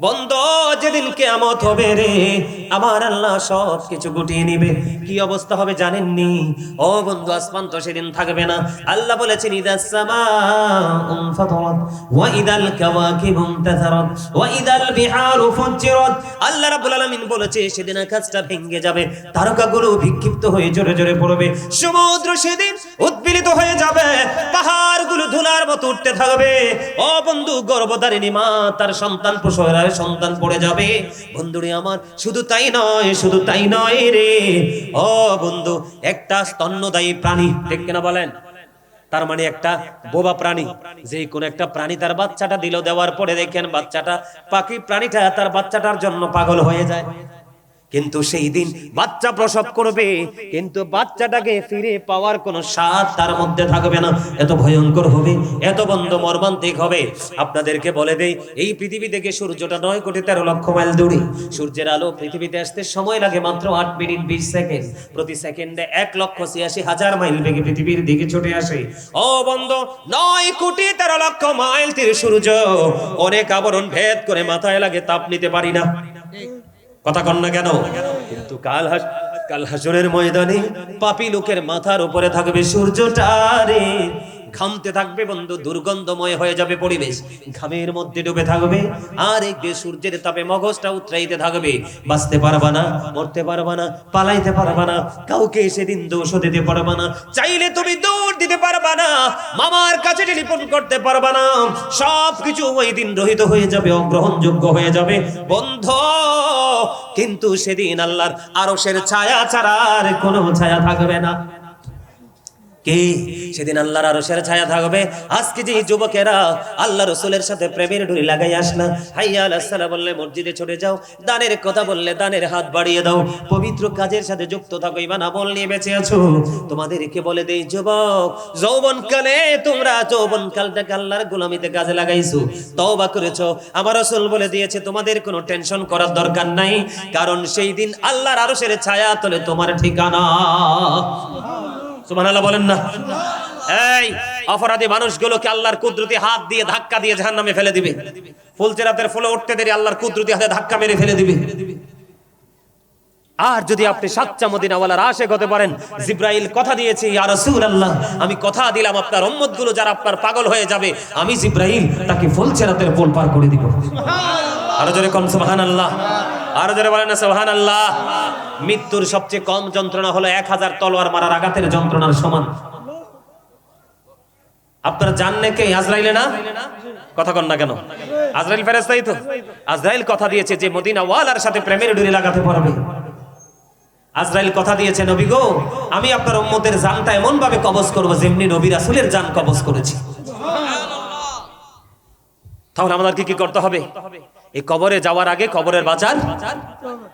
বন্ধু যেদিন কিয়ামত হবে রে, আমার আল্লাহ সব কিছু গুটিয়ে নিবে। কি অবস্থা হবে জানেননি? ও বন্ধু, আসমান তো সেদিন থাকবে না। আল্লাহ বলেছেন ইদাস সামাউ ফাতারাত ওয়া ইদাল কাওয়াকিবু ইনতাসারাত ওয়া ইদাল বিহারু ফুজ্জিরাত। আল্লাহ রাব্বুল আলামিন বলেছে সেদিন আকাশটা ভেঙে যাবে, তারকাগুলো বিক্ষিপ্ত হয়ে জোরে জোরে পড়বে, সমুদ্র সেদিন উদ্বেলিত হয়ে যাবে, পাহাড়গুলো ধুলার মতো উঠতে থাকবে। ও বন্ধু, গর্ভধারিণী মা তার সন্তান প্রসবের সন্তান পড়ে যাবে। বন্ধুরে আমার, শুধু তাই নয় রে। ও বন্ধু, একটা স্তন্যদায়ী প্রাণী, ঠিক কিনা বলেন? তার মানে একটা বোবা প্রাণী, যে কোন একটা প্রাণী তার বাচ্চাটা দিল, দেওয়ার পরে দেখেন বাচ্চাটা, পাখি প্রাণীটা তার বাচ্চাটার জন্য পাগল হয়ে যায়। কিন্তু সেই দিন বাচ্চা প্রসব করবে, কিন্তু বাচ্চাটাকে ফিরে পাওয়ার কোনো স্বাদ তার মধ্যে থাকবে না। এত ভয়ঙ্কর হবে, এত বন্ধ মর্মান্তিক হবে। আপনাদেরকে বলে দেই, এই পৃথিবী থেকে সূর্যটা 9,13,00,000 মাইল দূরে। সূর্যের আলো পৃথিবীতে আসতে সময় লাগে মাত্র 8 মিনিট 20 সেকেন্ড। প্রতি সেকেন্ডে 1,86,000 মাইল বেগে পৃথিবীর দিকে ছুটে আসে। ও বন্ধু, 9,13,00,000 মাইল তীরে সূর্য অনেক আবরণ ভেদ করে মাথায় লাগে, তাপ নিতে পারি না। কথা কন না কেন? কিন্তু কাল হাসরের ময়দানে পাপী লোকের মাথার উপরে থাকবে সূর্যটা রে, ঘামতে থাকবে বন্ধু, দুর্গন্ধময় হয়ে যাবে পরিবেশ, ঘামের মধ্যে ডুবে থাকবে, আর এক সূর্যের তাপে মগজটা উতরাইতে থাকবে। বাঁচতে পারবা না, মরতে পারবা না, পালাইতে পারবা না, কাউকে সেদিন দোষও দিতে পারবা না, চাইলে তুমি দৌড় দিতে পারবা না, মামার কাছে টেলিফোন করতে পারবা না, সবকিছু ওই দিন রহিত হয়ে যাবে, অগ্রহণযোগ্য হয়ে যাবে বন্ধু। কিন্তু সেদিন আল্লাহর আরশের ছায়া ছাড়া আর কোনো ছায়া থাকবে না। কে সেদিন আল্লাহর আরশের ছায়া থাকবে? আজকে যে যুবকেরা আল্লাহ রাসূলের সাথে প্রেমের ডুরি লাগাই আসনা, হাইয়া আলাস সালাহ বললে মসজিদে ছুটে যাও, দানের কথা বললে দানের হাত বাড়িয়ে দাও, পবিত্র কাজের সাথে যুক্ত থাকো, ঈমান আমল নিয়ে বেঁচে আছো, তোমাদেরকে বলে দেই যুবক, যৌবনকালে তোমরা যৌবনকালটাকে আল্লাহর গোলামিতে কাজে লাগাইছো, তওবা করেছো, আমার রাসূল বলে দিয়েছে তোমাদের কোনো টেনশন করার দরকার নাই, কারণ সেই দিন আল্লাহর আরশের ছায়া তলে তোমার ঠিকানা। সুবহানাল্লাহ বলেন না? এই অপরাধী মানুষগুলোকে আল্লাহর কুদরতি হাত দিয়ে ধাক্কা দিয়ে জাহান্নামে ফেলে দিবে। ফুলচেরাতের ফুলে উঠতে দেরি আল্লাহর কুদরতি হাতে ধাক্কা মেরে ফেলে দিবে। আর যদি আপনি সাচ্চা মদিনাওয়ালার আশিক হতে পারেন, জিবরাইল কথা দিয়েছে, ইয়া রাসূলুল্লাহ, আমি কথা দিলাম আপনার উম্মতগুলো যারা আপনার পাগল হয়ে যাবে, আমি জিবরাইল তাকে ফুলচেরাতের পুল পার করে দিব। আরো জোরে কোন সুবহানাল্লাহ, আরো জোরে বলেন না সুবহানাল্লাহ। মৃত্যুর সবচেয়ে কম যন্ত্রণা হলো 1000 তলোয়ার মারার আঘাতের যন্ত্রণার সমান। আপনারা জানেন কে? আজরাইল না? কথা কন না কেন? আজরাইল ফেরেশতাই তো। আজরাইল কথা দিয়েছে যে মদিনাওয়ালার সাথে প্রেমের ডুরি লাগাতে পারবে। আজরাইল কথা দিয়েছে, নবী গো, আমি আপনার উম্মতের জানটা এমন ভাবে কবজ করব যেমনি নবী রাসূলের জান কবজ করেছি। তাহলে আমাদের কি করতে হবে? এই কবরে যাওয়ার আগে কবরের বাজার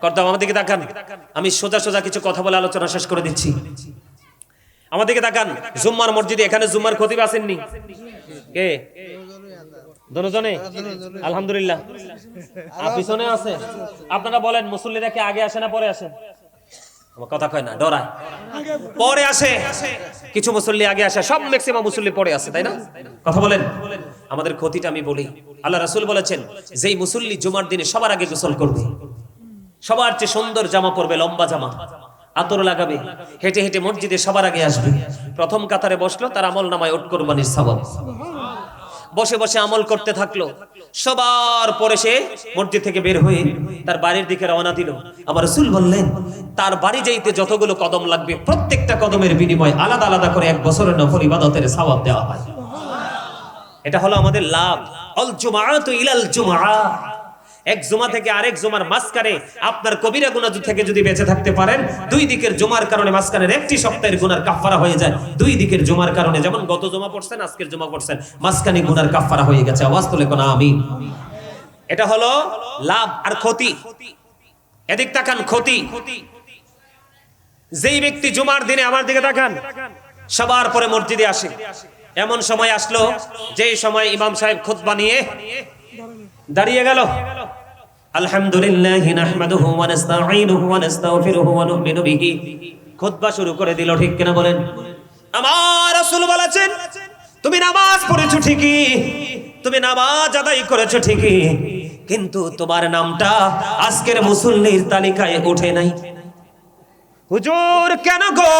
করতে হবে। আমাদেরকে তাকান, আমি সোজা কিছু কথা বলে আলোচনা শেষ করে দিচ্ছি। আমাদেরকে তাকান, জুম্মার মসজিদে, এখানে জুম্মার খতিব আসেননি কে? দুজনে আলহামদুলিল্লাহ। পিছনে আছে। আপনারা বলেন মুসল্লিরা কি আগে আসে না পরে আসে? আমার কথা কয় না, ডরায়। পরে আসে কিছু মুসল্লি, আগে আসে সব ম্যাক্সিমাম মুসল্লি পরে আসে, তাই না? কথা বলেন। আমাদের ক্ষতিটা আমি বলি, আল্লাহ রাসূল বলেছেন যেই মুসল্লি জুমার দিনে সবার আগে গোসল করবে, সবার চেয়ে সুন্দর জামা পরবে, লম্বা জামা, আতর লাগাবে, হেঁটে হেঁটে মসজিদে সবার আগে আসবে, প্রথম কাতারে বসলো, তার আমল নামায় উট কোরবানির সওয়াব, বসে বসে আমল করতে থাকলো। সবার পরে সে মসজিদ থেকে বের হয়ে তার বাড়ির দিকে রওনা দিল। আমার রাসূল বললেন তার বাড়ি যাইতে যতগুলো কদম লাগবে, প্রত্যেকটা কদমের বিনিময়ে আলাদা আলাদা করে 1 বছরের নফল ইবাদতের সওয়াব দেওয়া হয়। এটা হলো আমাদের লাভ। আল জুমআতু ইলাল জুমআ, এক জুমা থেকে আরেক জুমার মাঝখানে আপনার কবিরা গুনাহ থেকে যদি বেঁচে থাকতে পারেন, দুই দিকের জুমার কারণে মাঝখানের একটি সপ্তাহের গুনার কাফারা হয়ে যায়। দুই দিকের জুমার কারণে, যেমন গত জুমা পড়ছেন, আজকের জুমা পড়ছেন, মাঝখানে গুনার কাফারা হয়ে গেছে। আওয়াজ তুলে কোন আমিন। এটা হলো লাভ। আর ক্ষতি, এদিক তাকান, ক্ষতি। যেই ব্যক্তি জুমার দিনে, আমার দিকে তাকান, সবার পরে মসজিদে আসে, এমন সময় আসলো যেই সময় ইমাম সাহেব খুতবা নিয়ে দাঁড়িয়ে গেল। আলহামদুলিল্লাহি নাহমাদুহু ওয়া নাস্তাঈনুহু ওয়া নাস্তাগফিরুহু ওয়া নু'মিনু বিহি, খুতবা শুরু করে দিল, ঠিক কিনা বলেন? আমার রাসূল বলেছেন তুমি নামাজ পড়েছো ঠিকই, তুমি নামাজ আদায় করেছো ঠিকই, কিন্তু তোমার নামটা আজকের মুসল্লির তালিকায় ওঠে নাই। হুজুর কেন গো?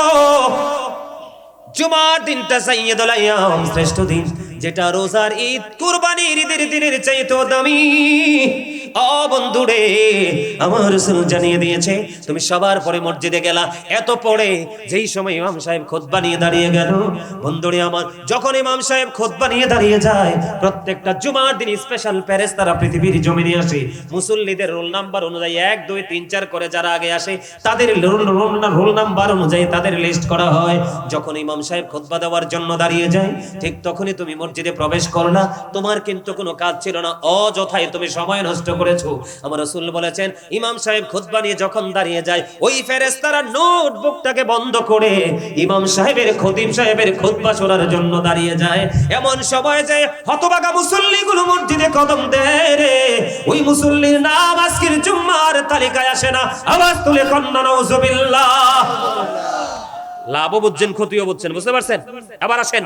জুমার দিনটা সাইয়্যিদুল আইয়াম, শ্রেষ্ঠ দিন, যেটা রোজার ঈদ কুরবানির ঈদের দিনের চাইতেও দামি। ও বন্ধুরে, আমার রাসূল জানিয়ে দিয়েছে তুমি সবার পরে মসজিদে গেলা, এত পড়ে যেই সময় ইমাম সাহেব খুতবা নিয়ে দাঁড়িয়ে গেল, বন্ধুরে আমার, যখন ইমাম সাহেব খুতবা নিয়ে দাঁড়িয়ে যায়, প্রত্যেকটা জুমার দিন স্পেশাল ফেরেশতারা পৃথিবীর জমিনে আসে, মুসল্লিদের রোল নাম্বার অনুযায়ী 1 2 3 4 করে যারা আগে আসে তাদের রোল নাম্বার অনুযায়ী তাদের লিস্ট করা হয়। যখন ইমাম সাহেব খুতবা দেওয়ার জন্য দাঁড়িয়ে যায়, ঠিক তখনই তুমি মসজিদে প্রবেশ করো না, তোমার কিন্তু কোনো কাজ ছিল না, অযথাই তুমি সময় নষ্ট করেছো। আমার রাসূল বলেছেন ইমাম সাহেব খুতবা নিয়ে যখন দাঁড়িয়ে যায়, ওই ফেরেশতারা নোটবুকটাকে বন্ধ করে ইমাম সাহেবের খতিব সাহেবের খুতবা শোনার জন্য দাঁড়িয়ে যায়। এমন সময় যে হতভাগা মুসল্লিগুলো মসজিদে কদম দেয় রে, ওই মুসল্লির নাম আজকের জুম্মার তালিকায় আসে না। আওয়াজ তুলে কন্না নাউজুবিল্লাহ। লাভও বুঝছেন, ক্ষতিও বুঝছেন, বুঝতে পারছেন? আবার আসেন,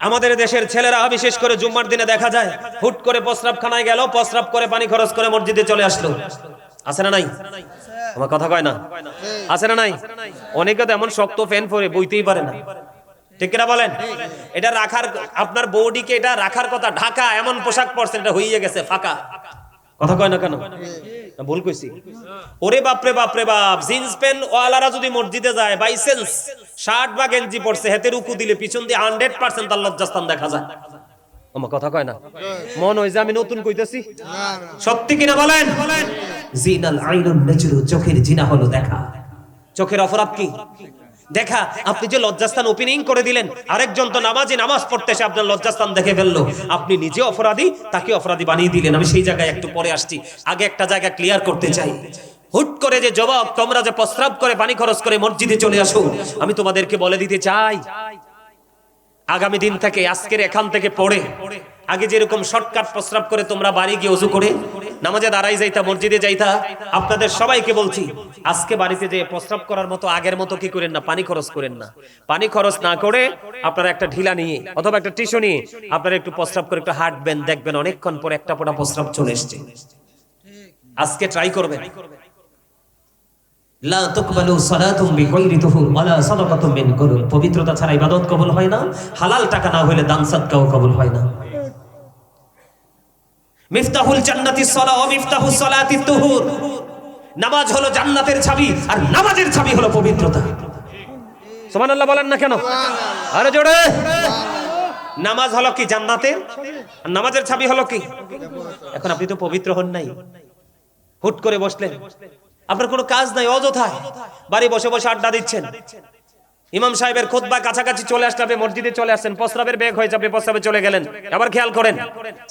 আমাদের দেশের ছেলেরা বিশেষ করে জুম্মার দিনে দেখা যায় হুট করে প্রস্রাবখানায় গেল, প্রস্রাব করে পানি খরচ করে মসজিদে চলে আসলো। আছে না নাই? আমার কথা কয় না? আছে না নাই? অনেকে তো এমন শক্ত ফ্যান পরে বইতেই পারে না, ঠিক কিনা বলেন? এটা রাখার, আপনার বডিকে এটা রাখার কথা, ঢাকা এমন পোশাক পরছেন এটা হইয়ে গেছে ফাঁকা। কথা কয় না কেন? ভুল কইছি? ওরে বাপরে বাপরে বাপ, জিন্স প্যান্ট ওয়ালারা যদি মসজিদে যায়, বাই সেন্স শার্ট বা গেঞ্জি পরছে, হাতে রুকু দিলে পিছন দিয়ে 100% তার লজ্জাস্থান দেখা যায়। আমার কথা কয় না? মন হয় যে আমি নতুন কইতেছি, সত্যি কিনা বলেন? জিনাল আইনুন নাজরু, চোখের জিনা হলো দেখা। চোখের অপরাধ কি? দেখা। আপনি যে লজ্জাস্থান ওপেনিং করে দিলেন, আরেকজন তো নামাজি নামাজ পড়তেছে, আপনার লজ্জাস্থান দেখে ফেললো, আপনি নিজে অপরাধী, তাকে অপরাধী বানিয়ে দিলেন। আমি সেই জায়গায় একটু পরে আসছি, আগে একটা জায়গা ক্লিয়ার করতে চাই। হুট করে যে জবাব, তোমরা যে প্রস্রাব করে পানি খরচ করে মসজিদে চলে আসো, আমি তোমাদেরকে বলে দিতে চাই, আগামী দিন থেকে, আজকের এখান থেকে পড়ে, আগে যেরকম শর্টকাট প্রস্রাব করে তোমরা বাড়ি গিয়ে ওযু করে নামাজে দাঁড়াই যাইতা, মসজিদে যাইতা, আপনাদের সবাইকে বলছি আজকে বাড়িতে যে প্রস্রাব করার মতো আগের মতো কি করেন না, পানি খরচ করেন না। পানি খরচ না করে আপনারা একটা ঢিলা নিয়ে অথবা একটা টিস্যু নিয়ে আপনারা একটু প্রস্রাব করে একটু হাঁটবেন, দেখবেন অনেকক্ষণ পরে একটা ফোঁটা প্রস্রাব চলে এসেছে। আজকে ট্রাই করবেন। লা তুকবালু সালাতুম বিগাইরি তুহুর ওয়ালা সাদাকাতুম মিন গুরুর, পবিত্রতা ছাড়া ইবাদত কবুল হয় না, হালাল টাকা না হলে দান সাদকাও কবুল হয় না। মিফতাহুল জান্নাতিস সালাহ ওয়া মিফতাহুস সালাতিত তুহুর, নামাজ হলো জান্নাতের চাবি, আর নামাজের চাবি হলো পবিত্রতা। সুবহানাল্লাহ বলেন না কেন? আরে জোরে। নামাজ হলো কি জান্নাতের, আর নামাজের চাবি হলো কি? এখন আপনি তো পবিত্র হন নাই, হুট করে বসলেন, আপনার কোনো কাজ নাই, অযথায় বাড়ি বসে বসে আড্ডা দিচ্ছেন। ইমাম সাহেবের খুতবা কাছাকাছি চলে আসলে আপনি মসজিদে চলে আসেন, প্রস্রাবের বেগ হয়ে যাবে, প্রস্রাবে চলে গেলেন। আবার খেয়াল করেন,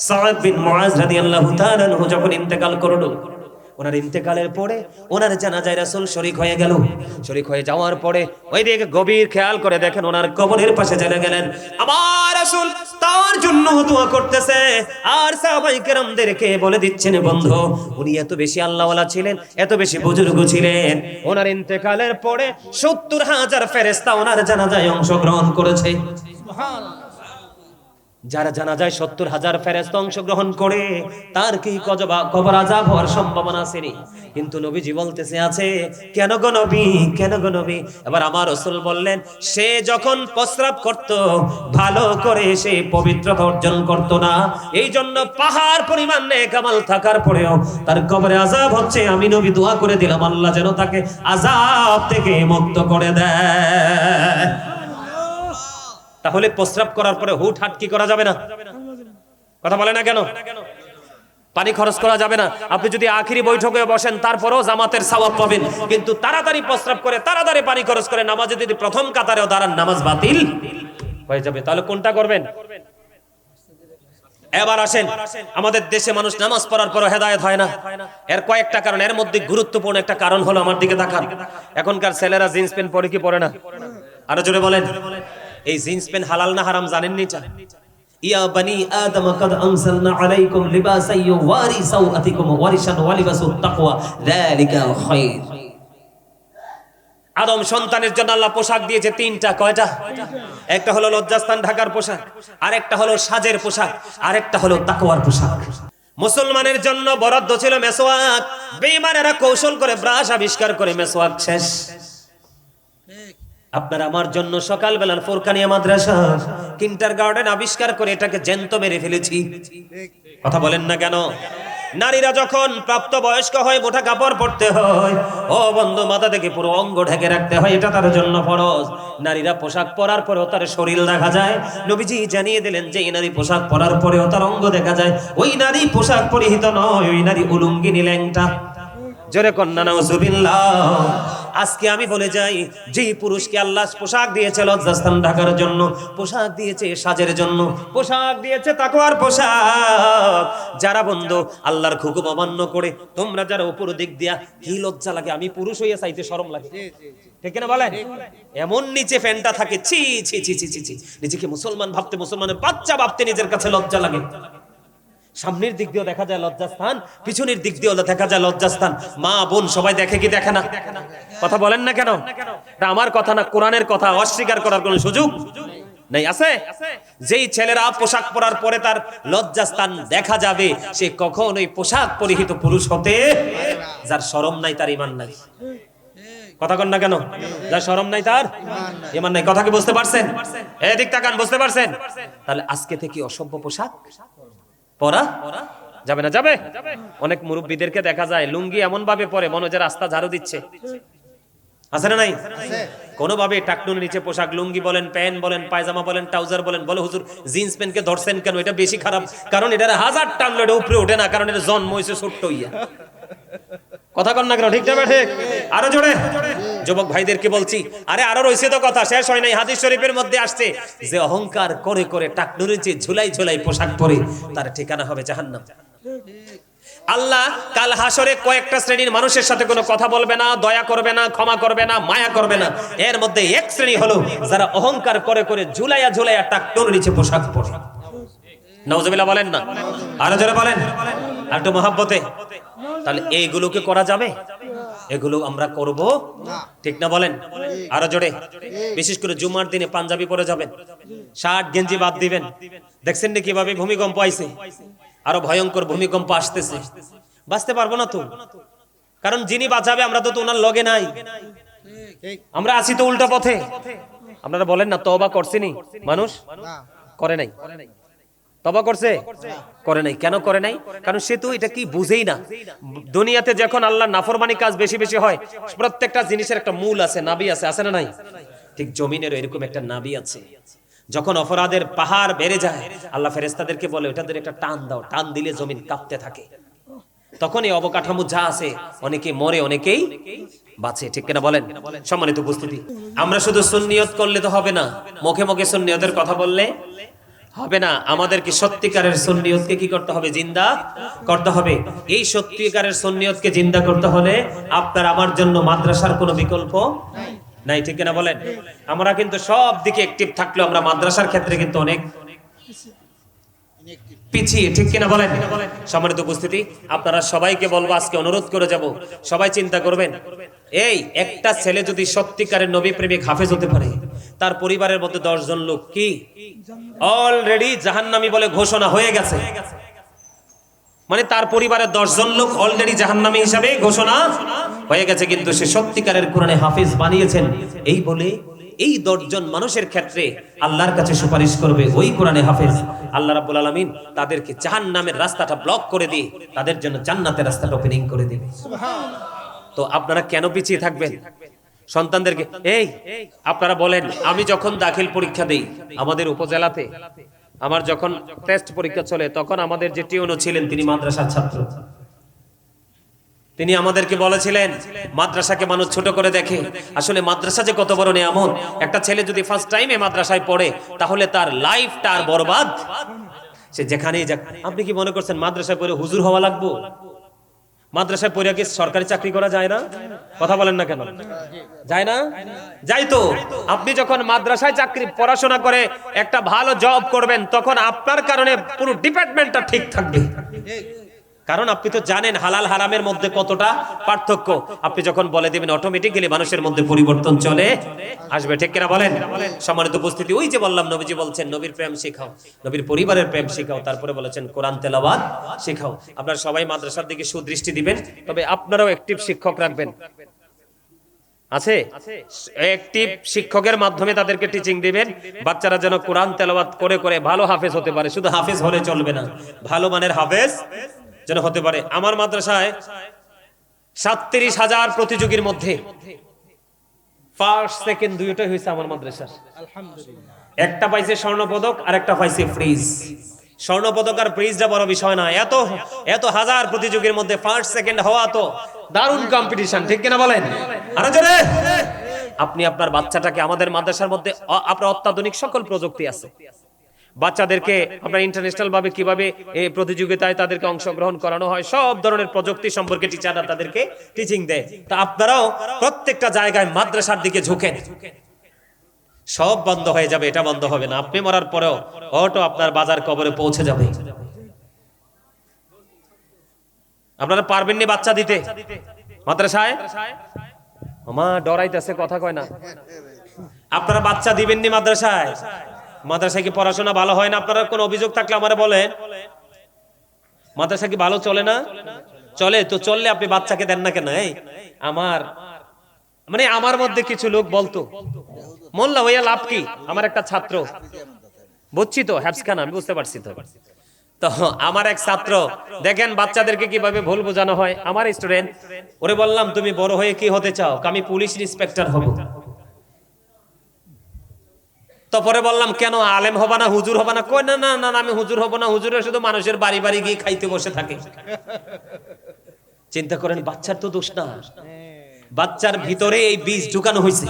সাদ বিন মুআজ রাদিয়াল্লাহু তাআলা আনহু যখন ইন্তেকাল করলো, ওনার ইন্তেকালের পরে ওনার জানাজায় রাসূল শরীক হয়ে গেল। শরীক হয়ে যাওয়ার পরে ওই দিকে গভীর খেয়াল করে দেখেন, ওনার কবরের পাশে চলে গেলেন, আমার রাসূল তার জন্য দোয়া করতেছে, আর সাহাবায়ে কেরামদেরকে বলে দিচ্ছেন, বন্ধু উনি এত বেশি আল্লাহওয়ালা ছিলেন, এত বেশি বুজুর্গ ছিলেন, ওনার ইন্তেকালের পরে ৭০,০০০ ফেরেশতা ওনার জানাজায় অংশগ্রহণ করেছে। সুবহানাল্লাহ। যারা জানাজায় ৭০,০০০ ফেরেশতা অংশগ্রহণ করে, তার কি কবর আযাব হওয়ার সম্ভাবনা আছে? কিন্তু নবীজি বলতেছে আছে। কেন গো নবী, কেন গো নবী? এবার আমার রাসূল বললেন, সে যখন প্রস্রাব করত ভালো করে সে পবিত্রতা অর্জন করত না, এই জন্য পাহাড় পরিমাণ নেক আমল থাকার পরেও তার কবরে আযাব হচ্ছে। আমি নবী দোয়া করে দিলাম, আল্লাহ যেন তাকে আযাব থেকে মুক্ত করে দেয়। তাহলে প্রস্রাব করার পরে হুট হাট কি করা যাবে না? কথা বলে না কেন? পানি খরচ করা যাবে না। আপনি যদি আখিরি বৈঠকে বসেন তারপরেও জামাতের সওয়াব পাবেন, কিন্তু তাড়াতাড়ি প্রস্রাব করে তাড়াতাড়ি পানি খরচ করে নামাজে যদি প্রথম কাতারেও দাঁড়ান, নামাজ বাতিল হয়ে যাবে। তাহলে কোনটা করবেন? এবার আসেন, আমাদের দেশে মানুষ নামাজ পড়ার পরও হেদায়েত হয় না। এর কয়েকটা কারণ, এর মধ্যে গুরুত্বপূর্ণ একটা কারণ হলো, আমার দিকে তাকান, এখনকার ছেলেরা জিন্স প্যান্ট পরে কি পরে না? আরো জোরে বলেন। এই জিন্স প্যান্ট হালাল না হারাম জানেন নি? ইয়া বানি আদম কাদ আনসালনা আলাইকুম লিবাসান ইউওয়ারি সাওআতিকুম ওয়ারিশান ওয়া লিবাসুত তাকওয়া যালিকাল খায়র। আদম সন্তানের জন্য আল্লাহ পোশাক দিয়েছে তিনটা। কয়টা? একটা হলো লজ্জাস্থান ঢাকার পোশাক, আরেকটা হলো সাজের পোশাক, আরেকটা হলো তাকওয়ার পোশাক। মুসলমানের জন্য বরাদ্দ ছিল মেসওয়াক, বেঈমানেরা কৌশল করে ব্রাশ আবিষ্কার করে মেসওয়াক শেষ। আপনার আমার জন্য সকালবেলার ফোরকানিয়া মাদ্রাসা কিন্ডারগার্টেন আবিষ্কার করে এটাকে জ্যান্ত মেরে ফেলেছি। কথা বলেন না কেন? নারীরা যখন প্রাপ্ত বয়স্ক হয় মোটা কাপড় পরতে হয়, ও বন্ধু মাথা থেকে পুরো অঙ্গ ঢেকে রাখতে হয়, এটা তার জন্য ফরজ। নারীরা পোশাক পরার পরেও তার শরীর দেখা যায়। নবীজি জানিয়ে দিলেন যে এই নারী পোশাক পরার পরেও তার অঙ্গ দেখা যায়, ওই নারী পোশাক পরিহিত নয়, ওই নারী উলুঙ্গিনী ল্যাংটা। জোরে কন্যা নাউজুবিল্লাহ। আজকে আমি বলে যাই, যেই পুরুষকে আল্লাহ পোশাক দিয়েছে লজ্জাস্থান ঢাকার জন্য, পোশাক দিয়েছে সাজের জন্য, পোশাক দিয়েছে তাকওয়ার পোশাক, যারা বন্ধু আল্লাহর হুকুম অমান্য করে, তোমরা যারা উপর দিক দিয়া, কি লজ্জা লাগে, আমি পুরুষ হইয়া চাইতে শরম লাগে, ঠিক না বলেন? এমন নিচে ফ্যানটা থাকে, ছি ছি ছি ছি ছি, নিজেকে মুসলমান ভাবতে, মুসলমানের বাচ্চা ভাবতে নিজের কাছে লজ্জা লাগে। সামনের দিক দিয়েও দেখা যায় লজ্জাস্থান, পিছনের দিক দিয়েও দেখা যায় লজ্জাস্থান। মা বোন সবাই দেখে কি দেখে না? কথা বলেন না কেন? এটা আমার কথা না, কোরআনের কথা। অস্বীকার করার কোনো সুযোগ নেই। আছে যেই ছেলেরা পোশাক পরার পরে তার লজ্জাস্থান দেখা যাবে, সে কখনোই পোশাক পরিহিত পুরুষ হতে, যার শরম নাই তার ঈমান নাই। কথা কন না কেন? যার শরম নাই তার ঈমান নাই। কথা কি বুঝতে পারছেন? এদিক তাকান, বুঝতে পারছেন? তাহলে আজকে থেকে অসভ্য পোশাক পরা যাবে না। যাবে? অনেক মুরব্বীদেরকে দেখা যায় লুঙ্গি এমন ভাবে পরে মনে হচ্ছে রাস্তা ঝাড়ু দিচ্ছে। আছে না নাই? কোনোভাবে টাকনুর নিচে পোশাক, লুঙ্গি বলেন, প্যান্ট বলেন, পায়জামা বলেন, ট্রাউজার বলেন, বলে হুজুর জিন্স প্যান্টকে ধরছেন কেন? এটা বেশি খারাপ, কারণ এটার হাজার টানলে এটা উপরে ওঠে না, কারণ এটা জন্ম হয়েছে ছোট্ট হইয়া। কথা কন না কেন? ঠিক যাবে? ঠিক। আরো জোরে যুবক ভাইদেরকে বলছি, আরে আরো রয়েছে তো, কথা শেষ হয় নাই। হাদিস শরীফের মধ্যে আসছে যে অহংকার করে করে টাকনুরের যে ঝুলাই ঝুলাই পোশাক পরে, তার ঠিকানা হবে জাহান্নাম। আল্লাহ কাল হাসরে কয়েকটা শ্রেণীর মানুষের সাথে কোনো কথা বলবে না, দয়া করবে না, ক্ষমা করবে না, মায়া করবে না। এর মধ্যে এক শ্রেণী হলো যারা অহংকার করে করে ঝুলাইয়া ঝুলাইয়া টাকনুর নিচে পোশাক পরে। নাউজুবিল্লাহ বলেন না? আরো জোরে বলেন, আর একটু মহব্বতে। তাহলে এইগুলোকে করা যাবে? এগুলো আমরা করব না, ঠিক না বলেন? আরো জোরে। বিশেষ করে জুমার দিনে পাঞ্জাবি পরে যাবেন, শার্ট গেঞ্জি বাদ দিবেন। দেখছেন না কিভাবে ভূমিকম্প আইছে? আরো ভয়ঙ্কর ভূমিকম্প আসতেছে। বাঁচতে পারবো না তো, কারণ যিনি বাঁচাবে আমরা তো ওনার লগে নাই, আমরা আছি তো উল্টা পথে। আপনারা বলেন না তওবা করছেনি? মানুষ করে নাই। তওবা করছে? করে নাই। কেন করে নাই? কারণ সে তো এটা কি বুঝেই না। দুনিয়াতে যখন আল্লাহ নাফরমানি কাজ বেশি বেশি হয়, প্রত্যেকটা জিনিসের একটা মূল আছে, নাবি আছে, আছে না নাই? ঠিক জমিনেরও এরকম একটা নাবি আছে। যখন অপরাধের পাহাড় বেড়ে যায়, আল্লাহ ফেরেশতাদেরকে বলে ওটাদের একটা টান দাও, টান দিলে জমিন কাঁপতে থাকে। তখন এই অবকাঠামো যা আছে, অনেকে মরে, অনেকেই বাঁচে, ঠিক কিনা বলেন? সম্মানিত উপস্থিতি, আমরা শুধু সুন্নিয়ত করলে তো হবে না, মুখে মুখে সুন্নিয়তের কথা বললে হবে না। আমাদেরকে সত্যিকারের সুন্নিয়তকে কি করতে হবে? জিন্দা করতে হবে। এই সত্যিকারের সুন্নিয়তকে জিন্দা করতে হলে আপনার আমার জন্য মাদ্রাসার কোনো বিকল্প নাই, ঠিক কিনা বলেন? আমরা কিন্তু সব দিকে অ্যাক্টিভ থাকলেও আমরা মাদ্রাসার ক্ষেত্রে কিন্তু অনেক পিছিয়ে, ঠিক কিনা বলেন? সম্মানিত উপস্থিতি, আপনারা সবাইকে বলবো, আজকে অনুরোধ করে যাব, সবাই চিন্তা করবেন, এই একটা ছেলে যদি সত্যিকারের নবী প্রেমিক হাফেজ হতে পারে, তার পরিবারের মধ্যে 10 জন লোক কি অলরেডি জাহান্নামী বলে ঘোষণা হয়ে গেছে। মানে তার পরিবারের 10 জন লোক অলরেডি জাহান্নামী হিসাবে ঘোষণা হয়ে গেছে, কিন্তু সে সত্যিকারের কোরআনে হাফেজ বানিয়েছেন এই বলে এই 10 জন মানুষের ক্ষেত্রে আল্লাহর কাছে সুপারিশ করবে ওই কোরআনে হাফেজ। আল্লাহ রাব্বুল আলামিন তাদেরকে জাহান্নামের রাস্তাটা ব্লক করে দিয়ে তাদের জন্য জান্নাতের রাস্তাটা ওপেনিং করে দিবে। তো আপনারা কেন পিছিয়ে থাকবেন? সন্তানদেরকে এই আপনারা বলেন, আমি যখন দাখিল পরীক্ষা দেই আমাদের উপজেলাতে, আমার যখন টেস্ট পরীক্ষা চলে, তখন আমাদের যে টিউনো ছিলেন তিনি মাদ্রাসার ছাত্র। তিনি আমাদেরকে বলেছিলেন মাদ্রাসাকে মানুষ ছোট করে দেখে, আসলে মাদ্রাসা যে কত বড় নিয়ামত। একটা ছেলে যদি ফার্স্ট টাইমে মাদ্রাসায় পড়ে তাহলে তার লাইফটা আর বরবাদ, সে যেখানেই যাক। আপনি কি মনে করছেন মাদ্রাসায় পড়ে হুজুর হওয়া লাগবে? মাদ্রাসায় পড়ে কি সরকারি চাকরি করা যায় না? কথা বলেন না কেন? যায় না? যাই তো। আপনি যখন মাদ্রাসায় চাকরি পড়াশোনা করে একটা ভালো জব করবেন, তখন আপনার কারণে পুরো ডিপার্টমেন্টটা ঠিক থাকবে। কারণ আপনি তো জানেন হালাল হারামের মধ্যে কতটা পার্থক্য। আপনি যখন বলে দিবেন অটোমেটিক্যালি মানুষের মধ্যে পরিবর্তন চলে আসবে, ঠিক কিনা বলেন? সম্মানিত উপস্থিতি, ওই যে বললাম নবীজি বলছেন নবীর প্রেম শেখাও, নবীর পরিবারের প্রেম শেখাও, তারপরে বলেছেন কোরআন তেলাওয়াত শেখাও। আপনারা সবাই মাদ্রাসার দিকে সুদৃষ্টি দিবেন, তবে আপনারাও অ্যাক্টিভ শিক্ষক রাখবেন। আছে অ্যাক্টিভ শিক্ষকের মাধ্যমে তাদেরকে টিচিং দিবেন, বাচ্চারা যেন কোরআন তেলাওয়াত করে করে ভালো হাফেজ হতে পারে। শুধু হাফেজ হলে চলবে না, ভালো মানের হাফেজ যেন হতে পারে। আমার মাদ্রাসায় 37,000 প্রতিযোগীর মধ্যে ফার্স্ট সেকেন্ড দুইটাই হয়েছে আমার মাদ্রাসার, আলহামদুলিল্লাহ। একটা পাইছে স্বর্ণপদক আর একটা পাইছে প্রাইজ। স্বর্ণপদক আর প্রাইজটা বড় বিষয় না, এত এত হাজার প্রতিযোগীর মধ্যে ফার্স্ট সেকেন্ড হওয়া তো দারুণ কম্পিটিশন, ঠিক কিনা বলেন? আরো জোরে। আপনি আপনার বাচ্চাটাকে, আমাদের মাদ্রাসার মধ্যে আপনার অত্যাধুনিক সকল প্রযুক্তি আছে। বাচ্চাদেরকে আপনার ইন্টারন্যাশনাল ভাবে কিভাবে এই প্রতিযোগিতায় তাদেরকে অংশগ্রহণ করানো হয়, সব ধরনের প্রযুক্তি সম্পর্কে টিচাররা তাদেরকে টিচিং দেয়। তা আপনারাও প্রত্যেকটা জায়গায় মাদ্রাসার দিকে ঝুঁকেন। সব বন্ধ হয়ে যাবে, এটা বন্ধ হবে না। আপনি মরার পরেও অটো আপনার বাজার কবরে পৌঁছে যাবে। আপনারা পারবেন না বাচ্চা দিতে মাদ্রাসায়? আমা ডরাইতেছে, কথা কয় না। আপনারা বাচ্চা দিবেন নি মাদ্রাসায়? মাদ্রাসায় কি পড়াশোনা ভালো হয় না? আপনারা কোন অভিযোগ থাকলে আমারে বলেন। মাদ্রাসা কি ভালো চলে না? চলে তো, চললে আপনি বাচ্চাকে দেন না কেন? এই আমার মধ্যে কিছু লোক বলতো মোল্লা হইয়া লাভ কি? আমার একটা ছাত্র, বুঝছি তো হ্যাপসখানা, আমি বুঝতে পারছি তো। তো আমার এক ছাত্র, দেখেন বাচ্চাদেরকে কিভাবে ভুল বোঝানো হয়। আমার স্টুডেন্ট, ওরে বললাম তুমি বড় হয়ে কি হতে চাও? আমি পুলিশ ইন্সপেক্টর হব। তারপরে বললাম কেন, আলেম হবা না, হুজুর হবা না? কই না না না, আমি হুজুর হব না। হুজুরে শুধু মানুষের বাড়ি বাড়ি গিয়ে খাইতে বসে থাকে। চিন্তা করেন, বাচ্চার তো দোষ না, বাচ্চার ভিতরে এই বীজ ঢুকানো হয়েছে।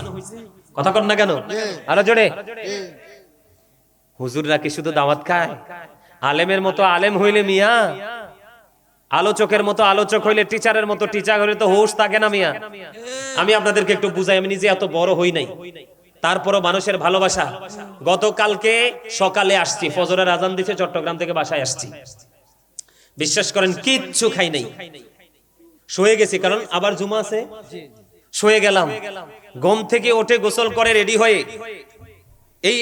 কথা কন না কেন? আরো জোরে। হুজুররা কি শুধু দাওয়াত খায়? আলেমের মতো আলেম হইলে মিয়া, আলোচকের মতো আলোচক হইলে, টিচারের মতো টিচার হইলে তো হোশ থাকে না মিয়া। আমি আপনাদেরকে একটু বুঝাই, আমি নিজে এত বড় হই নাই, তারপরও মানুষের ভালোবাসা। গতকালকে সকালে আসছি, ফজরের আজান দিছে, চট্টগ্রাম থেকে বাসায় আসছি। বিশ্বাস করেন কিচ্ছু খাই নাই, শুয়ে গেছি, কারণ আবার জুমা আছে। শুয়ে গেলাম, ঘুম থেকে উঠে গোসল করে রেডি হয়ে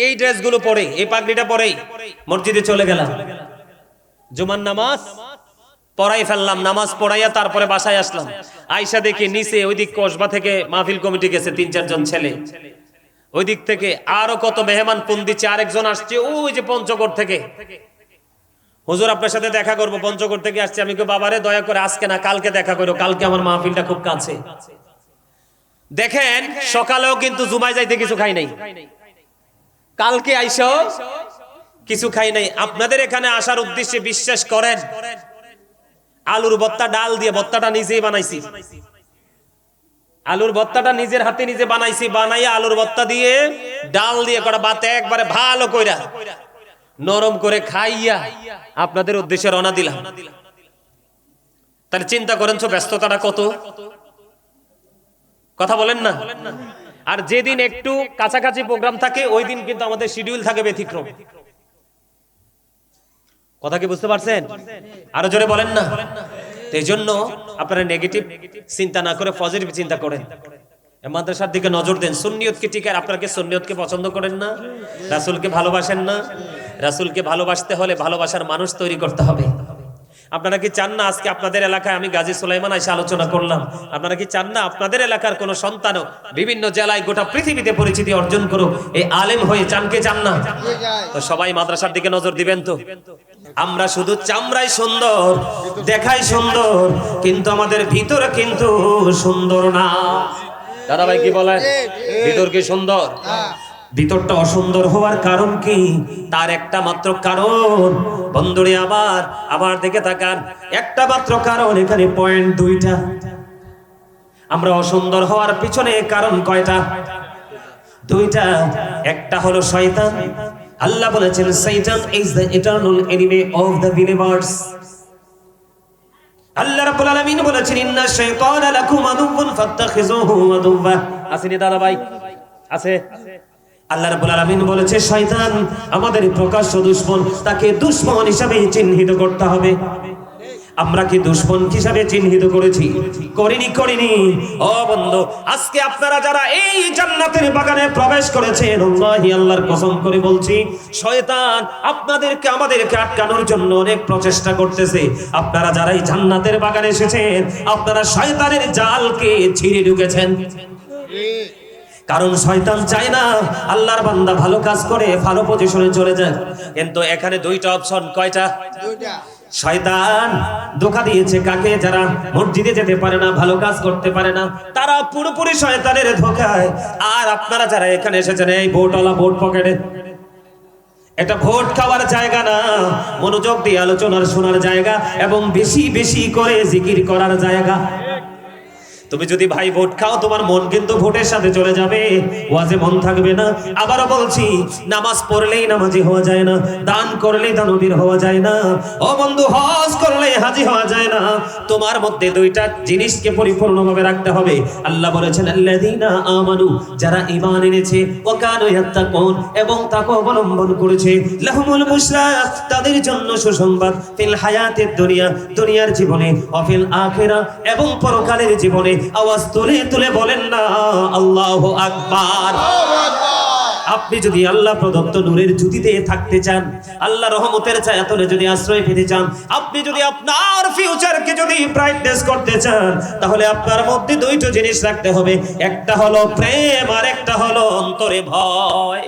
এই ড্রেসগুলো পরে, এই পাগড়িটা পরে মসজিদে চলে গেলাম। জুমার নামাজ পড়াই ফেললাম, নামাজ পড়াইয়া তারপরে বাসায় আসলাম। আয়সা দেখি নিচে ওইদিক কসবা থেকে মাহফিল কমিটি গেছে 3-4 জন ছেলে, ওই দিক থেকে আরো কত মেহমান ফোন দিচ্ছে। আরেকজন আসছে ওই যে পঞ্চগড় থেকে, হুজুর আপনার সাথে দেখা করবো, পঞ্চগড় থেকে আসছে। আমি কই বাবারে দয়া করে আজকে না কালকে দেখা করো, কালকে আমার মাহফিলটা খুব কাছে। দেখেন সকালেও কিন্তু জুমায় যাইতে কিছু খাই নাই, কালকে আইসো কিছু খাই নাই। আপনাদের এখানে আসার উদ্দেশ্যে বিশ্বাস করেন, আলুর ভর্তা ডাল দিয়ে, ভর্তাটা নিজেই বানাইছি, আলুর ভর্তাটা নিজের হাতে নিজে বানাইছি, বানাইয়া আলুর ভর্তা দিয়ে ডাল দিয়ে করা ভাত একবারে ভালো কইরা নরম করে খাইয়া আপনাদের উদ্দেশ্যে রওনা দিলাম। তাহলে চিন্তা করেন তো ব্যস্ততাটা কত, কথা বলেন না। আর যেদিন একটু কাছাকাছি প্রোগ্রাম থাকে ওই দিন কিন্তু আমাদের শিডিউল থাকে ব্যতিক্রম। কথা কি বুঝতে পারছেন? আরো জোরে বলেন না। এই জন্য আপনারা নেগেটিভ চিন্তা না করে পজিটিভ চিন্তা করেন, মাদ্রাসার দিকে নজর দেন, সুন্নিয়তকে টিকায়। আপনারা কি সুন্নিয়তকে পছন্দ করেন না? রাসূলকে ভালোবাসেন না? রাসূলকে ভালোবাসতে হলে ভালোবাসার মানুষ তৈরি করতে হবে। আপনারা কি চান না আজকে আপনাদের এলাকায়, আমি গাজী সুলাইমান এসে আলোচনা করলাম, আপনারা কি চান না আপনাদের এলাকার কোন সন্তানও বিভিন্ন জেলায় গোটা পৃথিবীতে পরিচিতি অর্জন করুক, এই আলেম হয়ে? চান কে চান না? তো সবাই মাদ্রাসার দিকে নজর দিবেন তো। আমরা শুধু চামড়াই সুন্দর, দেখাই সুন্দর, কিন্তু আমাদের ভিতরে কিন্তু সুন্দর না। দাদা ভাই কি বলেন, ভিতর কি সুন্দর? ভিতরটা অসুন্দর হওয়ার কারণ কি? তার একটা মাত্র কারণ, বন্ধুরে আবার দেখে তাকান, একটা মাত্র কারণ। এখানে পয়েন্ট 2টা। আমরা অসুন্দর হওয়ার পিছনে কারণ কয়টা? 2টা। একটা হলো শয়তান। আল্লাহ বলেছেন শয়তান is the eternal enemy of the believers. আল্লাহ রাব্বুল আলামিন বলেছেন ইন্না শাইতানা লাকুম আদুউন ফাত্তাখিযুহু আদুওয়া। আসেনি দাদা ভাই? আছে। আল্লাহ রাব্বুল আলামিন বলেছে শয়তান আমাদের প্রকাশ্য দুশমন, তাকে দুশমন হিসেবে চিহ্নিত করতে হবে। আমরা কি দুশমন হিসাবে চিহ্নিত করেছি? করিনি। ও বন্ধু, আজকে আপনারা যারা এই জান্নাতের বাগানে প্রবেশ করেছেন, আল্লাহি আল্লাহর কসম করে বলছি, শয়তান আপনাদেরকে আমাদেরকে আটকানোর জন্য অনেক প্রচেষ্টা করতেছে। আপনারা যারা এই জান্নাতের বাগানে এসেছেন, আপনারা শয়তানের জালকে ছিঁড়ে ঢুকেছেন। কারণ শয়তান চায় না আল্লাহর বান্দা ভালো কাজ করে ভালো পজিশনে চলে যায়। কিন্তু এখানে দুইটা অপশন। কয়টা? দুইটা। শয়তান ধোঁকা দিয়েছে কাকে? যারা মসজিদে যেতে পারে না, ভালো কাজ করতে পারে না, তারা পুরোপুরি শয়তানের ধোঁকায়। আর আপনারা যারা এখানে এসেছেন, এই ভোটওয়ালা ভোট পকেটে, এটা ভোট খাওয়ার জায়গা না, মনোযোগ দিয়ে আলোচনার শোনার জায়গা এবং বেশি বেশি করে জিকির করার জায়গা। তুমি যদি ভাই ভোট খাও, তোমার মন কিন্তু ভোটের সাথে চলে যাবে, ওয়াজে মন থাকবে না। আবারও বলছি, নামাজ পড়লেই নামাজি হওয়া যায় না, দান করলেই দানবীর হওয়া যায় না, ও বন্ধু হজ করলেই হাজী হওয়া যায় না। তোমার মধ্যে দুইটা জিনিসকে পরিপূর্ণভাবে রাখতে হবে। আল্লাহ বলেছেন, আল্লাযীনা আমানু, যারা ঈমান এনেছে, ওয়া কানু ইয়াত্তাকুন, এবং তাকওয়া অবলম্বন করেছে, লাহুমুল বুশরা, তাদের জন্য সুসংবাদ, ফিল হায়াতিদ দুনিয়া, দুনিয়ার জীবনে, ওয়া ফিল আখিরা, এবং পরকালের জীবনে। আওয়াজ তুলে তুলে বলেন না আল্লাহু আকবার। আপনি যদি আল্লাহ প্রদত্ত নূরের জ্যোতিতে থাকতে চান, আল্লাহ রহমতের ছায়াতলে যদি আশ্রয় পেতে চান, আপনি যদি আপনার ফিউচারকে যদি ব্রাইটনেস করতে চান, তাহলে আপনার মধ্যে দুইটা জিনিস রাখতে হবে। একটা হলো প্রেম, আর একটা হলো অন্তরে ভয়।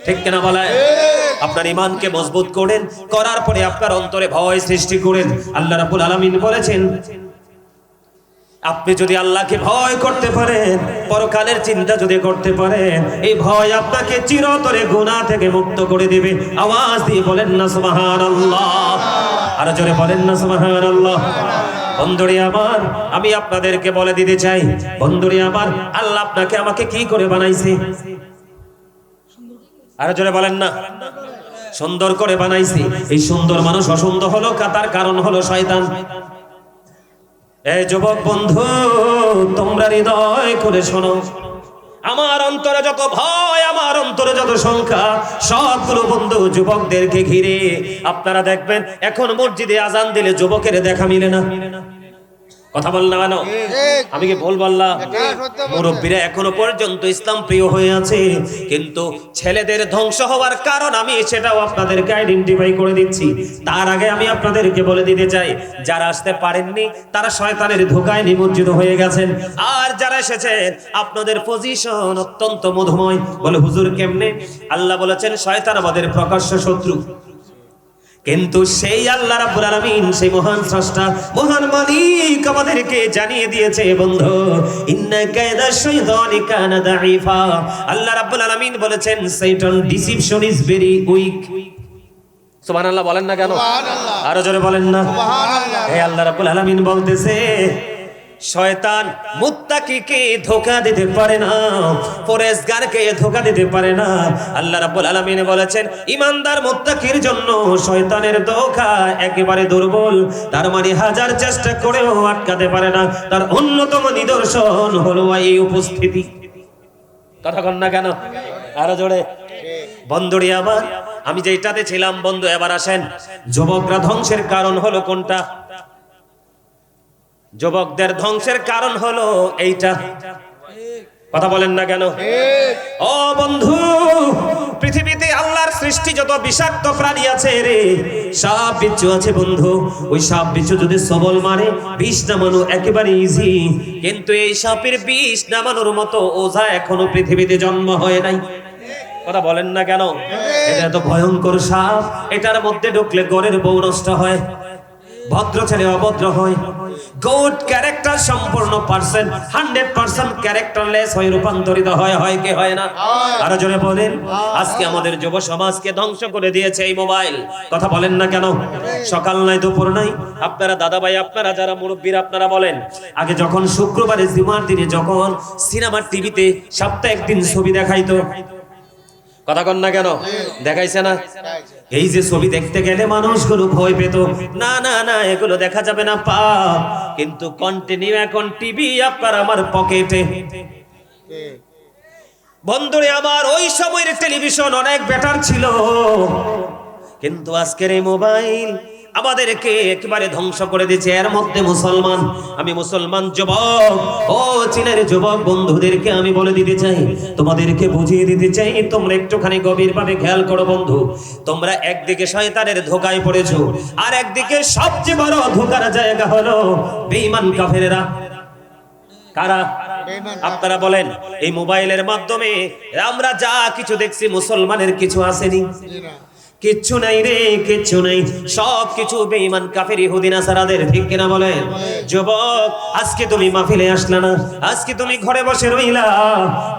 ঠিক কিনা বলেন? আপনার ঈমানকে মজবুত করেন, করার পরে আপনার অন্তরে ভয় সৃষ্টি করেন। আল্লাহ রাব্বুল আলামিন বলেছেন, আপনি যদি আল্লাহকে ভয় করতে পারেন, পরকালের চিন্তা যদি করতে পারেন, এই ভয় আপনাকে চিরতরে গুনাহ থেকে মুক্ত করে দিবে। আওয়াজ দিয়ে বলেন না সুবহানাল্লাহ, আর জোরে বলেন না সুবহানাল্লাহ। বন্ধুরে আমার, আমি আপনাদেরকে বলে দিতে চাই, বন্ধুরে আমার, আল্লাহ আপনাকে আমাকে কি করে বানাইছে? আর জোরে বলেন না। সুন্দর করে বানাইছে। এই সুন্দর মানুষ অসুন্দর হলো, তার কারণ হলো শয়তান। এই যুবক বন্ধু, তোমরা হৃদয় করে শোনো, আমার অন্তরে যত ভয়, আমার অন্তরে যত সংখ্যা, সবগুলো বন্ধু যুবকদেরকে ঘিরে। আপনারা দেখবেন এখন মসজিদে আজান দিলে যুবকের দেখা মিলে না। কথা বল না কেন? আমি কি ভুল বললাম? মুরব্বীরা এখনো পর্যন্ত ইসলাম প্রিয় হয়ে আছে, কিন্তু ছেলেদের ধ্বংস হওয়ার কারণ আমি সেটাও আপনাদেরকে আইডেন্টিফাই করে দিচ্ছি। তার আগে আমি আপনাদেরকে বলে দিতে চাই, যারা আসতে পারেননি তারা শয়তানের ধোঁকায় নিমজ্জিত হয়ে গেছেন। আর যারা এসেছেন, আপনাদের পজিশন অত্যন্ত মধুময়। বলে হুজুর কেমনে? আল্লাহ বলেছেন, শয়তান আমাদের প্রকাশ্য শত্রু, কিন্তু সেই আল্লাহ রাব্বুল আলামিন, সেই মহান স্রষ্টা, মহান মালিক আমাদেরকে জানিয়ে দিয়েছে, বন্ধু, ইন্না কায়দা শাইতানি কানা দাঈফা। আল্লাহ রাব্বুল আলামিন বলেছেন, শয়তান ডিসিপশন ইজ ভেরি উইক। সুবহানাল্লাহ বলেন না কেন? সুবহানাল্লাহ। আরো জোরে বলেন না সুবহানাল্লাহ। এই আল্লাহ রাব্বুল আলামিন বলতেছে, শয়তান মুত্তাকিকে ধোঁকা দিতে পারে না, পরেশগারকে ধোঁকা দিতে পারে না। আল্লাহ রাব্বুল আলামিন বলেছেন, ঈমানদার মুত্তাকির জন্য শয়তানের ধোঁকা একেবারে দুর্বল। তার মানে হাজার চেষ্টা করেও আটকাতে পারে না। তার অন্যতম নিদর্শন হলো এই উপস্থিতি। কথা কন না কেন? আরো জোরে। বন্ধুরি আমার, আমি যেটাতে ছিলাম, বন্ধু এবার আসেন, যুবকরা ধ্বংসের কারণ হলো কোনটা? যুবকদের ধ্বংসের কারণ হলো এইটা। কথা বলেন না কেন? ও বন্ধু, পৃথিবীতে আল্লাহর সৃষ্টি যত বিষাক্ত প্রাণী আছে রে, সাপ বিচ্ছু আছে বন্ধু। ওই সাপ বিচ্ছু যদি সবল মারে, বিষ নামানো একেবারে ইজি, কিন্তু এই সাপের বিষ নামানোর মতো ওঝা এখনো পৃথিবীতে জন্ম হয় নাই। কথা বলেন না কেন? এটা তো ভয়ঙ্কর সাপ, এটার মধ্যে ঢুকলে ঘরের বউ নষ্ট হয়, ভদ্র ছেলে অভদ্র হয়, গুড ক্যারেক্টার সম্পূর্ণ পার্সন 100% ক্যারেক্টারলেস হয়ে রূপান্তরিত হয়। হয় কি হয় না? আরো জোরে বলেন। আজকে আমাদের যুব সমাজকে ধ্বংস করে দিয়েছে এই মোবাইল। কথা বলেন না কেন? সকাল নাই দুপুর নাই, আপনারা দাদা ভাই, আপনারা যারা মুরব্বীরা, আপনারা বলেন, আগে যখন শুক্রবারে জুমার দিনে যখন সিনেমার টিভিতে সপ্তাহে একদিন ছবি দেখাইতো, কথা কন না কেন? দেখাইছে না? এই যে ছবি দেখতে গেলে মানুষগুলো ভয় পেত, না না না এগুলো দেখা যাবে না, পাপ। কিন্তু কন্টিনিউ এখন টিভি আপনার আমার পকেটে। বন্ধুরে আমার, ওই সময়ের টেলিভিশন অনেক বেটার ছিল, কিন্তু আজকের এই মোবাইল আমাদেরকে একেবারে ধ্বংস করে দিয়েছে। এর মধ্যে মুসলমান, আমি মুসলমান যুবক, ও চীনের যুবক বন্ধুদেরকে আমি বলে দিতে চাই, তোমাদেরকে বুঝিয়ে দিতে চাই, তোমরা একটুখানি গভীরভাবে খেয়াল করো বন্ধু। তোমরা একদিকে শয়তানের ধোঁকায় পড়েছো, আর একদিকে সবচেয়ে বড় ধোঁকার জায়গা হলো বেঈমান কাফেররা। কারা? আপনারা বলেন। এই মোবাইলের মাধ্যমে আমরা যা কিছু দেখছি, মুসলমানের কিছু আসেনি? কিচ্ছু নাই রে, কিচ্ছু নাই, সব কিছু বেঈমান কাফের ইহুদি নাসারাদের, ঠিক কিনা বলেন? যুবক, আজকে তুমি মাহফিলে আসলা না, আজকে তুমি ঘরে বসে রইলা,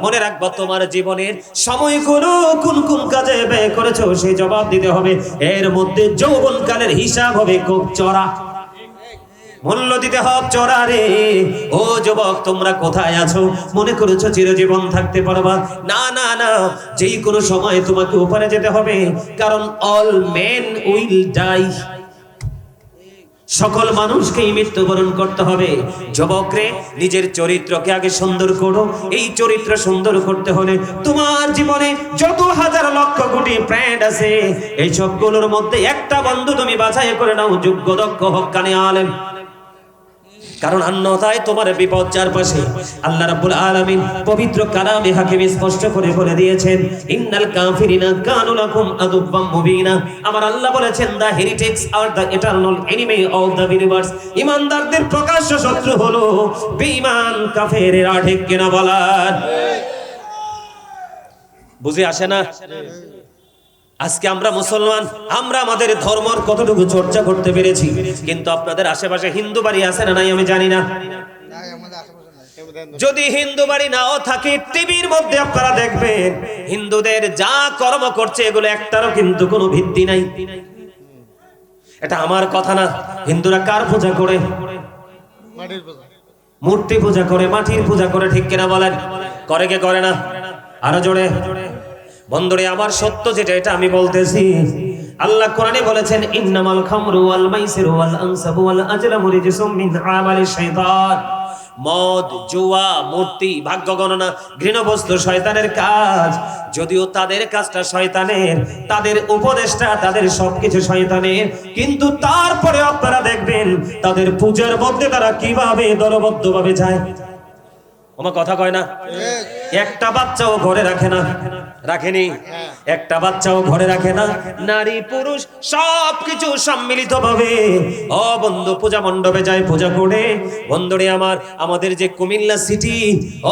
মনে রাখবা তোমার জীবনের সময়গুলো কোন কোন কাজে ব্যয় করেছো সেই জবাব দিতে হবে। এর মধ্যে যৌবনকালের হিসাব হবে খুব চড়া, মূল্য দিতে হবে চড়া রে। ও যুবক, তোমরা কোথায় আছো? মনে করেছো চিরজীবন থাকতে পারবা? না না না, যেই কোনো সময় তোমাকে উপরে যেতে হবে, কারণ অল মেন উইল ডাই। সকল মানুষকেই মৃত্যুবরণ করতে হবে। যুবক রে, নিজের চরিত্রকে আগে সুন্দর করো। এই চরিত্র সুন্দর করতে হলে তোমার জীবনে যত হাজার লক্ষ কোটি ফ্রেন্ড আছে, এই সবগুলোর মধ্যে একটা বন্ধু তুমি বাছাই করে নাও, যোগ্য, দক্ষ, হক্কানি আলেম। কারণ অন্যথায় তোমার বিপদ চারপাশে। আল্লাহ রাব্বুল আলামিন পবিত্র কালামে হাকিম স্পষ্ট করে বলে দিয়েছেন, ইন্নাল কাফিরিনা কানু লাকুম আদুব্বাম মুবিনা। আমার আল্লাহ বলেছেন, দা হেরিটেক্স আর the eternal enemy of the universe. ইমানদারদের প্রকাশ্য শত্রু হলো বেঈমান কাফেরেরা, ঠিক কিনা বলার? বুঝে আসে না? আজকে আমরা মুসলমান, আমরা আমাদের ধর্মের কতটুকু চর্চা করতে পেরেছি, কিন্তু আপনাদের আশেপাশে হিন্দু বাড়ি আছে না নাই আমি জানি না। যদি হিন্দু বাড়ি নাও থাকে, টিভির মধ্যে আপনারা দেখবেন হিন্দুদের যা কর্ম করছে এগুলো একটারও কিন্তু কোনো ভিত্তি নাই। এটা আমার কথা না। হিন্দুরা কার পূজা করে? মূর্তি পূজা করে, মাটির পূজা করে, ঠিক কিনা বলেন? করে কে করে না? আরো জোরে বন্ধুরে, আমার সত্য যেটা এটা আমি বলতেছি। আল্লাহ কোরআনে বলেছেন, ইন্নামাল খামরু ওয়াল মাইসিরু ওয়াল আনসাবু ওয়াল আজলামু রিজসুম মিন আমালিশ শাইতান। মদ, জুয়া, মূর্তি, ভাগ্য গণনা, ঘৃণবস্তু শয়তানের কাজ। যদিও তাদের কাজটা শয়তানের, তাদের উপদেশটা, তাদের সবকিছু শয়তানের, কিন্তু তারপরে আপনারা দেখবেন তাদের পূজার মধ্যে তারা কিভাবে দলবদ্ধভাবে যায়। আমার কথা কয় না? একটা বাচ্চাও ঘরে রাখে না, রাখেনি? একটা বাচ্চাও ঘরে রাখে না। নারী পুরুষ সবকিছু সম্মিলিত ভাবে ও বন্ধু পূজা মণ্ডপে যায়, পূজা করে। বন্ধুরে আমার, আমাদের যে কুমিল্লা সিটি,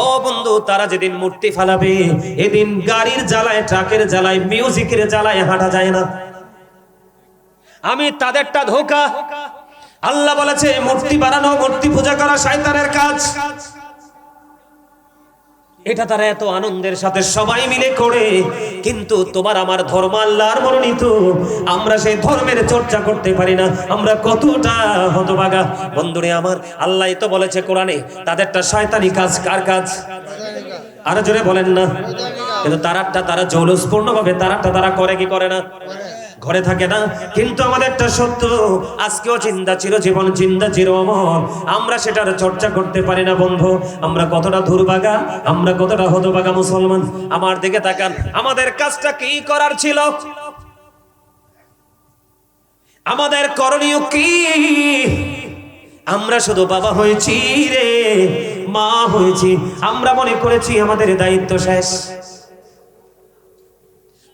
ও বন্ধু, তারা যেদিন মূর্তি ফালাবে, এদিন গাড়ির জ্বালায়, ট্রাকের জ্বালায়, মিউজিকের জ্বালায় হাঁটা যায় না। আমি তাদেরটা ধোঁকা। আল্লাহ বলেছে, মূর্তি বানানো, মূর্তি পূজা করা শয়তানের কাজ। এটা তারা এত আনন্দের সাথে সবাই মিলে করে, কিন্তু তোমার আমার ধর্ম আল্লাহর মনোনীত, আমরা সেই ধর্মের চর্চা করতে পারি না। আমরা কতটা হতভাগা বন্ধুরে আমার। আল্লাহ তো বলেছে কোরআনে, তাদেরটা শয়তানি কাজ। কার কাজ? আরো জোরে বলেন না। কিন্তু তারা জৌলুসপূর্ণ ভাবে তারা করে কি করে না? ঘরে থাকে না। কিন্তু আমাদেরটা সত্য, আজকেও চিন্তা চিরজীবন, চিন্তা চির অমর। আমরা সেটার চর্চা করতে পারি না বন্ধু। আমরা কতটা দুর্ভাগা, আমরা কতটা হতভাগা মুসলমান। আমার দিকে তাকান, আমাদের কাজটা কি করার ছিল? আমাদের করণীয় কি? আমরা শুধু বাবা হয়েছি রে, মা হয়েছি, আমরা মনে করেছি আমাদের দায়িত্ব শেষ।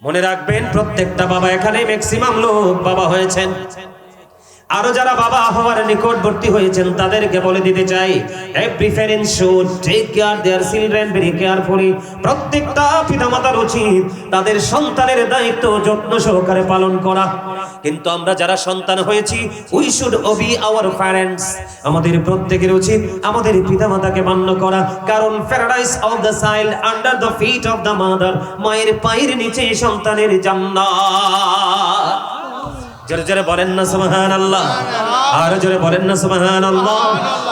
মনে রাখবেন, প্রত্যেকটা বাবা, এখানে ম্যাক্সিমাম লোক বাবা হয়েছেন। আরো যারা বাবা হওয়ার নিকটবর্তী হয়েছেন তাদেরকে বলে দিতে চাই, every parent should take care their children very carefully. প্রত্যেকটা পিতামাতার উচিত তাদের সন্তানের দায়িত্ব যত্ন সহকারে পালন করা। কিন্তু আমরা যারা সন্তান হয়েছি, we should obey our parents. আমাদের প্রত্যেকের উচিত আমাদের পিতামাতাকে মান্য করা, কারণ paradise of the child under the feet of the mother. মায়ের পায়ের নিচে সন্তানের জান্নাত। জোরে জোরে বলেন না সুবহানাল্লাহ, আর জোরে বলেন না সুবহানাল্লাহ।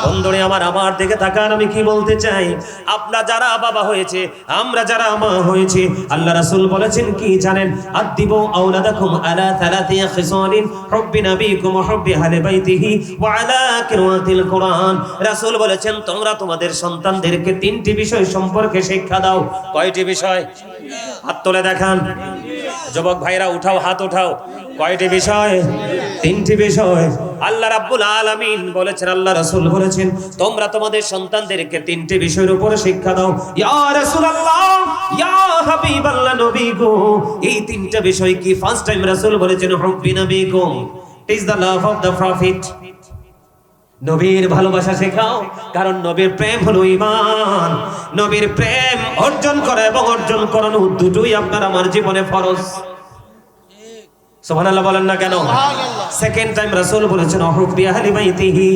বন্ধুরে আমার দিকে তাকান, আমি কি বলতে চাই। আপনারা যারা বাবা হয়েছে, আমরা যারা মা হয়েছে, আল্লাহ রাসূল বলেছেন কি জানেন? আদিবু আওলাদাকুম আলা থালাতি খিসালিন, হুব্বি নবিকুম ওয়া হুব্বি আহলি বাইতিহি ওয়া আলা কিরাতিল কুরআন। রাসূল বলেছেন, তোমরা তোমাদের সন্তানদেরকে তিনটি বিষয় সম্পর্কে শিক্ষা দাও। কয়টি বিষয়? হাত তুলে দেখান। যুবক ভাইরা উঠাও, হাত উঠাও। কয়টি বিষয়? তিনটি বিষয়। আল্লাহ রাব্বুল আলামিন বলেছেন, আল্লাহ রাসূল বলেছেন, তোমরা তোমাদের সন্তানদেরকে তিনটি বিষয়ের উপরে শিক্ষা দাও। ইয়া রাসূলুল্লাহ, ইয়া হাবিবাল্লাহ, নবী গো, এই তিনটা বিষয় কি? ফার্স্ট টাইম রাসূল বলেছেন হুব্বি নবীকুম, it is the love of the prophet. নবীর ভালোবাসা শেখাও, কারণ নবীর প্রেম হলো ঈমান। নবীর প্রেম অর্জন করা এবং অর্জন করানো দুটোই আপনার আমার জীবনে ফরজ। সুবহানাল্লাহ বলেন না কেন? সেকেন্ড টাইম রাসূল বলেছেন হুব্বি আহলি বাইতিহি,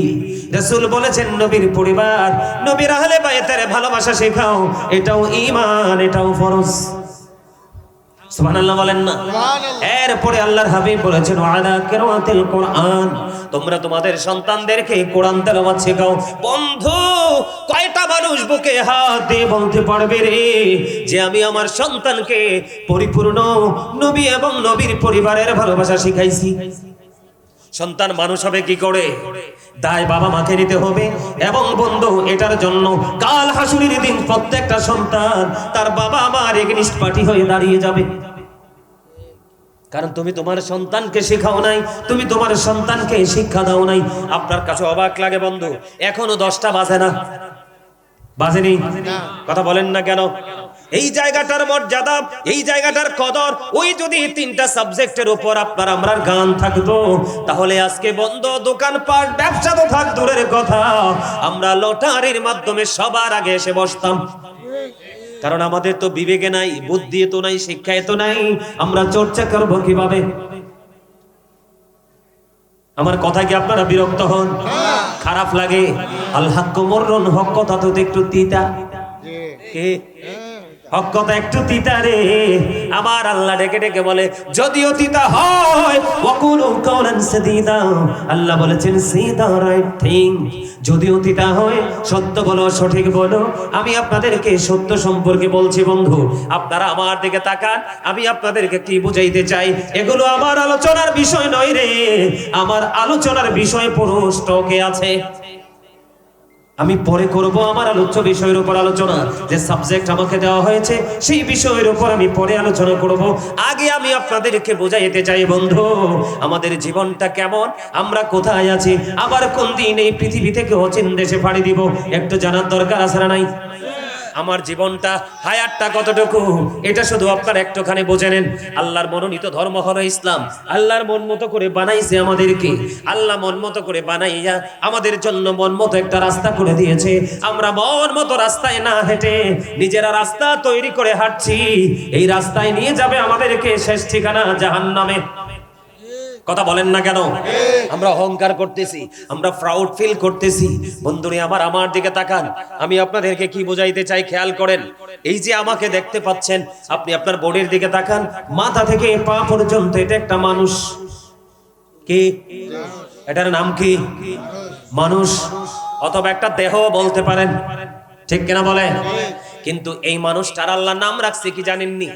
রাসূল বলেছেন নবীর পরিবার, নবীর আহলে বাইতের ভালোবাসা শেখাও, এটাও ঈমান, এটাও ফরজ। সুবহানাল্লাহ বলেন না? এরপরে আল্লাহর হাবিব বলেছেন ওয়ালা কিরাআতিল কোরআন, তোমরা তোমাদের সন্তানদেরকে কোরআন তেলাওয়াত শেখাও। বন্ধু, কয়টা মানুষ বুকে হাত দিয়ে বলতে পারবে রে যে আমি আমার সন্তানকে পরিপূর্ণ নবী এবং নবীর পরিবারের ভালোবাসা শিখাইছি? সন্তান মানুষ হবে কি করে? দায় বাবা মাকে নিতে হবে। এবং বন্ধু, এটার জন্য কাল হাসুরের দিন প্রত্যেকটা সন্তান তার বাবা মার এগেইনস্ট পার্টি হয়ে দাঁড়িয়ে যাবে। কারণ তুমি তোমার সন্তানকে শেখাও নাই, তুমি তোমার সন্তানকে শিক্ষা দাও নাই। আপনার কাছে অবাক লাগে বন্ধু, এখনো 10টা বাজে না, বাজেনি? কথা বলেন না কেন? এই জায়গাটার মর্যাদা, এই জায়গাটার কদর, ওই যদি 3টা সাবজেক্টের উপর আপনার আমরার গান থাকতো, তাহলে আজকে বন্ধ দোকানপাট, ব্যবসা তো থাক দূরের কথা, আমরা লটারির মাধ্যমে সবার আগে এসে বসতাম। কারণ আমাদের তো বিবেকে নাই, বুদ্ধি তো নাই, শিক্ষায় তো নাই, আমরা চর্চা করবো কিভাবে? আমার কথা কি আপনারা বিরক্ত হন? খারাপ লাগে? আল হাক্কু মুররুন, হক কথা তো একটু তিতা। কে? হক কথা একটু তিতা রে। আমার আল্লাহ ডেকে ডেকে বলে, যদিও তিতা হয় ওয়াকুলু কাওলান সাদীদা, আল্লাহ বলেছেন সে দা রাইট থিং। যদিও তিতা হয়, সত্য বলো, সঠিক বলো। আমি আপনাদেরকে সত্য সম্পর্কে বলছি বন্ধু, আপনারা আমার দিকে তাকান, আমি আপনাদেরকে কি বুঝাইতে চাই। এগুলো আমার আলোচনার বিষয় নয় রে, আমার আলোচনার বিষয় পুরো স্টকে আছে। আমি পরে করব আমার আলোচ্য বিষয়ের উপর আলোচনা। যে সাবজেক্ট আমাকে দেওয়া হয়েছে সেই বিষয়ের উপর আমি পরে আলোচনা করব। আগে আমি আপনাদেরকে বোঝাইতে চাই বন্ধু, আমাদের জীবনটা কেমন, আমরা কোথায় আছি, আবার কোন দিন এই পৃথিবী থেকে অচিন দেশে পাড়ি দিব, একটু জানার দরকার আছে না নাই? আমার জীবনটা, হায়াতটা কতটুকু, এটা শুধু আপনার একটুখানি বুঝে নেন। আল্লাহর মনোনীত ধর্ম হলো ইসলাম। আল্লাহর মন মতো করে বানাইছে আমাদেরকে। আল্লাহ মন মতো করে বানাইয়া আমাদের জন্য মন মতো একটা রাস্তা করে দিয়েছে। আমরা মন মতো রাস্তায় না হেঁটে নিজেরা রাস্তা তৈরি করে হাঁটছি। এই রাস্তায় নিয়ে যাবে আমাদেরকে শেষ ঠিকানা জাহান্নামে। কথা বলেন না কেন? আমরা অহংকার করতেছি, আমরা প্রাউড ফিল করতেছি। বন্ধুরে আমার দিকে তাকান, আমি আপনাদেরকে কি বোঝাইতে চাই খেয়াল করেন। এই যে আমাকে দেখতে পাচ্ছেন, আপনি আপনার বোর্ডের দিকে তাকান, মাথা থেকে পা পর্যন্ত এটা একটা মানুষ। কি এটার নাম? কি মানুষ, অথবা একটা দেহ বলতে পারেন, ঠিক কিনা বলেন? কিন্তু এই মানুষটার আল্লাহ নাম রাখছে কি জানেননি?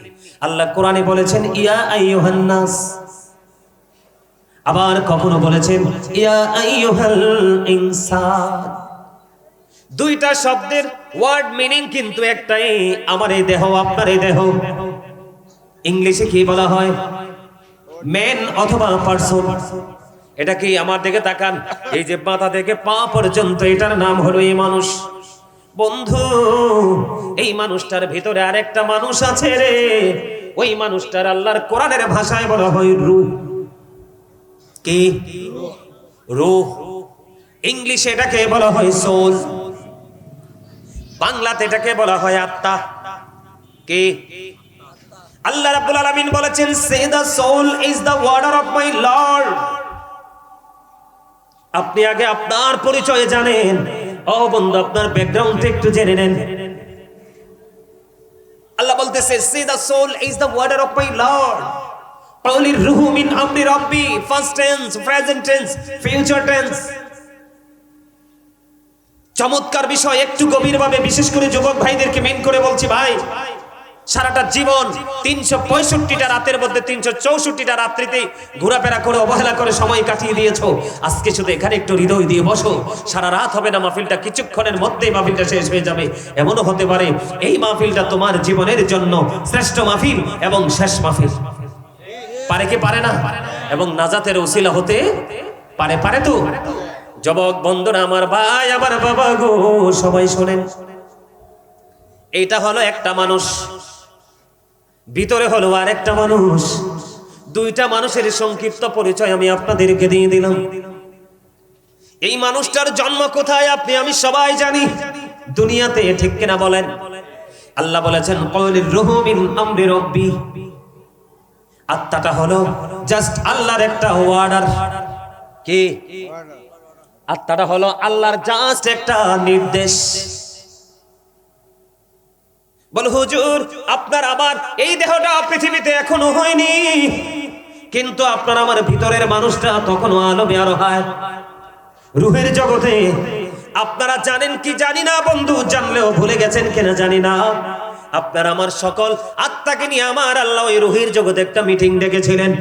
আল্লাহ কোরআনে বলেছেন ইয়া আইয়ুহান নাস, আবার কখনো বলেছেন ইয়া আইয়ুহাল ইনসান। দুইটা শব্দের ওয়ার্ড মিনিং কিন্তু একটাই, আমার এই দেহ, আপনার এই দেহ। ইংলিশে কি বলা হয়? ম্যান অথবা পারসন। এটা কি? আমার দিকে তাকান, এই যে মাথা থেকে পা পর্যন্ত, এটার নাম হলো এই মানুষ। বন্ধু, এই মানুষটার ভিতরে আরেকটা মানুষ আছে রে। ওই মানুষটার আল্লাহর কোরআনের ভাষায় বলা হয় রূহ। কি? রূহ। ইংলিশে এটাকে বলা হয় সোল, বাংলাতে এটাকে বলা হয় আত্মা। কি? আল্লাহ রাব্বুল আলামিন বলেছেন say the soul is the order of my Lord. আপনি আগে আপনার পরিচয় জানেন। ও বন্ধু, আপনার ব্যাকগ্রাউন্ড একটু জেনে নেন। আল্লাহ বলতেছে say the soul is the order of my Lord. Qawli ruhu min amri rabbi, first tense, present tense, future tense. চমৎকার বিষয়, একটু গভীরভাবে বিশেষ করে যুবক ভাইদেরকে মেন করে বলছি ভাই, সারাটা জীবন 365টা রাতের মধ্যে 364টা রাত্রিতে ঘোরাফেরা করে অবহেলা করে সময় কাটিয়ে দিয়েছো। আজকে শুধু এখানে একটু হৃদয় দিয়ে বসো। সারা রাত হবে না মাহফিলটা, কিছুক্ষণের মধ্যেই মাহফিলটা শেষ হয়ে যাবে। এমনও হতে পারে এই মাহফিলটা তোমার জীবনের জন্য শ্রেষ্ঠ মাহফিল এবং শেষ মাহফিল। পারে কি পারে না? এবং নাজাতের ওসিলা হতে পারে, পারে তো। যুবক বন্ধুরা আমার, ভাই আমার বাবা গো, সবাই শোনেন, এইটা হলো একটা মানুষ, ভিতরে হলো আর একটা মানুষ। দুইটা মানুষের সংক্ষিপ্ত পরিচয় আমি আপনাদেরকে দিয়ে দিলাম। এই মানুষটার জন্ম কোথায় আপনি আমি সবাই জানি, দুনিয়াতে, ঠিক কিনা বলেন? আল্লাহ বলেছেন ক্বালির রূহু মিন আমরি রাব্বি। আত্মাটা হলো জাস্ট আল্লাহর একটা অর্ডার। কি? আত্মাটা হলো আল্লাহর জাস্ট একটা নির্দেশ। বল হুজুর, আপনার আবার এই দেহটা পৃথিবীতে এখনো হয়নি, কিন্তু আপনার আমার ভিতরের মানুষটা তখনও আলমে আরো হয় রূহের জগতে। আপনারা জানেন কি জানি না বন্ধু, জানলেও ভুলে গেছেন কিনা জানি না, আপনার আমার সকল আত্মাকে নিয়ে আমার আল্লাহ ওই রূহের জগতে একটা মিটিং ডেকেছিলেন।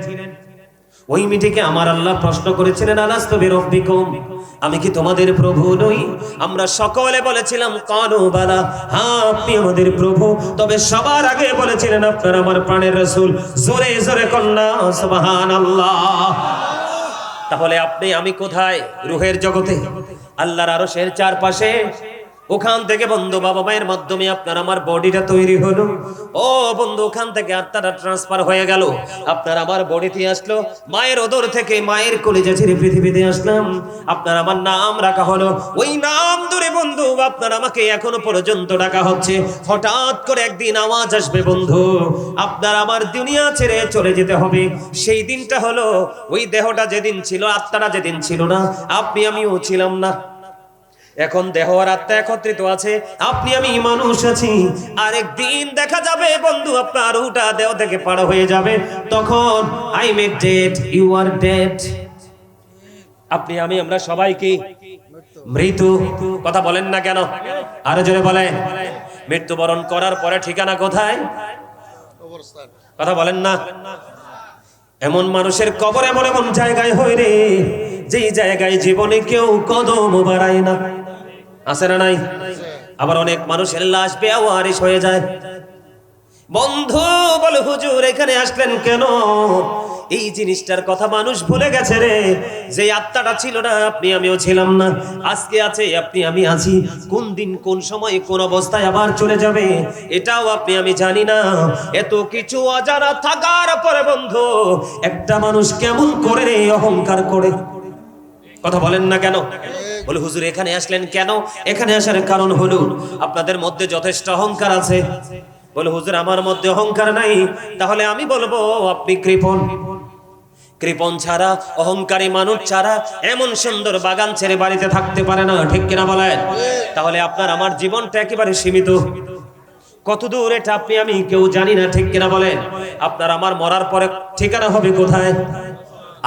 ওই মিটিংয়ে আমার আল্লাহ প্রশ্ন করেছিলেন, আলাস্তু বিরাব্বিকুম, আমি কি তোমাদের প্রভু নই? আমরা সকলে বলেছিলাম কালু বালা, হ্যাঁ আপনি আমাদের প্রভু। তবে সবার আগে বলেছিলেন আপনার আমার প্রাণের রাসূল। জোরে জোরে কন্যা সুবহানাল্লাহ। তাহলে আপনি আমি কোথায়? রূহের জগতে, আল্লাহর আরশের চারপাশে। ওখান থেকে বন্ধু বাবা মায়ের মাধ্যমে আপনার আমার বডিটা তৈরি হলো। ও বন্ধু, ওখান থেকে আত্মাটা ট্রান্সফার হয়ে গেল, আপনার আমার বডিতে আসলো। মায়ের ওদর থেকে, মায়ের কলিজা ছেড়ে পৃথিবীতে আসলাম। আপনার আমার নাম রাখা হলো। ওই নাম ধরে বন্ধু আপনার আমাকে এখনো পর্যন্ত ডাকা হচ্ছে। হঠাৎ করে একদিন আওয়াজ আসবে বন্ধু, আপনার আমার দুনিয়া ছেড়ে চলে যেতে হবে। সেই দিনটা হলো ওই দেহটা যেদিন ছিল, আত্মাটা যেদিন ছিল না, আপনি আমিও ছিলাম না। এখন দেহ আর আত্মা একত্রিত আছে, আপনি আমি মানুষ আছি। আরেকদিন দেখা যাবে বন্ধু আপনার রূহটা দেহ থেকে পার হয়ে যাবে। তখন I am dead, you are dead. আপনি আমি আমরা সবাই কি মৃত্যু? কথা বলেন না কেন? আরো জোরে বলেন। মৃত্যুবরণ করার পরে ঠিকানা কোথায়? কথা বলেন না। এমন মানুষের কবর এমন এমন জায়গায় হয় রে, যেই জায়গায় জীবনে কেউ কদম বাড়ায় না। আছে না নাই? আবার অনেক মানুষের লাশ বেওয়ারিশ হয়ে যায়। বন্ধু বলে হুজুর এখানে আসলেন কেন? এই জিনিসটার কথা মানুষ ভুলে গেছে রে, যে আত্মাটা ছিল না, আপনি আমিও ছিলাম না, আজকে আছে, আপনি আমি আছি। কোন দিন কোন সময় কোন অবস্থায় আবার চলে যাবে এটাও আপনি আমি জানি না। এত কিছু অজানা থাকার পরে বন্ধু একটা মানুষ কেমন করে রে অহংকার করে? কথা বলেন না কেন? বলে হুজুর এখানে আসলেন কেন? এখানে আসার কারণ হলো আপনাদের মধ্যে যথেষ্ট অহংকার আছে। বলে হুজুর আমার মধ্যে অহংকার নাই। তাহলে আমি বলবো আপনি কৃপণ। কৃপণ ছাড়া, অহংকারী মানুষ ছাড়া এমন সুন্দর বাগান ছেড়ে বাড়িতে থাকতে পারে না, ঠিক কিনা বলেন? তাহলে আপনার আমার জীবনটা একেবারে সীমিত। কত দূর এটা আপনি আমি কেউ জানি না, ঠিক কিনা বলেন? আপনার আমার মরার পরে ঠিকানা হবে কোথায়?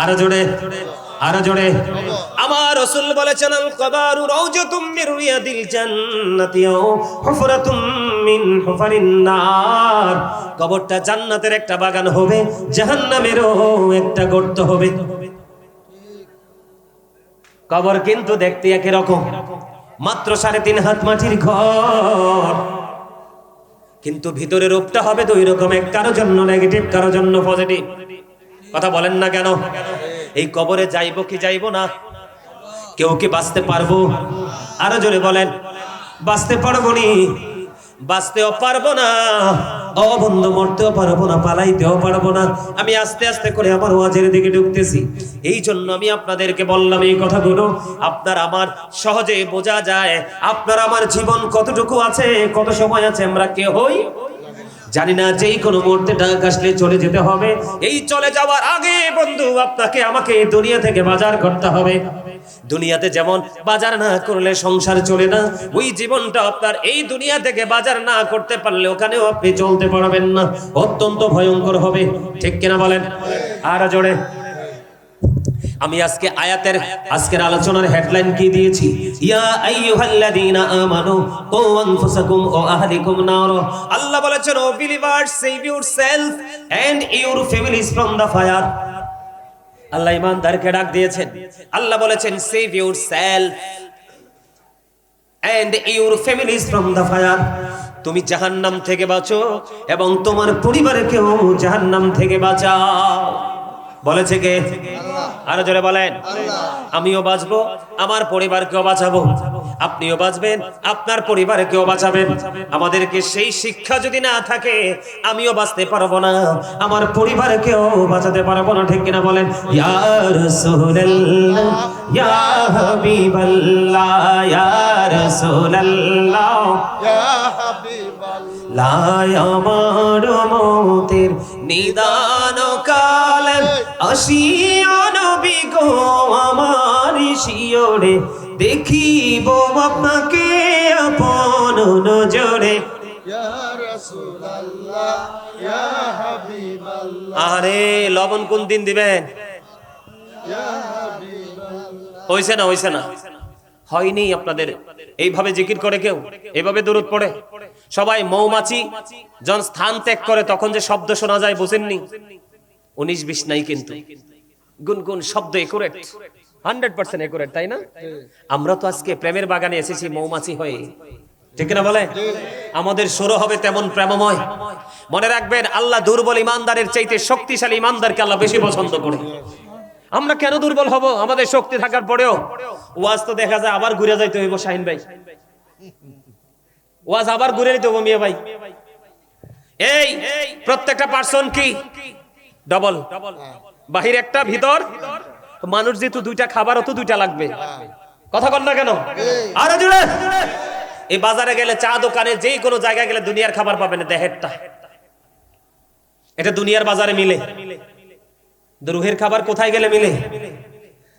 আরো জোরে, আরো জোরে। আমার রাসূল বলেছেন আল কবরু রাউজাতুম মির রিয়াদিল জান্নাতি ও হুফরাতুম মিন হুফারিন নার। কবরটা জান্নাতের একটা বাগান হবে, জাহান্নামেরও একটা গর্ত হবে। কবর কিন্তু দেখতে একই রকম, মাত্র 3.5 হাত মাটির ঘর, কিন্তু ভিতরে রূপটা হবে দুই রকম, এক কারো জন্য নেগেটিভ, কারো জন্য পজিটিভ। কথা বলেন না কেন? এই কবরে যাইবো কি যাইবো না? কেউ কি বাঁচতে পারবো? আরো জোরে বলেন। বাঁচতে পারবো নি? বাঁচতেও পারবো না, ও বন্ধু মরতেও পারবো না, পালাইতেও পারবো না। আমি আস্তে আস্তে করে আমার ওয়াজের দিকে ঢুকতেছি। এই জন্য আমি আপনাদেরকে বললাম এই কথাগুলো আপনার আমার সহজে বোঝা যায়। আপনার আমার জীবন কতটুকু আছে, কত সময় আছে, আমরা কে হই জানি না। যেই কোনো মুহূর্তে ডাক আসলে চলে যেতে হবে। এই চলে যাওয়ার আগে বন্ধু আপনাকে আমাকে দুনিয়া থেকে বাজার করতে হবে। দুনিয়াতে যেমন বাজার না করলে সংসার চলে না, ওই জীবনটা আপনার এই দুনিয়া থেকে বাজার না করতে পারলে ওখানেও আপনি চলতে পারবেন না, অত্যন্ত ভয়ঙ্কর হবে, ঠিক কিনা বলেন? আর জোরে। আমি আজকে আজকের আলোচনার হেডলাইন কি দিয়েছি? ইয়া আইয়ুহাল্লাযীনা আমানু কু আনফুসাকুম ওয়া আহলিকুম নার। আল্লাহ বলেছেন, O believers, save yourself and your families from the fire. Allah ঈমানদারকে ডাক দিয়েছেন। আল্লাহ বলেছেন, save yourself and your families from the fire. তুমি জাহান্নাম থেকে বাঁচো এবং তোমার পরিবারকেও জাহান্নাম থেকে বাঁচাও। বলেছে কে? আরো জোরে বলেন। আমিও বাঁচবো, আমার পরিবারকেও বাঁচাবো, আপনিও বাঁচবেন, আপনার পরিবারকেও বাঁচাবেন। আমাদেরকে সেই শিক্ষা যদি না থাকে, আমিও বাঁচতে পারবো না, আমার পরিবারকেও বাঁচাতে পারবো না। ঠিক কিনা বলেন? ইয়া রাসূলুল্লাহ, ইয়া হাবিবাল্লাহ, ইয়া রাসূলুল্লাহ, ইয়া হাবিবাল্লাহ, আমার মতের নিদান কালে আসিও নবী গো আমার শিয়রে, দেখিব আপনাকে আপন নজরে। ইয়া রাসূলুল্লাহ, ইয়া হাবিবাল্লাহ। আরে লবণ কোন দিন দিবেন? ইয়া হাবিবাল্লাহ। হইছে না? হইছে না? হয়নি আপনাদের? এইভাবে জিকির করে কেউ? এইভাবে দরুদ পড়ে? সবাই মৌমাছি যখন স্থান ত্যাগ করে তখন যে শব্দ শোনা যায়, বুঝেননি? 19-20 নাই, কিন্তু গুনগুন শব্দ একুরেট, 100% একুরেট, তাই না? আমরা তো আজকে প্রেমের বাগানে এসেছি মৌমাছি হয়ে, ঠিক না বলে? আমাদের শুরু হবে তেমন প্রেমময়। মনে রাখবেন, আল্লাহ দুর্বল ইমানদারের চাইতে শক্তিশালী ইমানদারকে আল্লাহ বেশি পছন্দ করে। আমরা কেন দুর্বল হব আমাদের শক্তি থাকার পরেও? ওয়াজ তো দেখা যায় আবার ঘুরে যাইতে হইব। শাহিন ভাই, ওয়াজ আবার ঘুরে নিতে হইব। মিয়া ভাই, এই প্রত্যেকটা পার্সন কি ডবল? বাহির একটা, ভিতর। মানুষ যেহেতু দুইটা, খাবারও তো দুইটা লাগবে। কথা বল না কেন? আরে জুড়ে এই বাজারে গেলে, চা দোকানে, যেই কোনো জায়গায় গেলে দুনিয়ার খাবার পাবেন, দেহেরটা। এটা দুনিয়ার বাজারে মিলে, রুহের খাবার কোথায় গেলে মিলে?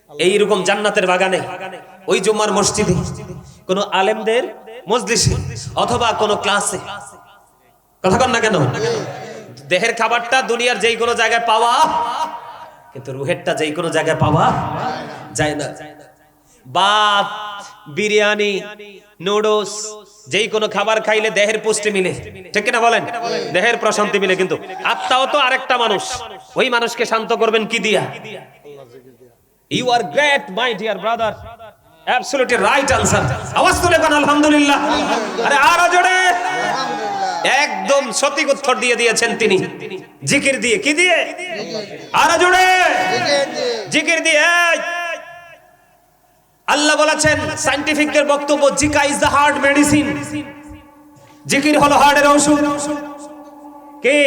এইরকম জান্নাতের বাগানে, ওই জুম্মার মসজিদে, কোন আলেমদের মজলিসে, অথবা কোন ক্লাসে। কথা কন না কেন? দেহের খাবারটা দুনিয়ার যেই কোনো জায়গায় পাওয়া, কিন্তু রুহেরটা যেই কোনো জায়গায় পাওয়া যায় না। ভাত, বিরিয়ানি, নুডলস, যেই কোনো খাবার খাইলে দেহের পুষ্টি মিলে, ঠিক কিনা বলেন? দেহের প্রশান্তি মিলে, কিন্তু আত্মাও তো আরেকটা মানুষ। ওই মানুষকে শান্ত করবেন কি দিয়া? You are great my dear brother, absolutely right answer. আওয়াজ তুলে কোন আলহামদুলিল্লাহ। আরে আরো জোরে। একদম সঠিক উত্তর দিয়ে দিয়েছেন তিনি, জিকির দিয়ে। কি দিয়ে? আরো জোরে। জিকির দিয়ে। আল্লাহ বলেছেন, সায়েন্টিফিকদের বক্তব্য, Zika is the heart medicine. জিকির হলো হার্টের ঔষধ। কি?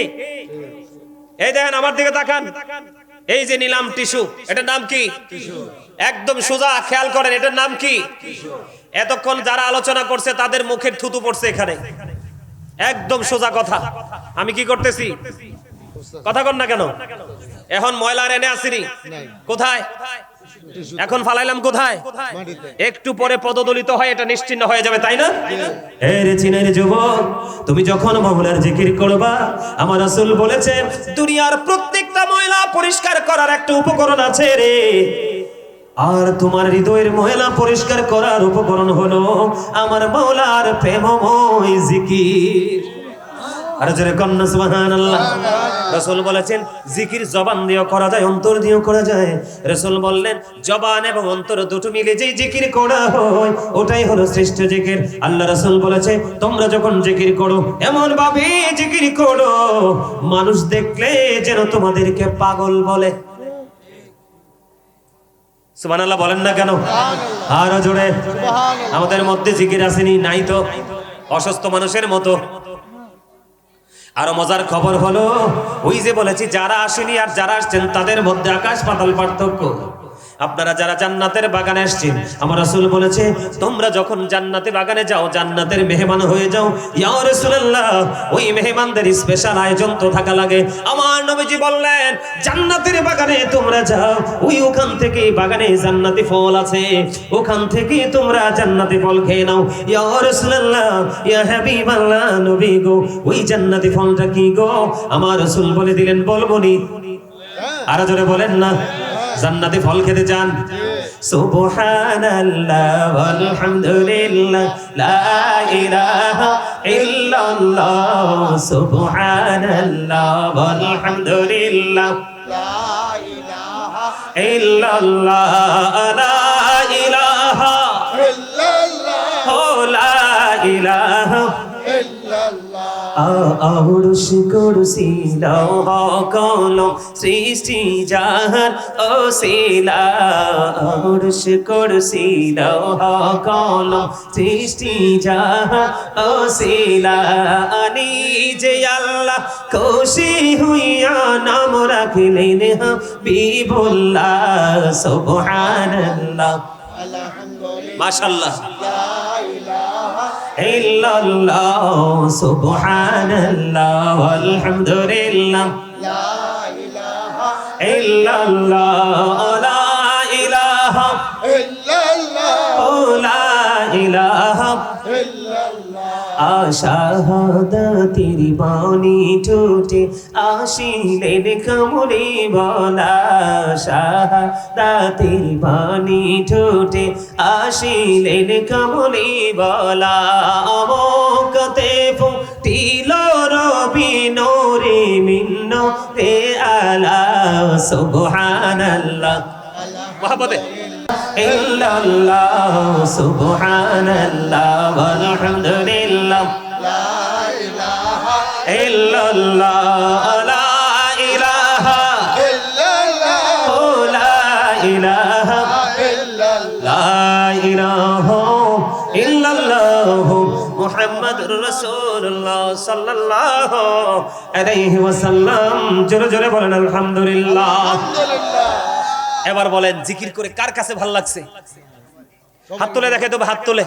এই দেখেন, আমার দিকে তাকান, এই যে নিলাম টিস্যু, এটার নাম কি? একদম সোজা খেয়াল করেন, এটার নাম কি? এতক্ষণ যারা আলোচনা করছে তাদের মুখের থুতু পড়ছে এখানে। একদম সোজা কথা। আমি কি করতেছি? কথা কন না কেন? এখন ময়লা এনে আসিনি, কোথায়? এখন ফালাইলাম কোথায়? একটু পরে পদদলিত হয়, এটা নিশ্চিহ্ন হয়ে যাবে, তাই না? রে চিনের যুবক, তুমি যখন মাওলার জিকির করবা, আমার রাসূল বলেছেন, দুনিয়ার প্রত্যেকটা ময়লা পরিষ্কার করার একটা উপকরণ আছে রে। আর তোমার হৃদয়ের ময়লা পরিষ্কার করার উপকরণ হলো আমার মাওলার প্রেমময় জিকির। আর জোরে কন্না সুবহানাল্লাহ। রাসূল বলেছেন, জিকির জবান দিয়েও করা যায়, অন্তর দিয়েও করা যায়। রাসূল বললেন, জবান এবং অন্তর দুটো মিলে যেই জিকির করা হয়, ওটাই হলো শ্রেষ্ঠ জিকির। আল্লাহ রাসূল বলেছে, তোমরা যখন জিকির করো, এমন ভাবে জিকির করো মানুষ দেখলে যেন তোমাদেরকে পাগল বলে। সুবহানাল্লাহ বলেন না কেন? আরো জোরে। আমাদের মধ্যে জিকির আসেনি? নাই তো, অসুস্থ মানুষের মতো। আরো মজার খবর হলো, ওই যে বলেছি, যারা আসেনি আর যারা আসছেন তাদের মধ্যে আকাশ পাতাল পার্থক্য। আপনারা যারা জান্নাতের বাগানে আসছেন, আমার রাসূল বলেছে, তোমরা যখন জান্নাতে বাগানে যাও, জান্নাতের মেহমান হয়ে যাও। ইয়া রাসূলুল্লাহ, ওই মেহমানদের স্পেশাল আয়োজন তো থাকা লাগে। আমার নবীজি বললেন, জান্নাতের বাগানে তোমরা যাও, ওই ওখান থেকে বাগানে জান্নাতি ফল আছে, ওখান থেকে তোমরা জান্নাতি ফল খেয়ে নাও। ইয়া রাসূলুল্লাহ, ইয়া হাবিবাল্লাহ, নবী গো, ওই জান্নাতি ফলটা কি গো? আমার রাসূল বলে দিলেন, বলবো নি? আর জোরে বলেন না। জান্নাতে ফল খেতে চান? সুবহানাল্লাহ আলহামদুলিল্লাহ লা ইলাহা ইল্লাল্লাহ, সুবহানাল্লাহ আলহামদুলিল্লাহ লা ইলাহা ইল্লাল্লাহ, লা ইলাহা ইল্লাল্লাহ, লা ইলাহা ইল্লাল্লাহ, আউরুশ কুরসি লৌহ কলম সৃষ্টি যাহার ওসিলা আউরুশ কুরসি লৌহ কলম সৃষ্টি যাহার ওসিলা নিজে আল্লাহ খুশি হইয়া নাম রাখিলেন হাবিবুল্লাহ সুবহানাল্লাহ মাশাআল্লাহ ইল্লাল্লাহ সুবহানাল্লাহ আলহামদুলিল্লাহ লা ইলাহা ইল্লাল্লাহ লা ইলাহা ইল্লাল্লাহ লা ইলাহা ইল্লাল্লাহ শাহাদাতের বাণী ঠোঁটে আসিলেন কামড়ে বলা শাহাদাতের বাণী ঠোঁটে আসিলেন কামড়ে বলা অমোকতে ফুটিল রবি নোরে মিন্ন রে আলা সুবহানাল্লাহ মহব্বতে ইল্লাল্লাহ সুবহানাল্লাহ আলহামদুলিল্লাহ লা ইলাহা ইল্লাল্লাহ লা ইলাহা ইল্লাল্লাহ লা ইলাহা ইল্লাল্লাহ লা ইলাহা ইল্লাল্লাহ মুহাম্মাদুর রাসূলুল্লাহ সাল্লাল্লাহু আলাইহি ওয়াসাল্লাম জোরে জোরে বলেন আলহামদুলিল্লাহ আলহামদুলিল্লাহ এবার বলেন জিকির করে কার কাছে ভালো লাগছে হাত তুলে দেখে তো হাত তুলে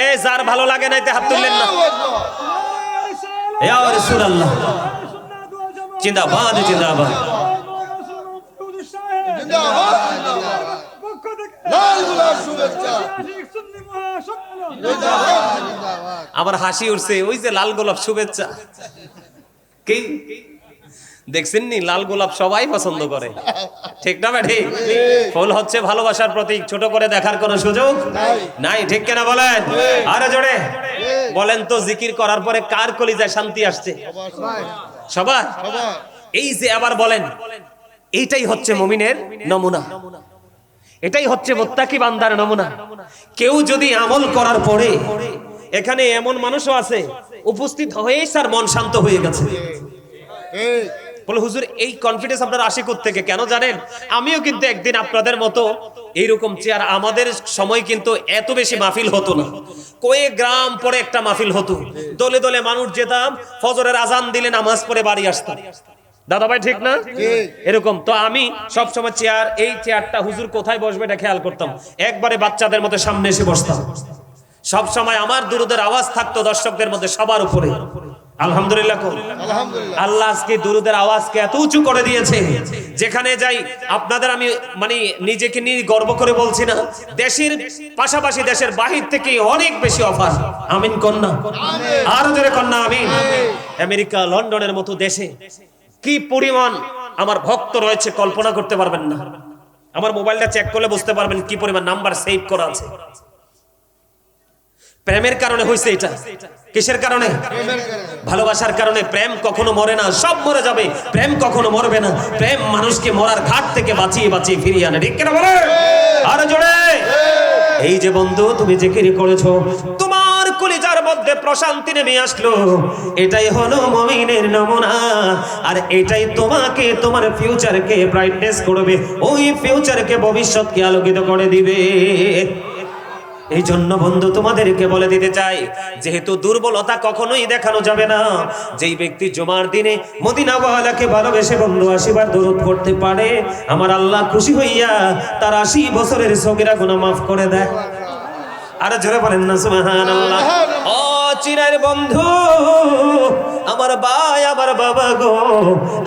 এ যার ভালো লাগে না তে হাত তুললেন না ইয়া রাসূলুল্লাহ জিন্দাবাদ জিন্দাবাদ জিন্দাবাদ লাল গোলাপ শুভেচ্ছা আমার হাসি উঠছে ওই যে লাল গোলাপ শুভেচ্ছা কি দেখছেন নি লাল গোলাপ সবাই পছন্দ করে ঠিক না ভাই ঠিক ফুল হচ্ছে ভালোবাসার প্রতীক ছোট করে দেখার কোনো সুযোগ নাই ঠিক কিনা বলেন আরে জোরে বলেন তো জিকির করার পরে কার কলিজায় শান্তি আসছে সবার এই যে আবার বলেন এইটাই হচ্ছে মুমিনের নমুনা এটাই হচ্ছে মুত্তাকি বান্দার নমুনা কেউ যদি আমল করার পরে এখানে এমন মানুষও আছে উপস্থিত হয়েই তার মন শান্ত হয়ে গেছে বলে হুজুর এই কনফিডেন্স আপনার আসে কোত্থেকে কেন জানেন আমিও কিন্তু একদিন আপনাদের মতো এইরকম চেয়ার আমাদের সময় কিন্তু এত বেশি মাহফিল হতো না কয়েক গ্রাম পরে একটা মাহফিল হতো দলে দলে মানুষ যেতাম ফজরের আজান দিলে নামাজ পড়ে বাড়ি আসতাম দাদা ভাই ঠিক না এরকম তো আমি সব সময় চেয়ার এই চেয়ারটা হুজুর কোথায় বসবে এটা খেয়াল করতাম একবারে বাচ্চাদের মতো সামনে এসে বসতাম সব সময় আমার দুরুদের আওয়াজ থাকতো দর্শকদের মধ্যে সবার উপরে আলহামদুলিল্লাহ আল্লাহ আজকে দুরুদের আওয়াজকে এত উঁচু করে দিয়েছে যেখানে যাই আপনাদের আমি মানে নিজেকে নিয়ে গর্ব করে বলছি না দেশের পাশাপাশি দেশের বাহির থেকে অনেক বেশি অফার আমিন কন্যা আরো জোরে কন্যা আমিন আমেরিকা লন্ডনের মতো দেশে কি পরিমাণ আমার ভক্ত রয়েছে কল্পনা করতে পারবেন না আমার মোবাইলটা চেক করলে বুঝতে পারবেন কি পরিমাণ নাম্বার সেভ করা আছে প্রেমের কারণে হইছে এটা কিসের কারণে ভালোবাসার কারণে প্রেম কখনো মরে না সব মরে যাবে প্রেম কখনো মরবে না প্রেম মানুষকে মরার ঘাট থেকে বাঁচিয়ে বাঁচিয়ে ফিরিয়ে আনে ঠিক কিনা বলে আরো জোরে এই যে বন্ধু তুমি জিকির করেছো তোমার কলিজার মধ্যে প্রশান্তি নেমে আসলো এটাই হলো মুমিনের নমুনা আর এটাই তোমাকে তোমার ফিউচারকে ব্রাইটনেস করবে ওই ফিউচারকে ভবিষ্যৎকে আলোকিত করে দিবে এই জন্য বন্ধু তোমাদেরকে বলে দিতে চাই যেহেতু দুর্বলতা কখনোই দেখানো যাবে না যেই ব্যক্তি জুমার দিনে মদিনাওয়ালাকে ভালোবেসে বন্ধু 80 বার দরুদ পড়তে পারে আমার আল্লাহ খুশি হইয়া তার 80 বছরের সগীরা গুনাহ maaf করে দেয় আর জোরে বলেন না সুবহানাল্লাহ ও চিরার বন্ধু আমার ভাই আমার বাবা গো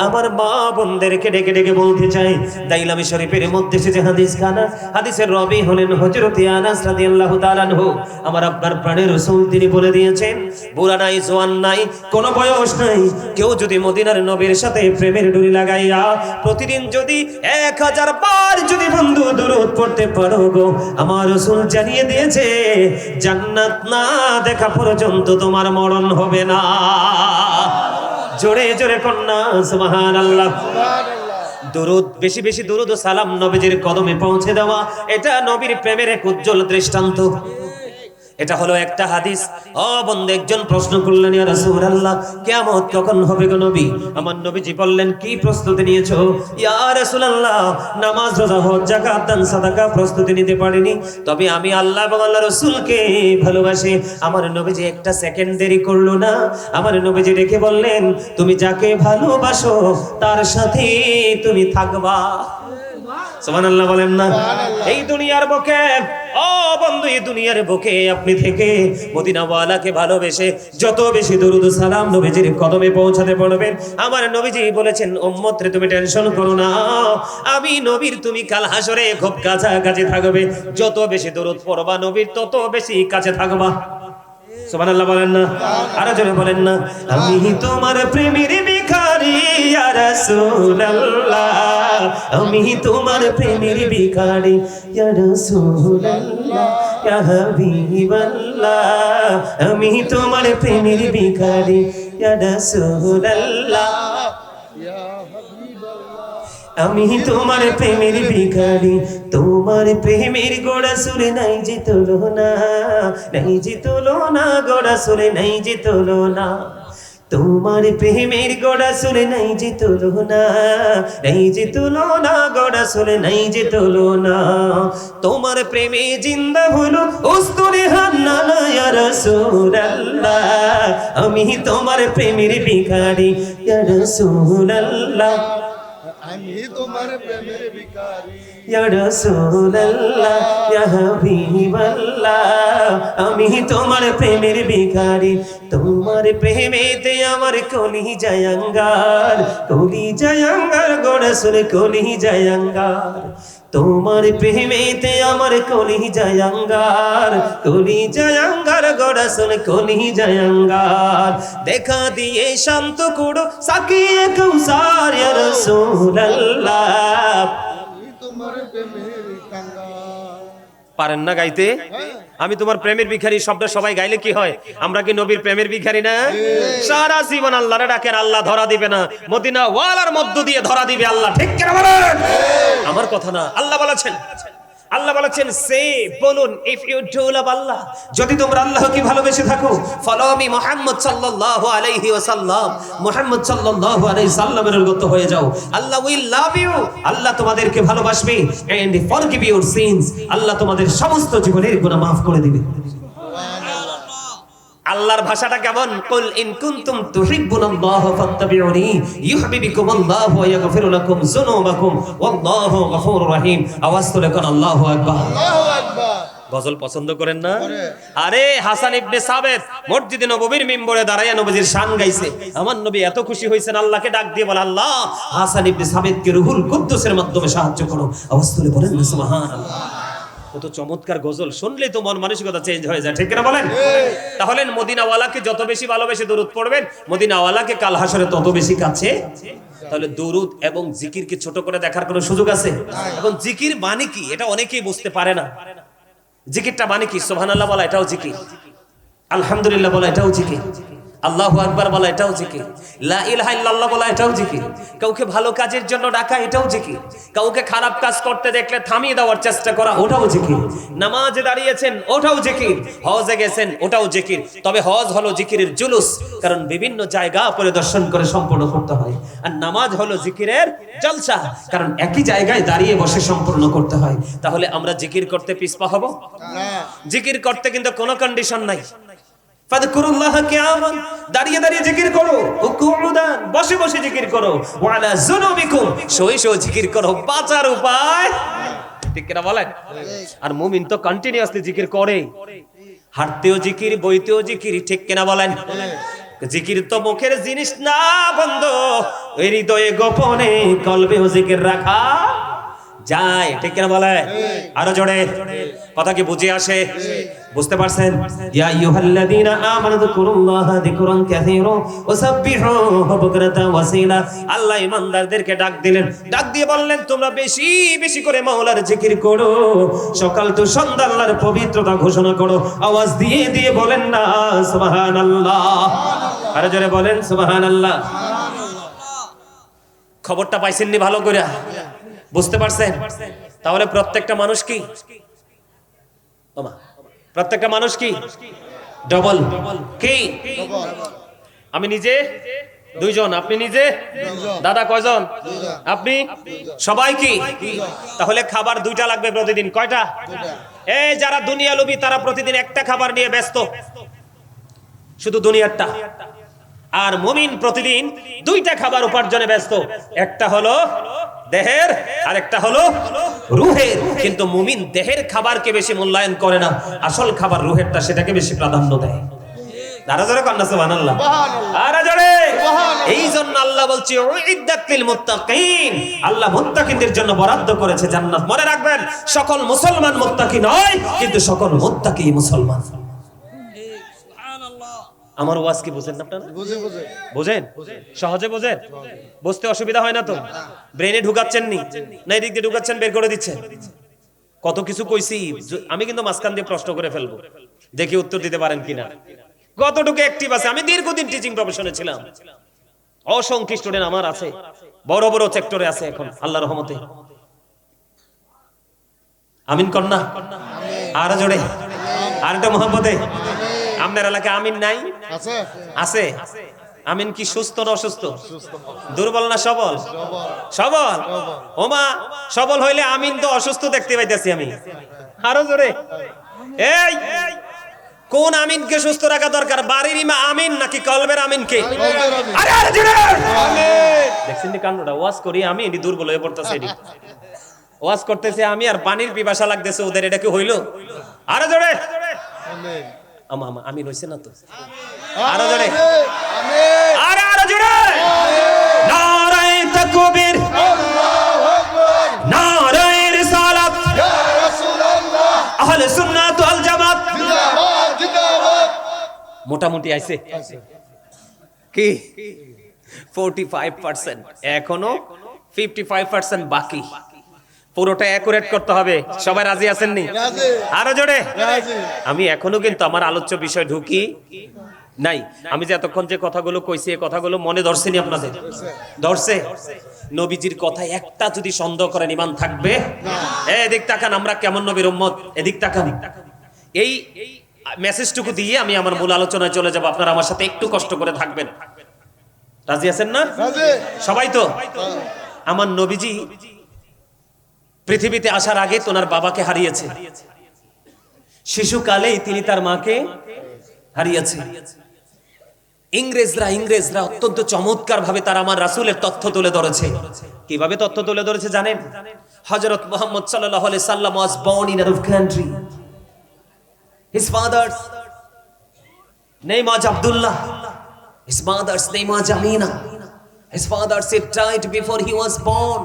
আমার মা বোনদেরকে ডেকে ডেকে বলতে চাই দাইলামি শরীফের মধ্যে সে হাদিস খানা হাদিসের রবি হলেন হযরত আনাস রাদিয়াল্লাহু তাআলা আনহু আমার আপনার প্রাণের রাসূল তিনি বলে দিয়েছেন বুড়া নাই জওয়ান নাই কোনো বয়স নাই কেউ যদি মদিনার নবীর সাথে প্রেমের ডুরি লাগাইয়া প্রতিদিন যদি 1000 বার যদি বন্ধু দরুদ পড়তে পারো গো আমার রাসূল জানিয়ে দিয়েছে জান্নাত না দেখা পর্যন্ত তোমার মরণ হবে না জোরে জোরে কন্যা সুবহানাল্লাহ দরুদ বেশি বেশি দরুদ ও সালাম নবীজির কদমে পৌঁছে দেওয়া এটা নবীর প্রেমের এক উজ্জ্বল দৃষ্টান্ত এটা হলো একটা হাদিস। ও বন্ধু, একজন প্রশ্ন করলেন, ইয়া রাসূলুল্লাহ কিয়ামত কখন হবে গো নবী? আমার নবীজি বললেন, কি প্রস্তুতি নিয়েছো? ইয়া রাসূলুল্লাহ, নামাজ, রোজা, হজ, যাকাত, দান, সাদাকা প্রস্তুতি নিতে পারিনি, তবে আমি আল্লাহ এবং আল্লাহর রাসূলকে ভালোবাসি। আমার নবীজি একটা সেকেন্ড দেরি করলো না। আমার নবীজি রেখে বললেন, তুমি যাকে ভালোবাসো তার সাথে তুমি থাকবা। সুবহানাল্লাহ বলেন না? এই দুনিয়ার বুকে, ও বন্ধু, এই দুনিয়ার বুকে আপনি থেকে মদিনাওয়ালাকে ভালোবেসে যত বেশি দরুদ সালাম নবীজির কদমে পৌঁছাতে পারবেন, আমার নবীজি বলেছেন, উম্মত রে তুমি টেনশন করো না, আমি নবীর তুমি কাল হাসরে খুব কাছাকাছি থাকবে। যত বেশি দরুদ পড়বা নবীর, তত বেশি কাছে থাকবা। সুবহানাল্লাহ বলেন না? আরো জোরে বলেন না? আমি তোমার প্রেমের ভিখারি ইয়া রাসূলুল্লাহ, আমি তোমার প্রেমের ভিখারি ইয়া রাসূলুল্লাহ, ইয়া হাবিবাল্লাহ, আমি তোমার প্রেমের ভিখারি ইয়া রাসূলুল্লাহ, আমি তোমার প্রেমের ভিখারি। তোমার প্রেমের গোড়া সুরে নাই যে তুলনা, নাই যে তুলনা, গোড়া সুরে নাই যে তুলনা। তোমার প্রেমের গোড়া সুরে নাই যে তুলনা, নাই যে তুলনা, গোড়া সুরে নাই যে তুলনা। তোমার প্রেমে জিন্দা হলো উস্তুরে হান্নান ইয়া রাসূলুল্লাহ, আমি তোমার প্রেমের ভিখারি ইয়া রাসূলুল্লাহ, আমি তোমার প্রেমের ভিখারি ইয়া রাসূলুল্লাহ, ইয়া হাবিবাল্লাহ, আমি তোমার প্রেমের ভিখারি। তোমার প্রেমেতে আমার কলিজা আঙ্গার, কলিজা আঙ্গার গো রাসূল, কলিজা আঙ্গার। তোমার প্রেমেতে আমার কলিজা আঙ্গার, কলিজা আঙ্গার গো রাসূল, কলিজা আঙ্গার। দেখা দিয়ে শান্ত করো সাকিয়ে কাউসার ইয়া রাসূলুল্লাহ, আমি তোমার প্রেমের কাঙ্গাল। পারেন না গাইতে? আমি তোমার প্রেমের ভিখারি শব্দ সবাই গাইলে কি হয়? আমরা কি নবীর প্রেমের ভিখারি না? সারা জীবন আল্লাহরে ডাকেন, আল্লাহ ধরা দিবে না, মদিনা ওয়ালার মধ্য দিয়ে ধরা দিবে আল্লাহ। ঠিক কি না বলেন? আমার কথা না, আল্লাহ বলেছেন, আল্লাহ বলেছেন, সে বলুন, ইফ ইউ ডু লাভ আল্লাহ, যদি তোমরা আল্লাহকে ভালোবেসে থাকো, ফলো মি মুহাম্মদ সাল্লাল্লাহু আলাইহি ওয়াসাল্লাম, মুহাম্মদ সাল্লাল্লাহু আলাইহি সাল্লামের অনুগত হয়ে যাও, আল্লাহ উইল লাভ ইউ, আল্লাহ তোমাদেরকে ভালোবাসবে, এন্ড ফরগিভ ইউর সিনস, আল্লাহ তোমাদের সমস্ত জীবনের গুনাহ maaf করে দিবে। আল্লাহর ভাষাটা কেমন? কুল ইন কুনতুম তুহিব্বুনাল্লাহ ফাত্তাবিউনি ইউহিব্বুকুমুল্লাহ ওয়া ইয়াগফিরু লাকুম যুনুবাকুম ওয়াল্লাহু গফুরুর রহিম। আওয়াজ তুলে কোন আল্লাহু আকবার। আল্লাহু আকবার। গজল পছন্দ করেন না? আরে হাসান ইবনে সাবিত মসজিদে নববীর মিম্বরে দাঁড়ায়া নবীজির শান গাইছে। আমার নবী এত খুশি হইছেন, আল্লাহকে ডাক দিয়ে বলে, আল্লাহ হাসান ইবনে সাবিতকে রূহুল কুদ্দুসের মাধ্যমে সাহায্য করো। আওয়াজ তুলে বলেন না সুবহানাল্লাহ। কত চমৎকার গজল, শুনলেই তো মন মানসিকতা চেঞ্জ হয়ে যায়। ঠিক কিনা বলেন? তাহলে মদিনাওয়ালাকে যত বেশি ভালোবেসে দরুদ পড়বেন, মদিনাওয়ালাকে কাল হাসরে তত বেশি কাছে। তাহলে দরুদ এবং জিকিরকে ছোট করে দেখার কোনো সুযোগ আছে? এখন জিকির মানে কি এটা অনেকেই বুঝতে পারে না। জিকিরটা মানে কি? সুবহানাল্লাহ বলা এটাও জিকির, আলহামদুলিল্লাহ বলা এটাও জিকির, আল্লাহু আকবার বলা এটাও জিকির, লা ইলাহা ইল্লাল্লাহ বলা এটাও জিকির, কাউকে ভালো কাজের জন্য ডাকা এটাও জিকির, কাউকে খারাপ কাজ করতে দেখলে থামিয়ে দেওয়ার চেষ্টা করা ওটাও জিকির, নামাজে দাঁড়িয়েছেন ওটাও জিকির, হজে গেছেন ওটাও জিকির। তবে হজ হলো জিকিরের জুলুস, কারণ বিভিন্ন জায়গা পরিদর্শন করে সম্পূর্ণ করতে হয়। আর নামাজ হলো জিকিরের জলসা, কারণ একই জায়গায় দাঁড়িয়ে বসে সম্পূর্ণ করতে হয়। তাহলে আমরা জিকির করতে পিছপা হব না, জিকির করতে কিন্তু কোনো কন্ডিশন নাই। ফাযকুরুল্লাহ কিয়ামান, দাঁড়িয়ে দাঁড়িয়ে জিকির করো, কুউদান, বসে বসে জিকির করো, ওয়ালা যুনুবিকুম, শুয়ে শুয়ে জিকির করো। বাঁচার উপায় ঠিক কিনা বলেন? আর মুমিন তো কন্টিনিউয়াসলি জিকির করে, হাঁটতেও জিকির, বইতেও জিকির। ঠিক কিনা বলেন? জিকির তো মুখের জিনিস না বন্ধু, হৃদয়ে গোপনে কলবেও জিকির রাখা যায়। ঠিক কিনা বলে? আরো জোরে কথা কি বুঝে আসে? বুঝতে পারছেন? ইয়া আইয়ুহাল্লাযীনা আমানু যিকুরুল্লাহা যিকরান কাসীরা ওয়াসাব্বিহুহু বুকরাতান ওয়াসীলা। আল্লাহ ঈমানদারদেরকে ডাক দিলেন, ডাক দিয়ে বললেন, তোমরা বেশি বেশি করে মাওলার জিকির করো, সকাল তো সন্ধ্যা আল্লাহর পবিত্রতা ঘোষণা করো। আওয়াজ দিয়ে দিয়ে বলেন না সুবহানাল্লাহ। আরো জোরে বলেন সুবহানাল্লাহ। খবরটা পাইছেন নি ভালো করে? বুঝতে পারছেন? তাহলে প্রত্যেকটা মানুষ কি প্রত্যেকটা মানুষ কি ডবল কি? আমি নিজে দুইজন, আপনি নিজে দাদা কয়জন? আপনি সবাই কি? তাহলে খাবার দুইটা লাগবে প্রতিদিন। কয়টা? এই যারা দুনিয়া লোভী তারা প্রতিদিন একটা খাবার নিয়ে ব্যস্ত, শুধু দুনিয়ারটা। আর মুমিন প্রতিদিন দুইটা খাবার উপার্জনে ব্যস্ত, একটা হলো দেহের আর একটা হলো রুহের। কিন্তু মুমিন দেহের খাবারকে বেশি মূল্যায়ন করে না, আসল খাবার রুহেরটা, সেটাকে বেশি প্রাধান্য দেয়। এই জন্য আল্লাহ বলছে আল্লাহ মুত্তাকিনদের জন্য বরাদ্দ করেছে জান্নাত। মনে রাখবেন, সকল মুসলমান মুত্তাকি নয়, কিন্তু সকল মুত্তাকি মুসলমান। আমার ওয়াজ কি বুঝেন না আপনারা? বুঝেন? সহজে বুঝেন? বুঝতে অসুবিধা হয় না তো? ব্রেনে ঢুকাচ্ছেন নি না এদিক দিয়ে ঢুকাচ্ছেন, বের করে দিচ্ছেন? কত কিছু কইছি আমি, কিন্তু মাঝখান দিয়ে প্রশ্ন করে ফেলবো, দেখি উত্তর দিতে পারেন কিনা। কতটুকু অ্যাক্টিভ আছে? আমি দীর্ঘদিন টিচিং প্রফেশনে ছিলাম, অসংখ্য স্টুডেন্ট আমার আছে, বড় বড় সেক্টরে আছে এখন আল্লাহর রহমতে। আমিন কন্যা আর জোরে আর একটা মোহাম্মতে। আপনার এলাকায় আমিন নাই? আছে। আমিন কি সুস্থ না অসুস্থ? দুর্বল না সবল? সবল। ওমা সবল হইলে আমিন তো অসুস্থ দেখতে পাইতেছি আমি। আরো জোরে। এই কোন আমিনকে সুস্থ রাখা দরকার? বাড়ির ইমা আমিন নাকি কলবের আমিনকে? আরে আরে জোরে আমিন। দেখছেন নি কান্ডটা? ওয়াজ করি আমি, এডি দুর্বল হয়ে পড়তাছে। এডি ওয়াজ করতেছে আমি, আর পানির পিপাসা লাগতেছে ওদের। এটা কি হইলো? আরে জোরে আমিন। আমিন হইছে না তো? আরো জোরে আমিন। আরে আরো জোরে নারায়ে তাকবীর, আল্লাহু আকবার, নারায়ে রিসালাত, ইয়া রাসূলুল্লাহ, আহলে সুন্নাত ওয়াল জামাত জিন্দাবাদ জিন্দাবাদ। মোটামুটি আইছে কি? 45%, এখনো 55% বাকি। পুরোটা অ্যাকুরেট করতে হবে। সবাই রাজি আছেন নি? আরো জোরে। আমি এখনো কিন্তু আমার আলোচ্য বিষয় ঢুকি নাই। আমি যে এতক্ষণ যে কথাগুলো কইছি, এই কথাগুলো মনে ধরছেনি আপনাদের? ধরছে? নবীজির কথা একটা যদি সন্দেহ করেন ঈমান থাকবে? এদিক তাকান, আমরা কেমন নবীর উম্মত, এদিক তাকান। এই মেসেজটুকু দিয়ে আমি আমার মূল আলোচনায় চলে যাব। আপনারা আমার সাথে একটু কষ্ট করে থাকবেন। রাজি আছেন না? সবাই তো? আমার নবীজি পৃথিবীতে আসার আগে তোনার বাবাকে হারিয়েছে, শিশুকালেই তিনি তার মাকে হারিয়েছে। ইংরেজরা অত্যন্ত চমৎকার ভাবে তারা আমার রাসূলের তথ্য তুলে ধরেছে। কিভাবে তথ্য তুলে ধরেছে জানেন? হযরত মুহাম্মদ সাল্লাল্লাহু আলাইহি সাল্লাম was born in another country. His father's name was Abdullah. His mother's name was Amina. His father died before he was born.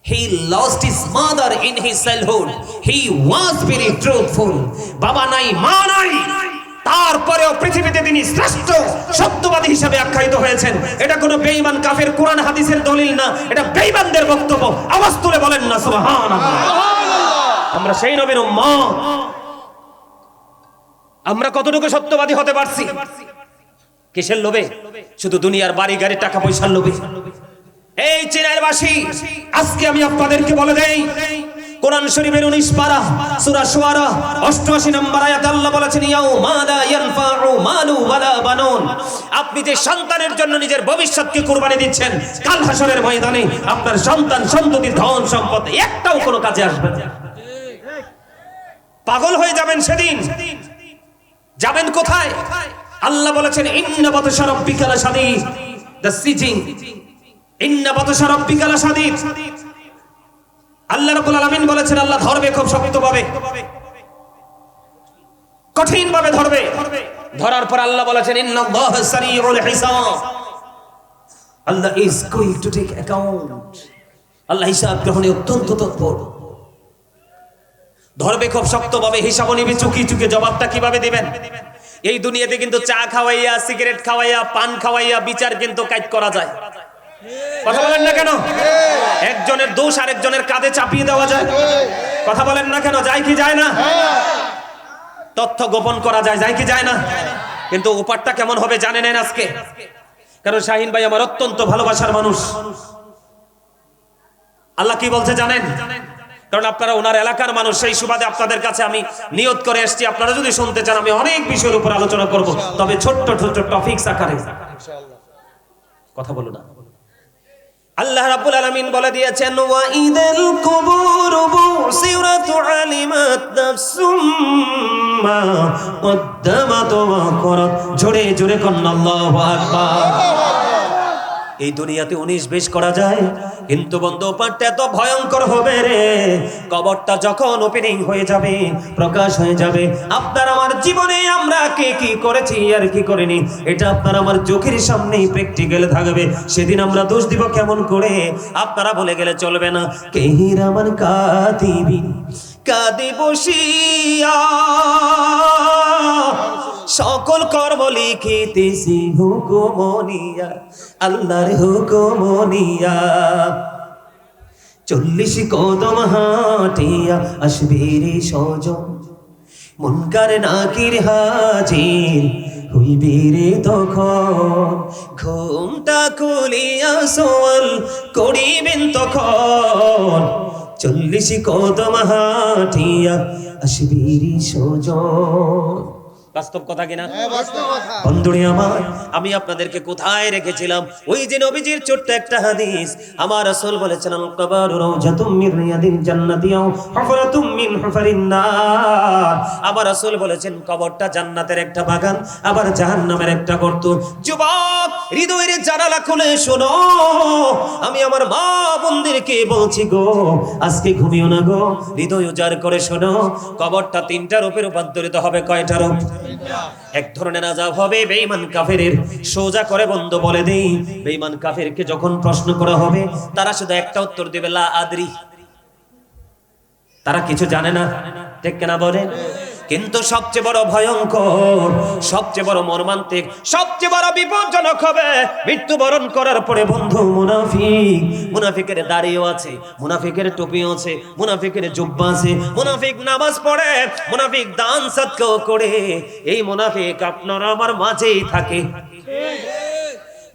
He lost his mother in his childhood. He was very truthful. Baba nai, ma nai. তারপরেও পৃথিবীতে তিনি শ্রেষ্ঠ সত্যবাদী হিসেবে আখ্যায়িত হয়েছেন। এটা কোনো বেঈমান কাফের কোরআন হাদিসের দলিল না, এটা বেঈমানদের বক্তব্য। আওয়াজ তুলে বলেন না সুবহানাল্লাহ। আমরা সেই নবীর উম্মত। আমরা কতটুকু সত্যবাদী হতে পারছি? কিসের লোভে? শুধু দুনিয়ার বাড়ি গাড়ি টাকা পয়সার লোভে। এই চীনের বাসী, আজকে আমি আপনাদেরকে বলে দেই, কোরআন শরীফের 19 পারা সূরা শুআরা 88 নম্বর আয়াতে আল্লাহ বলেছেন, ইয়াউমা লা ইয়ানফাউ মালু ওয়ালা বানুন। আপনি যে সন্তানের জন্য নিজের ভবিষ্যৎকে কুরবানি দিচ্ছেন, কাল হাশরের ময়দানে আপনার সন্তান সন্ততি ধন সম্পদ একটাও কোনো কাজে আসবে না। পাগল হয়ে যাবেন সেদিন। যাবেন কোথায়? আল্লাহ বলেছেন, ইন্না বাতশা রাব্বিকা লাশাদীদ। দ্য সিজিং, ইন্না বাতশা রাব্বিকা লাশাদীদ। আল্লাহ রাব্বুল আলামিন বলেছেন, আল্লাহ ধরবে খুব শক্তভাবে, কঠিন ভাবে ধরবে। ধরার পর আল্লাহ বলেছেন, ইন্নাল্লাহা সারিউল হিসাব। Allah is going to take account. Allah হিসাব গ্রহণে অত্যন্ত তৎপর। ধরবে খুব শক্তভাবে, হিসাব নিবে চুকি চুকি। জবাবটা কিভাবে দিবেন? এই দুনিয়াতে কিন্তু চা খাওয়াইয়া, সিগারেট খাওয়াইয়া, পান খাওয়াইয়া বিচার কিন্তু কাজ করা যায়। কথা বলেন না কেন? একজনের দোষ আরেকজনের কাঁধে চাপিয়ে দেওয়া যায়। কথা বলেন না কেন? যায় কি যায় না? তথ্য গোপন করা যায়, যায় কি যায় না? কিন্তু উপারটা কেমন হবে জানেন আজকে? কারণ শাহিন ভাই আমার অত্যন্ত ভালোবাসার মানুষ। আল্লাহ কি বলছে জানেন? কারণ আপনারা ওনার এলাকার মানুষ, সেই সুবাদে আপনাদের কাছে আমি নিয়ত করে এসেছি। আপনারা যদি শুনতে চান আমি অনেক বিষয়ের উপর আলোচনা করব, তবে ছোট্ট ছোট্ট টপিকস আকারে। ইনশাআল্লাহ। কথা বলো না। আল্লাহ রাব্বুল আলামিন বলে দিয়েছেন, ওয়া ইদাল কুবুর বুসিরাত আলিমাত নাফসুম মা কদ্দামাত ওয়া করাত। জোরে জোরে কন্না আল্লাহু আকবার। এই দুনিয়াতে 19-20 করা যায়, কিন্তু বন্ধু পাঠটা এত ভয়ঙ্কর হবে রে। কবরটা যখন ওপেনিং হয়ে যাবে, প্রকাশ হয়ে যাবে, আপনার আমার জীবনে আমরা কে কি করেছি আর কি করিনি, এটা আপনার আমার চোখের সামনেই প্র্যাকটিক্যাল থাকবে। সেদিন আমরা দোষ দিব কেমন করে? আপনারা বলে গেলে চলবে না। কেহিরামান কাতিবিন কাঁদে বসিয়া সকল কর্ম লিখিতেছি হুকুমনিয়া, আল্লাহর হুকুমনিয়া। 40 কদম হাঁটিয়া আসবে রে সজন, মুনকার নাকির হাজির হইবে রে তখন। ঘুমটা খুলিয়া সোয়াল করিবেন তখন, 40 কদম হাঁটিয়া আসবে রে সজন। বাস্তব কথা কিনা? বাস্তব কথা। বন্ধুরে আমার, আমি আপনাদেরকে কোথায় রেখেছিলাম? ওই যে নবীজির ছোট্ট একটা হাদিস, আমার রাসূল বলেছেন, আল কবরু রাউজাতুম মির রিয়াদিল জান্নাতি আও হুফরাতুম মিন হুফারিন নার। আমার রাসূল বলেছেন কবরটা জান্নাতের একটা বাগান, আবার জাহান্নামের একটা গর্ত। যুবক, হৃদয়ের জানালা খুলে শোনো, আমি আমার মা বোনদেরকে বলছি গো, আজকে ঘুমিও না গো, হৃদয় উজাড় করে শোনো। কবরটা 3টা রূপে রূপান্তরিত হবে। কয়টা রূপ? এক ধরনের আযাব হবে বেঈমান কাফেরের। সোজা করে বন্ধু বলে দেই, বেঈমান কাফেরকে যখন প্রশ্ন করা হবে, তারা শুধু একটা উত্তর দিবে, লা আদরি। তারা কিছু জানে না, ঠিক কিনা বলেন? কিন্তু সবচেয়ে বড় ভয়ঙ্কর, সবচেয়ে বড় মর্মান্তিক, সবচেয়ে বড় বিপজ্জনক হবে মৃত্যুবরণ করার পরে বন্ধু মুনাফিক। মুনাফিকের দাড়িও আছে, মুনাফিকের টুপিও আছে, মুনাফিকের জুব্বা আছে, মুনাফিক নামাজ পড়ে, মুনাফিক দান সদকাও করে। এই মুনাফিক আপনার আমার মাঝেই থাকে।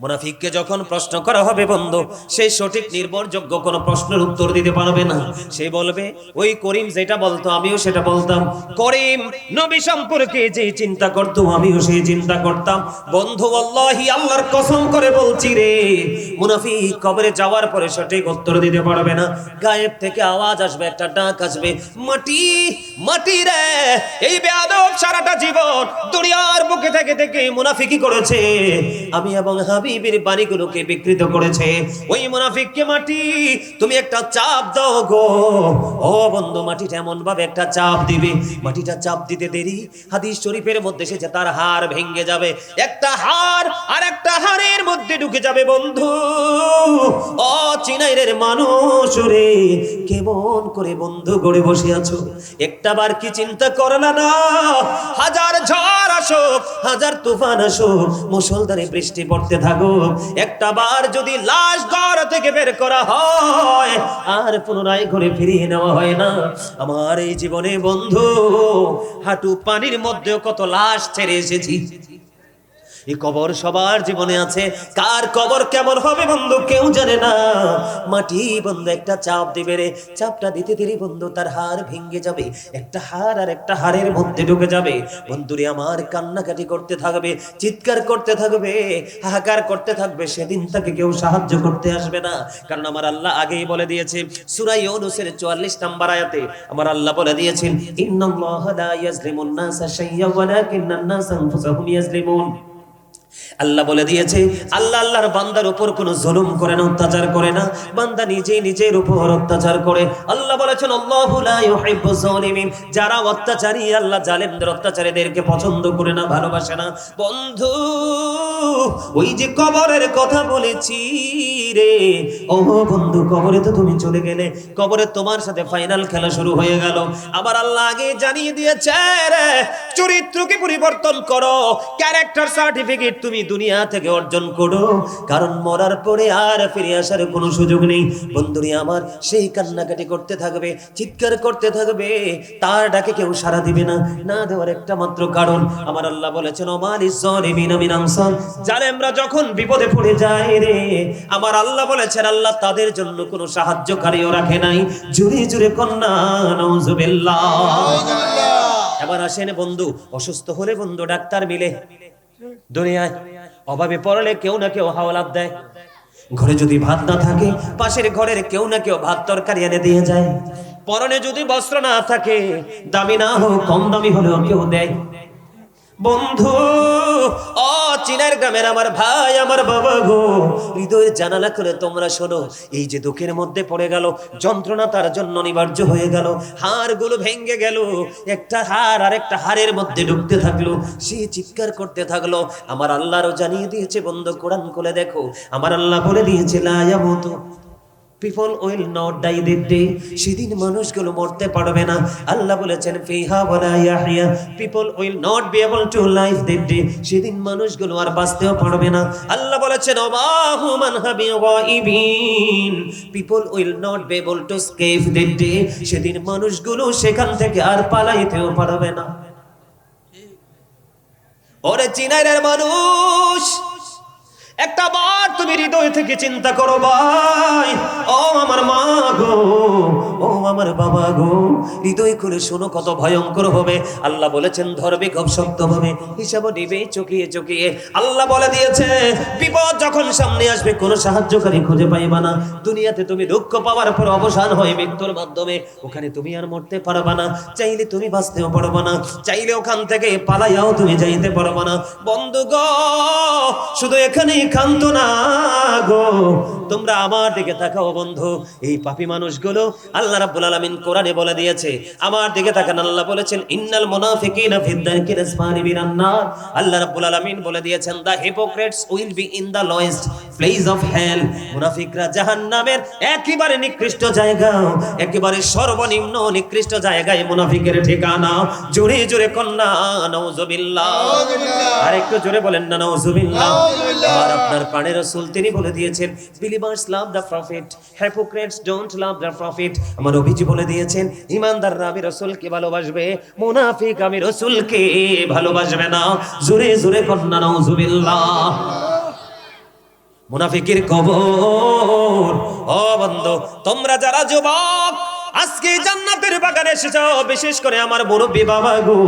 মুনাফিককে যখন প্রশ্ন করা হবে বন্ধু, সে সঠিক নির্ভরযোগ্য কোনো প্রশ্নের উত্তর দিতে পারবে না। সে বলবে, ওই করিম যেটা বলতো আমিও সেটা বলতাম, করিম নবী সম্পর্কে যে চিন্তা করতো আমিও সেই চিন্তা করতাম। বন্ধু আল্লাহি, আল্লাহর কসম করে বলছি রে, মুনাফিক কবরে যাওয়ার পরে সঠিক উত্তর দিতে পারবে না। গায়েব থেকে আওয়াজ আসবে, একটা ডাক আসবে, মাটি মাটি রে। এই বেয়াদব সারাটা জীবন দুনিয়ার বুকে থেকে থেকে মুনাফিকি করেছে, আমি এবং হাবিবের বাণীগুলোকে বিকৃত করেছে। ওই মুনাফিককে মাটি তুমি একটা চাপ দাও গো। ও বন্ধু, মাটিটা এমন ভাবে একটা চাপ দিবে, মাটিটা চাপ দিতে দেরি, হাদিস শরীফের মধ্যে এসেছে তার হাড় ভেঙে যাবে। একটা হাড় আর একটা হাড়ের মধ্যে ঢুকে যাবে বন্ধু। ও চিনাইরের মানুষ রে, কেমন করে বন্ধু গড়ে বসে আছো? একটা বার কি চিন্তা করো না? হাজার ঝড় আসুক, হাজার তুফান আসুক, মুষলধারে বৃষ্টি পড়তে থাকুক, একটা বার যদি লাশ ঘর থেকে বের করা হয় আর পুনরায় ঘরে ফিরিয়ে নেওয়া হয় না। আমার এই জীবনে বন্ধু হাঁটু পানির মধ্যেও কত লাশ ছেড়ে এসেছি। এই কবর সবার জীবনে আছে, কার কবর কেমন হবে বন্ধু কেউ জানে না। মাটি বন্ধু একটা চাপ দিবে রে, চাপটা দিতে দেরি বন্ধু তার হাড় ভেঙে যাবে, একটা হাড় আর একটা হাড়ের মধ্যে ঢুকে যাবে। বন্ধুরে আমার কান্নাকাটি করতে থাকবে, চিৎকার করতে থাকবে, হাহাকার করতে থাকবে। সেদিন তাকে কেউ সাহায্য করতে আসবে না, কারণ আমার আল্লাহ আগেই বলে দিয়েছে সূরা ইউনূসের 44 নম্বর আয়াতে আমার আল্লাহ বলে দিয়েছেন, ইন্নাল্লাহা লা ইয়াজলিমুন নাসা শাইয়্যান ওয়ালাকিন্নান নাসা আনফুসাহুম ইয়াজলিমুন। আল্লাহ বলে দিয়েছে, আল্লাহ আল্লাহর বান্দার উপর কোনো জুলুম করে না, অত্যাচার করে না, বান্দা নিজেই নিজের উপর অত্যাচার করে। আল্লাহ বলেছেন, আল্লাহু লা ইউহিব্বুজ জালিমিন। যারা অত্যাচারী, আল্লাহ জালেমদের, অত্যাচারীদেরকে পছন্দ করে না, ভালোবাসে না। বন্ধু, ওই যে কবরের কথা বলেছি রে, ও বন্ধু, কবরে তো তুমি চলে গেলে, কবরে তোমার সাথে ফাইনাল খেলা শুরু হয়ে গেল। আবার আল্লাহ আগে জানিয়ে দিয়েছে রে, চরিত্রকে পরিবর্তন করো, ক্যারেক্টার সার্টিফিকেট তুমি দুনিয়া থেকে অর্জন করো, কারণ মরার পরে আর ফিরে আসার কোনো সুযোগ নেই। বন্ধুরে আমার, সেই কান্নাকাটি করতে থাকবে, চিৎকার করতে থাকবে, তার ডাকে কেউ সাড়া দিবে না। না দেওয়ার একটা মাত্র কারণ, আমার আল্লাহ বলেছেন ওমালিজ জালিমিনা মিন আনসার, জালেমরা যখন বিপদে পড়ে যায় রে, আমার আল্লাহ বলেছেন আল্লাহ তাদের জন্য কোনো সাহায্যকারীও রাখে নাই। জুড়ে জুড়ে কন্যা নাউজুবিল্লাহ। এবার আসেন বন্ধু, অসুস্থ হলে বন্ধু ডাক্তার মিলে, দুনিয়ায় অভাবে পড়লে কেউ না কেউ হাওলাত দেয়। ঘরে যদি ভাত না থাকে, পাশের ঘরের কেউ না কেউ ভাত তরকারি এনে দিয়ে যায়। পরনে যদি বস্ত্র না থাকে, দামি না হোক কম দামি হলেও কেউ দেয়। বন্ধু, ও চিনার গ্রামের আমার ভাই, আমার বাবা গো, হৃদয়ের জানালা খুলে তোমরা শোনো, এই যে দুঃখের মধ্যে পড়ে গেল, যন্ত্রণা তার জন্য অনিবার্য হয়ে গেল, হাড়গুলো ভেঙে গেল, একটা হাড় আর একটা হাড়ের মধ্যে ঢুকতে থাকলো, সে চিৎকার করতে থাকলো। আমার আল্লাহরও জানিয়ে দিয়েছে বন্ধু, কোরআন খুলে দেখো, আমার আল্লাহ বলে দিয়েছে লা ইয়ামুতু people will not die that day, সেদিন মানুষগুলো মরতে পারবে না। আল্লাহ বলেছেন ফিহা ওয়ালা ইয়াহইয়া, people will not be able to live that day, সেদিন মানুষগুলো আর বাঁচতেও পারবে না। আল্লাহ বলেছেন ওয়াহু মান হাবি গায়বিন, people will not be able to escape that day, সেদিন মানুষগুলো সেখান থেকে আর পালাইতেও পারবে না। ওরে চিনাইয়ের মানুষ, একটা বার তুমি হৃদয় থেকে চিন্তা করো ভাই, ও আমার মা গো, ও আমার বাবা গো, হৃদয় করে শোনো কত ভয়ঙ্কর হবে। আল্লাহ বলেছেন ধরবে খুব শক্ত ভাবে, হিসাব নিবে চকিয়ে চকিয়ে। আল্লাহ বলে দিয়েছে বিপদ যখন সামনে আসবে কোনো সাহায্যকারী খুঁজে পাইবা না। দুনিয়াতে তুমি দুঃখ পাওয়ার পর অবসান হয় মৃত্যুর মাধ্যমে, ওখানে তুমি আর মরতে পারবা না, চাইলে তুমি বাঁচতেও পারবা না, চাইলে ওখান থেকে পালাইয়াও তুমি যাইতে পারবা না। বন্ধু গো, শুধু এখানেই ক্ষান্ত না গো, তোমরা আমার দিকে তাকাও বন্ধু। এই পাপী মানুষগুলো আল্লাহ রাব্বুল আলামিন কোরআনে বলে দিয়েছে, আমার দিকে তাকান। আল্লাহ বলেছেন ইন্নাল মুনাফিকিনা ফিদ দারকিল আসফালি মিনান নার, আল্লাহ রাব্বুল আলামিন বলে দিয়েছেন the hypocrites will be in the lowest place of hell, মুনাফিকরা জাহান্নামের একেবারে নিকৃষ্ট জায়গা, একেবারে সর্বনিম্ন নিকৃষ্ট জায়গায় মুনাফিকের ঠিকানা। জোরে জোরে কন্না নাউজুবিল্লাহ, আর একটু জোরে বলেন না নাউজুবিল্লাহ। আর আপনার প্রাণের রাসূল তিনি বলে দিয়েছেন believers love the prophet, hypocrites don't love the prophet. আমার নবীজি বলে দিয়েছেন ঈমানদাররা আমি রাসূলকে ভালোবাসবে, মুনাফিক আমি রাসূলকে ভালোবাসবে না। জোরে জোরে কন্না নাউজুবিল্লাহ। মুনাফিকের কবর। ও বন্ধু, তোমরা যারা যুবক আজকে জান্নাতের বাগানে এসেছো, বিশেষ করে আমার মুরব্বি বাবা গো,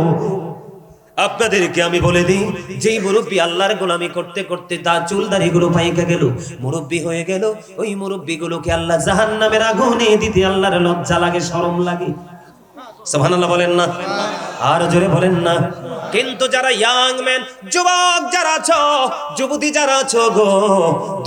আপনাদেরকে আমি বলে দিই, যেই মুরব্বী আল্লাহর গোলামি করতে করতে তার চুল দাড়িগুলো পাইকা গেল, মুরব্বী হয়ে গেল, ওই মুরব্বীগুলোকে আল্লাহ জাহান্নামের আগুনে দিতে আল্লাহর লজ্জা লাগে, শরম লাগে। সুবহানাল্লাহ বলেন না, আর জোরে বলেন না। কিন্তু যারা ইয়াং ম্যান, যুবক যারা আছো, যুবতী যারা আছো গো,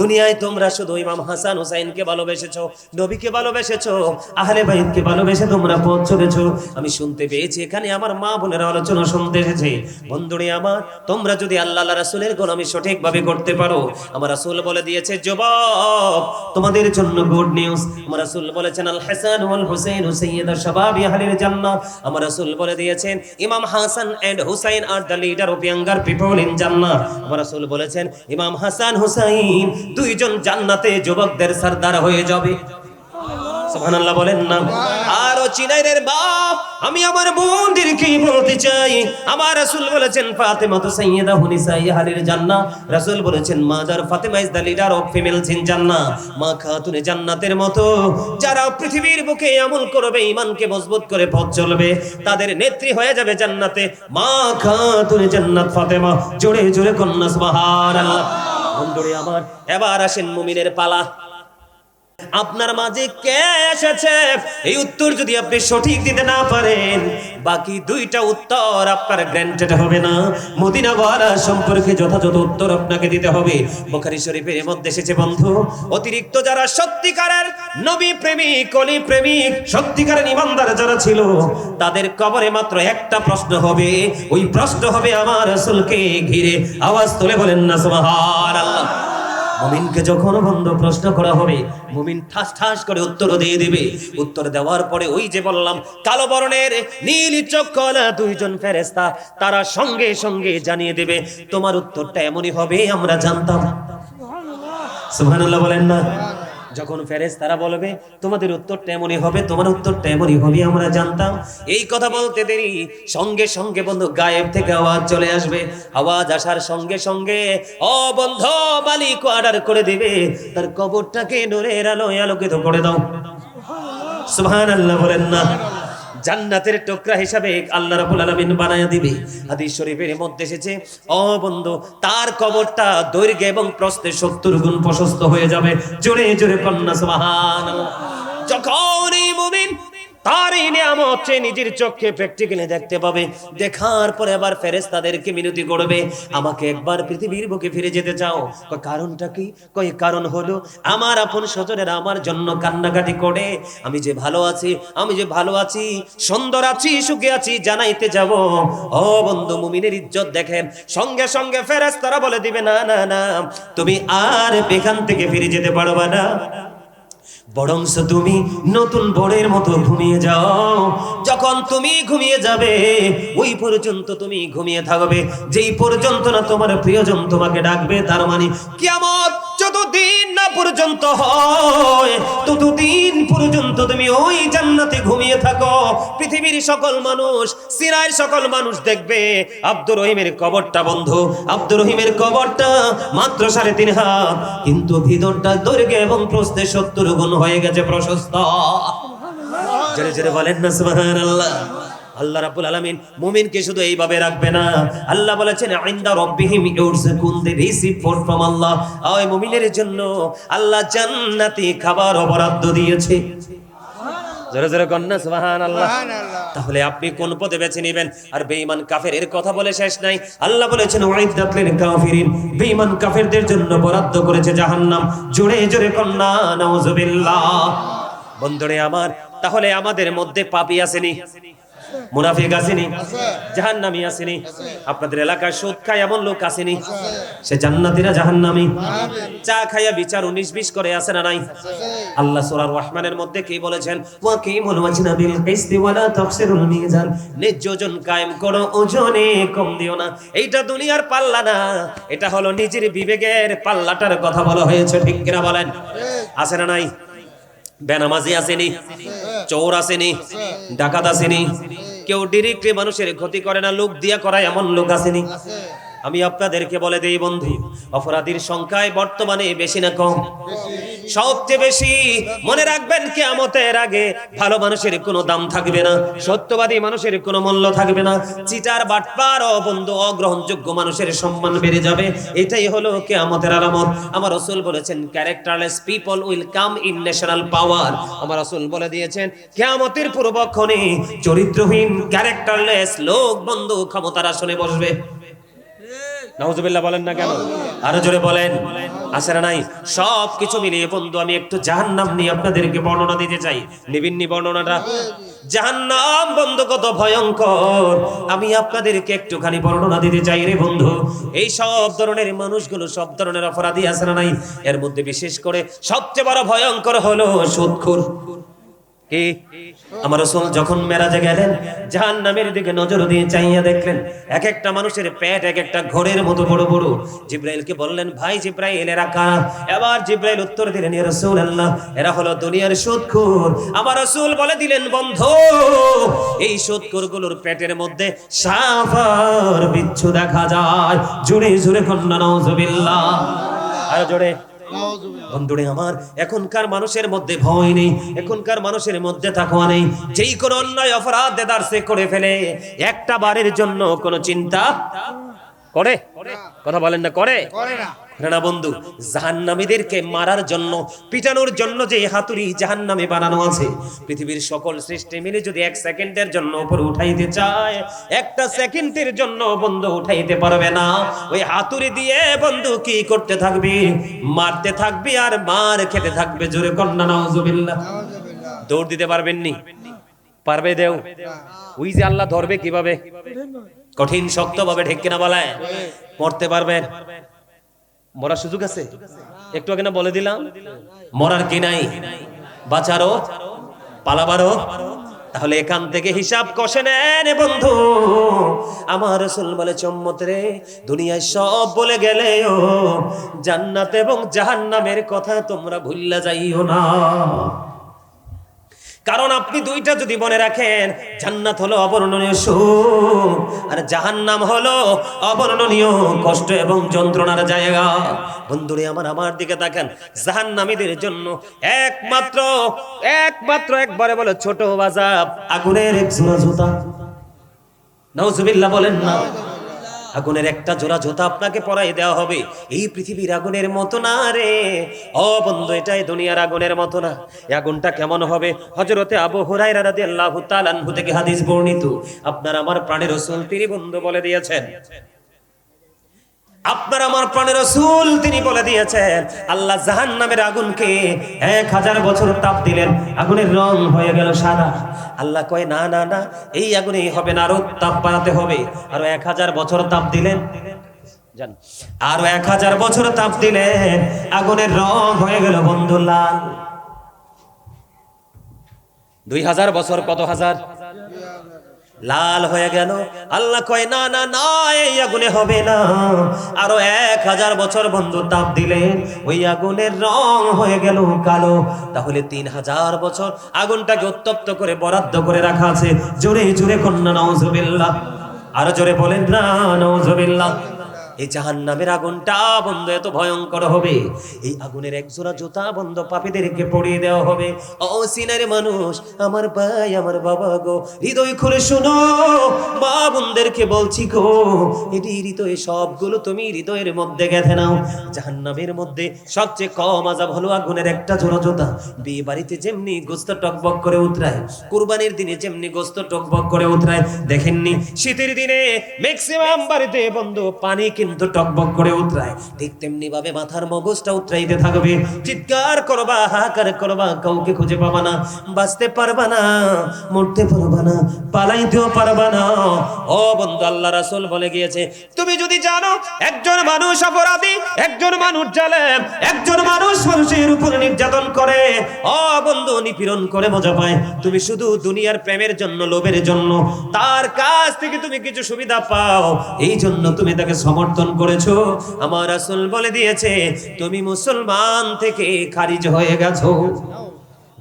দুনিয়ায় তোমরা শুধু ইমাম হাসান হুসাইনকে ভালোবেসেছো, নবীকে ভালোবেসেছো, আহলে বাইতকে ভালোবেসে তোমরা পথ চলেছো। আমি শুনতে পেয়েছি এখানে আমার মা বোনেরা আলোচনা শুনতে এসেছে। বন্ধুরে আমার, তোমরা যদি আল্লাহ রাসূলের গোলামি সঠিকভাবে করতে পারো, আমার রাসূল বলে দিয়েছে যুবক তোমাদের জন্য গুড নিউজ। আমার রাসূল বলেছেন আল হাসান ওয়াল হুসাইন সাইয়্যিদা শাবাবি আহলিল জান্নাহ। আমার রাসূল বলে দিয়েছেন ইমাম Hasan and Husain are the leader of younger people in জান্নাহ। আমার রাসূল বলেছেন ইমাম হাসান হুসাইন দুইজন জান্নাতে যুবকদের সরদার হয়ে যাবে। সুবহানাল্লাহ বলেন না। আর ও চিনাইরের বাপ, আমি আমার বোনদেরকে বলতে চাই, আমার রাসূল বলেছেন ফাতেমা তো সাইয়্যিদা হুনিসাই আহলিল জান্নাহ। রাসূল বলেছেন mother Fatema is the leader of females in জান্নাহ। মা খাতুনে জান্নাতের মতো যারা পৃথিবীর বুকে আমল করবে, ঈমানকে মজবুত করে পথ চলবে, তাদের নেত্রী হয়ে যাবে জান্নাতে মা খাতুনে জান্নাত ফাতেমা। জোরে জোরে কন্যা সুবহানাল্লাহ। বন্ধুরে আমার, এবার আসেন মুমিনের পালা। আপনার মাঝে কে এসেছে, এই উত্তর যদি আপনি সঠিক দিতে না পারেন, বাকি দুইটা উত্তর আপনার গ্র্যান্টেড হবে না। মদিনা ওয়ালা সম্পর্কে যথাযথ উত্তর আপনাকে দিতে হবে। বুখারী শরীফের মধ্যে এসেছে বন্ধু, অতিরিক্ত যারা সত্যিকারের নবী প্রেমিক, অলি প্রেমিক, সত্যিকারের ঈমানদার যারা ছিল, তাদের কবরে মাত্র একটা প্রশ্ন হবে, ওই প্রশ্ন হবে আমার রাসূলকে ঘিরে। আওয়াজ তুলে বলেন না সুবহানাল্লাহ। মুমিনকে যখন বন্ধু প্রশ্ন করা হবে, মুমিন ঠাস ঠাস করে উত্তর দিয়ে দিবে। উত্তর দেওয়ার পরে ওই যে বললাম কালো বর্ণের নীল চক্ষলা দুইজন ফেরেশতা, তারা সঙ্গে সঙ্গে জানিয়ে দেবে তোমার উত্তরটা এমনই হবে আমরা জানতাম। সুবহানাল্লাহ বলেন না। যখন ফেরেশতারা বলবে তোমাদের উত্তরটা এমনই হবে, তোমার উত্তরটা এমনই হবে আমরা জানতাম, এই কথা বলতে দেরি সঙ্গে সঙ্গে বন্ধু গায়েব থেকে আওয়াজ চলে আসবে। আওয়াজ আসার সঙ্গে সঙ্গে ও বন্ধু মালিক অর্ডার করে দিবে তার কবরটাকে নূরের আলোয় আলোকিত করে দাও। সুবহানাল্লাহ বলেন না। জান্নাতের টুকরা হিসাবে আল্লাহ রাব্বুল আলামিন বানায়া দিবে। হাদিস শরীফের মধ্যে এসেছে ও বন্ধু তার কবরটা দৈর্ঘ্য এবং প্রস্থে 70 গুণ প্রশস্ত হয়ে যাবে। জোরে জোরে কন্যা সুবহানাল্লাহ। যখন এই মুমিন তার এই নিয়ামত নিজের চোখে প্র্যাকটিক্যালি দেখতে পাবে, দেখার পরে আবার ফেরেশতাদেরকে মিনতি করবে আমাকে একবার পৃথিবীর বুকে ফিরে যেতে চাও। কারণটা কি? কই কারণ হলো আমার আপন স্বজনেরা আমার জন্য কান্নাকাটি করে, আমি যে ভালো আছি, আমি যে ভালো আছি, সুন্দর আছি, সুখে আছি জানাইতে যাব। ও বন্ধু মুমিনের ইজ্জত দেখেন, সঙ্গে সঙ্গে ফেরেশতারা বলে দিবে না না না তুমি আর এখান থেকে ফিরে যেতে পারবে না, বরংস তুমি নতুন ভোরের মতো ঘুমিয়ে যাও। যখন তুমি ঘুমিয়ে যাবে ওই পর্যন্ত তুমি ঘুমিয়ে থাকবে, যেই পর্যন্ত না তোমার প্রিয়জন তোমাকে ডাকবে। তার মানে কিয়ামত যতদিন না পর্যন্ত হয় ততদিন পর্যন্ত তুমি ওই জান্নাতে ঘুমিয়ে থাকো। পৃথিবীর সকল মানুষ, সিরায়ের সকল মানুষ দেখবে আব্দুর রহিমের কবরটা বন্ধু, আব্দুর রহিমের কবরটা মাত্র 3.5 হাত, কিন্তু ভিতরটা দৈর্ঘ্য এবং প্রস্থে 70 গুণ হয়ে গেছে প্রশস্ত। জোরে জোরে বলেন না সুবহানাল্লাহ। আল্লাহ রাব্বুল আলামিন মুমিনকে শুধু এইভাবে রাখবে না, আল্লাহ বলেছেন ইনদা রাব্বিহিম ইউরযাকুন, দে রিসিভ ফর ফ্রম আল্লাহ। ওই মুমিনের জন্য আল্লাহ জান্নাতি খাবার বরাদ্দ দিয়েছে। জোরে জোরে কন্যা সুবহানাল্লাহ। তাহলে আপনি কোন পথে বেছে নেবেন? আর বেঈমান কাফেরের কথা বলে শেষ নাই। আল্লাহ বলেছেন ওয়াইদাত লিল কাফিরিন, বেঈমান কাফেরদের জন্য বরাদ্দ করেছে জাহান্নাম। জোরে জোরে কন্যা নাউজুবিল্লাহ। বন্ধুরে আমার, তাহলে আমাদের মধ্যে পাপী আসেনি, মুনাফিক আসেনি, জাহান্নামী আসেনি? আপনাদের এলাকায় সুদ খায় এমন লোক আসেনি? সে জান্নাতীরা জাহান্নামী। চা খায়া বিচার 19-20 করে আসে না নাই? আল্লাহ সূরা রহমানের মধ্যে কি বলেছেন? ওয়াকিমুল ওয়াজনা বিল কিসতি ওয়ালা তাকসিরুল মিজান, ন্যায্য ওজন কায়েম করো, ওজনে কম দিও না। এইটা দুনিয়ার পাল্লা না, এটা হলো নিজের বিবেকের পাল্লাটার কথা বলা হয়েছে। ঠিক কিনা বলেন? আছে না নাই? বেনামাজি আসেনি, চোর আসেনি, ডাকাত আসেনি, কেউ ডিরেক্টলি মানুষের ক্ষতি করে না, লোক দিয়া করায় এমন লোক আসেনি? আমি আপনাদেরকে বলে দেই বন্ধু, অপরাধীর সংখ্যায় বর্তমানে বেশি না কম? সবচেয়ে বেশি। মনে রাখবেন কিয়ামতের আগে ভালো মানুষের কোনো দাম থাকবে না, সত্যবাদী মানুষের কোনো মূল্য থাকবে না, চিটার বাটপার ও বন্ধু অগ্রহণযোগ্য মানুষের সম্মান বেড়ে যাবে। এটাই হলো কিয়ামতের আলামত। আমার রাসূল বলেছেন characterless people will come in national power. আমার রাসূল বলে দিয়েছেন কিয়ামতের পূর্বক্ষণে চরিত্রহীন ক্যারেক্টারলেস লোক বন্ধু ক্ষমতার আসনে বসবে। নাউজুবিল্লাহ বলেন না কেন? আরো জোরে বলেন। আছে না নাই? সব কিছু মিলিয়ে বন্ধু আমি একটু জাহান্নাম নিয়ে আপনাদেরকে বর্ণনা দিতে চাই। নিবিন্নি বর্ণনাটা? জাহান্নাম বন্ধু কত ভয়ঙ্কর আমি আপনাদেরকে একটুখানি বর্ণনা দিতে চাই রে বন্ধু। এই সব ধরনের মানুষগুলো সব ধরনের অপরাধী আছে না নাই? এর মধ্যে বিশেষ করে সবচেয়ে বড় ভয়ঙ্কর হলো সুদখোর। কি? আমার রাসূল যখন মেরাজে গেলেন জাহান্নামের দিকে নজর দিয়ে চাইয়া দেখলেন এক একটা মানুষের পেট এক একটা ঘোরের মতো বড় বড়। জিব্রাইলকে বললেন ভাই জিব্রাইল এরা কারা? এবার জিব্রাইল উত্তর দিলেন ইয়া রাসূলুল্লাহ এরা হলো দুনিয়ার সুদখোর। আমার রাসূল বলে দিলেন বন্ধু এই সুদখোরগুলোর পেটের মধ্যে সাপ আর বিচ্ছু দেখা যায়। জোরে জোরে কন্না নাউজুবিল্লাহ। আর জোরে। বন্ধুরে আমার, এখনকার মানুষের মধ্যে ভয় নেই, এখনকার মানুষের মধ্যে তাকওয়া নেই। যেই কোনো অন্যায় অপরাধ দেদারসে করে ফেলে একটা বারের জন্য কোনো চিন্তা করে? কথা বলেন না, করে না বন্ধু। জাহান্নামীদেরকে মারার জন্য পিটানোর জন্য যে হাতুড়ি জাহান্নামে বানানো আছে, পৃথিবীর সকল সৃষ্টি মিলে যদি 1 সেকেন্ডের জন্য উপরে উঠাইতে চায়, 1 সেকেন্ডের জন্য বন্ধু উঠাইতে পারবে না। ওই হাতুড়ি দিয়ে বন্ধু কি করতে থাকবি? মারতে থাকবি আর মার খেতে থাকবে। জোরে কন্না নাউজুবিল্লাহ। দৌড় দিতে পারবেন নি? পারবে দেও? ওই যে আল্লাহ ধরবে কিভাবে? কঠিন শক্ত ভাবে, ঠিক কিনা বলেন? মরতে পারবেন? মরার সুযোগ আছে? একটু আগে না বলে দিলাম, মরার কি নাই, বাঁচারও পালাবারও। তাহলে এখান থেকে হিসাব কষে নেন বন্ধু। আমার রাসূল বলে উম্মত রে, দুনিয়ায় সব বলে গেলেও জান্নাত এবং জাহান্নামের কথা তোমরা ভুল্লা যাইও না। কারণ আপনি দুইটা যদি মনে রাখেন, জান্নাত হলো অবর্ণনীয় সুখ আর জাহান্নাম হলো অবর্ণনীয় কষ্ট এবং যন্ত্রণার জায়গা। বন্ধুরে আমার দিকে তাকান, জাহান্নামীদের জন্য একমাত্র একবারে বলে ছোট বাজাব, আগুনের এক জোড়া জুতা। নাউজুবিল্লাহ বলেন না। আগুনের একটা জোড়া জুতা আপনাকে পরাই দেওয়া হবে। এই পৃথিবীর আগুনের মতো না রে ও বন্ধু, এটাই দুনিয়ার আগুনের মতো না। এই আগুনটা কেমন হবে? হযরতে আবু হুরায়রা রাদিয়াল্লাহু তাআলা আনহু থেকে হাদিস বর্ণিত, আপনার আমার প্রাণের রাসূল তিনি বন্ধু বলে দিয়েছেন, আপনার আমার প্রাণের রাসূল তিনি বলে দিয়েছেন, আল্লাহ জাহান্নামের আগুনকে 1000 বছর তাপ দিলেন, আগুনের রং হয়ে গেল সাদা। আল্লাহ কয় না না না, এই আগুনেই হবে না, আরো তাপ বাড়াতে হবে। আরো 1000 বছর তাপ দিলেন, জান আরো 1000 বছর তাপ দিলেন, আগুনের রং হয়ে গেল বন্ধু লাল। 2000 বছর কত হাজার লাল হয়ে গেল। আল্লাহ কয় না না না, এই আগুনে হবে না, আরো 1000 বছর বন্ধু তাপ দিলেন, ওই আগুনের রং হয়ে গেল কালো। তাহলে 3000 বছর আগুনটাকে উত্তপ্ত করে বরাদ্দ করে রাখা আছে। জোরে জোরে কন্যা নাউজুবিল্লাহ, আরো জোরে বলেন না নাউজুবিল্লাহ। এই জাহান্নামের আগুনটা বন্ধু এত ভয়ঙ্কর হবে, এই আগুনের এক জোড়া জুতা বন্ধু পাপীদেরকে পরিয়ে দেওয়া হবে। ও সিনার মানুষ, আমার ভাই আমার বাবা গো, হৃদয় খুলে শোনো, মা বোনদেরকে বলছি গো, এটি হৃদয়ে সবগুলো তুমি হৃদয়ের মধ্যে গেঁথে নাও। জাহান্নামের মধ্যে সবচেয়ে কম আযাব হলো আগুনের একটা জোড়া জুতা। বিয়ে বাড়িতে যেমনি গোস্ত টকবক করে উতরায়, কুরবানির দিনে যেমনি গোস্ত টকবক করে উতরায়, দেখেননি শীতের দিনে ম্যাক্সিমাম বাড়িতে বন্ধু পানি কিন্তু টকবক করে উতরায়, ঠিক তেমনি ভাবে মাথার মগজটা উতরাইতে থাকবে। চিৎকার করবা, হাহাকার করবা, কাউকে খুঁজে পাবা না, বাঁচতে পারবা না, মরতে পারবা না, পালাইতেও পারবা না। ও বন্ধু, আল্লাহ রাসূল বলে গিয়েছে, তুমি যদি জানো একজন মানুষ অপরাধী, একজন মানুষ জালেম, একজন মানুষ মানুষের উপর নির্যাতন করে, ও বন্ধু নিপীড়ন করে মজা পায়, তুমি শুধু দুনিয়ার প্রেমের জন্য, লোভের জন্য তার কাছ থেকে তুমি কিছু সুবিধা পাও, এই জন্য তুমি তাকে সমর্থন করেছো, আমার রাসূল বলে দিয়েছে তুমি মুসলমান থেকে খারিজ হয়ে গেছো।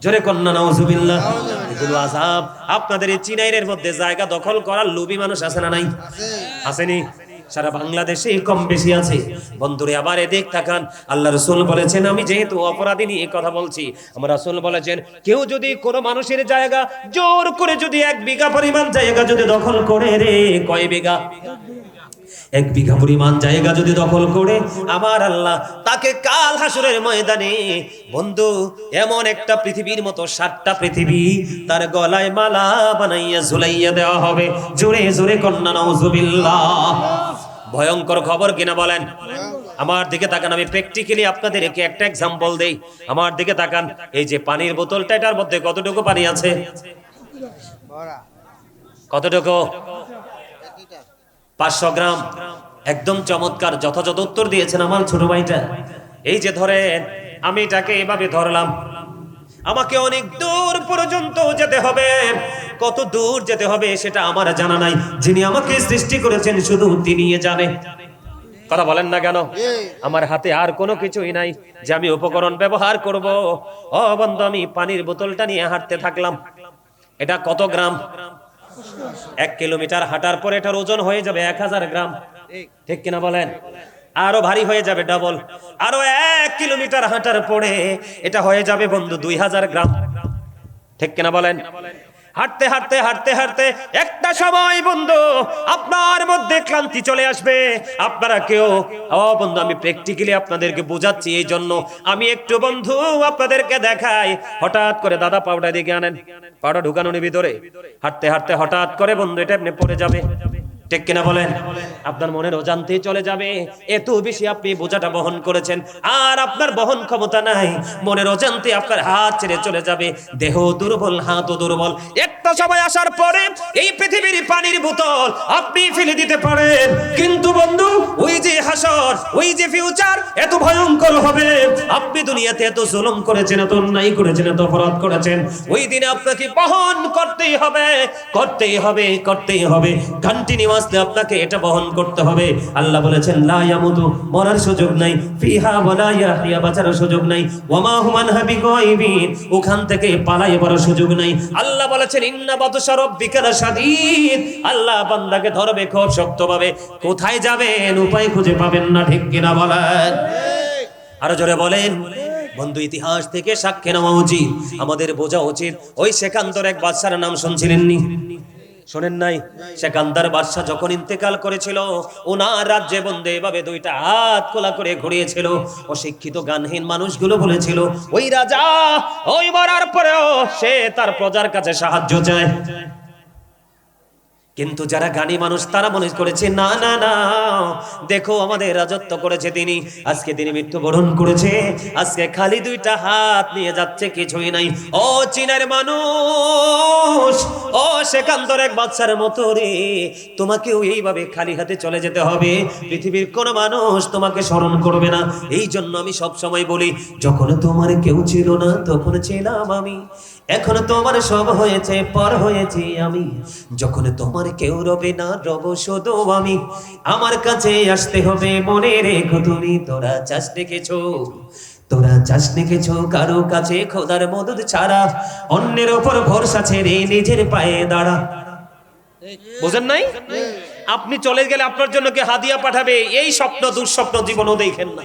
জোরে কন্যা নাউজুবিল্লাহ। এগুলো আযাব। আপনাদের এই চিনাইরের মধ্যে জায়গা দখল করার লোভী মানুষ আছে না নাই? আসেনি? সারা বাংলাদেশে কম বেশি আছে। বন্ধুরে আবার এদিক তাকান, আল্লাহ রাসূল বলেছেন, আমি যেহেতু অপরাধী নিয়ে কথা বলছি, আমার রাসূল বলেছেন, কেউ যদি কোনো মানুষের জায়গা জোর করে যদি 1 বিঘা পরিমাণ জায়গা যদি দখল করে রে, কয় বিঘা? 1 বিঘা পরিমাণ জায়গা যদি দখল করে, আমার আল্লাহ তাকে কাল হাসরের ময়দানে বন্ধু এমন একটা পৃথিবীর মতো 7টা পৃথিবী তার গলায় মালা বানাইয়া ঝুলাইয়া দেওয়া হবে। জোরে জোরে কন্যা নাউজুবিল্লাহ। ভয়ঙ্কর খবর কিনা বলেন? আমার দিকে তাকান, আমি প্র্যাকটিক্যালি আপনাদেরকে একটা এক্সাম্পল দেই। আমার দিকে তাকান, এই যে পানির বোতলটা, এটার মধ্যে কতটুকু পানি আছে? কতটুকু? 500 গ্রাম। একদম চমৎকার, যথাযথ উত্তর দিয়েছেন আমার ছোট ভাইটা। এই যে ধরেন, আমি এটাকে এভাবে ধরলাম, আমাকে অনেক দূর পর্যন্ত যেতে হবে। কত দূর যেতে হবে সেটা আমার জানা নাই, যিনি আমাকে সৃষ্টি করেছেন শুধু তিনিই জানে। কথা বলেন না কেন? আমার হাতে আর কোনো কিছুই নাই যে আমি উপকরণ ব্যবহার করব। ও বন্ধু, আমি পানির বোতলটা নিয়ে হাঁটতে থাকলাম। এটা কত গ্রাম? 1 কিলোমিটার হাঁটার পরে এটার ওজন হয়ে যাবে 1000 গ্রাম। ঠিক কিনা বলেন? আরো ভারী হয়ে যাবে ডাবল। আরো 1 কিলোমিটার হাঁটার পরে এটা হয়ে যাবে বন্ধু 2000 গ্রাম। ঠিক কিনা বলেন? হাঁটতে হাঁটতে হাঁটতে হাঁটতে একটা সময় বন্ধু আপনার মধ্যে ক্লান্তি চলে আসবে। আপনারা কেউ, ও বন্ধু আমি প্র্যাকটিক্যালি আপনাদেরকে বোঝাচ্ছি, এই জন্য আমি একটু বন্ধু আপনাদেরকে দেখাই। হঠাৎ করে দাদা পাউডার দিকে আনেন, পাউডার ঢুকানো নি ভিতরে, হাঁটতে হাঁটতে হঠাৎ করে বন্ধু এটা এমনি পড়ে যাবে। ঠিক কিনা বলেন? আপনার মনের অজান্তেই চলে যাবে। এত বেশি আপনি বোঝাটা বহন করেছেন, আর আপনার বহন ক্ষমতা নাই। মনের অজান্তে আপনার হাত ছেড়ে চলে যাবে, দেহ দুর্বল, হাতও দুর্বল। একটা সময় আসার পরে এই পৃথিবীর পানির বোতল আপনি ফেলে দিতে পারেন, কিন্তু বন্ধু ওই যে হাসর, ওই যে ফিউচার এত ভয়ঙ্কর হবে, আপনি দুনিয়াতে এত জুলুম করেছেন, এত অন্যায় করেছেন, এত অপরাধ করেছেন, ওই দিনে আপনাকে বহন করতেই হবে, করতেই হবে, করতেই হবে, কন্টিনিউয়াসলি আপনাকে এটা বহন করতে হবে। আল্লাহ বলেছেন লা ইয়ামুতু, মরার সুযোগ নাই, ফিহা ওয়ালা ইয়াহইয়া, বাঁচার সুযোগ নাই, ওয়ামা হুম আনহা বিগাইবিন, ওখান থেকে পালাইবার সুযোগ নাই। আল্লাহ বলেছেন ইন্না বাতশা রাব্বিকা লাশাদীদ, আল্লাহ বান্দাকে ধরবে খুব শক্তভাবে, কোথায় যাবেন উপায় খুঁজে পাবেন না, ঠিক কিনা বলেন? আরো জোরে বলেন। বন্ধু, ইতিহাস থেকে সাক্ষী নেওয়া উচিত, আমাদের বোঝা উচিত। ওই সেকান্দর এক বাদশার নাম শুনছিলেননি? শোনেন নাই? সেকান্দার বাদশা যখন ইন্তেকাল করেছিল, ওনার রাজ্যে বন্দে এভাবে দুইটা হাত খোলা করে ঘুরিয়েছিল। অশিক্ষিত গানহীন মানুষগুলো বলেছিল ওই রাজা ওই মরার পরেও সে তার প্রজার কাছে সাহায্য চায়। কিন্তু যারা জ্ঞানী মানুষ তারা মনে করেছে না না না, দেখো আমাদের রাজত্ব করেছে তিনি, আজকে তিনি মৃত্যুবরণ করেছে, আজকে খালি দুইটা হাত নিয়ে যাচ্ছে, কিছুই নাই। ও চীনের মানুষ, ও সেকান্দর এক বাচ্চার মতো রে, তোমাকেও এইভাবে খালি হাতে চলে যেতে হবে, পৃথিবীর কোন মানুষ তোমাকে স্মরণ করবে না। এই জন্য আমি সব সময় বলি, যখন তোমার কেউ ছিল না তখন ছিলাম আমি, এখন তোমার সব হয়েছে, পর হয়েছি আমি, যখন তোমার কেউ রবে না রব শুধু আমি, আমার কাছে আসতে হবে মনে রেখো তুমি। তোরা চাষ দেখেছো, তোরা চাষ দেখেছো কারো কাছে খোদার মদদ ছাড়া, অন্যের ওপর ভরসা ছেড়ে নিজের পায়ে দাঁড়া। বুঝেন নাই? আপনি চলে গেলে আপনার জন্য কে হাদিয়া পাঠাবে, এই স্বপ্ন দুঃস্বপ্ন জীবনও দেখেন না।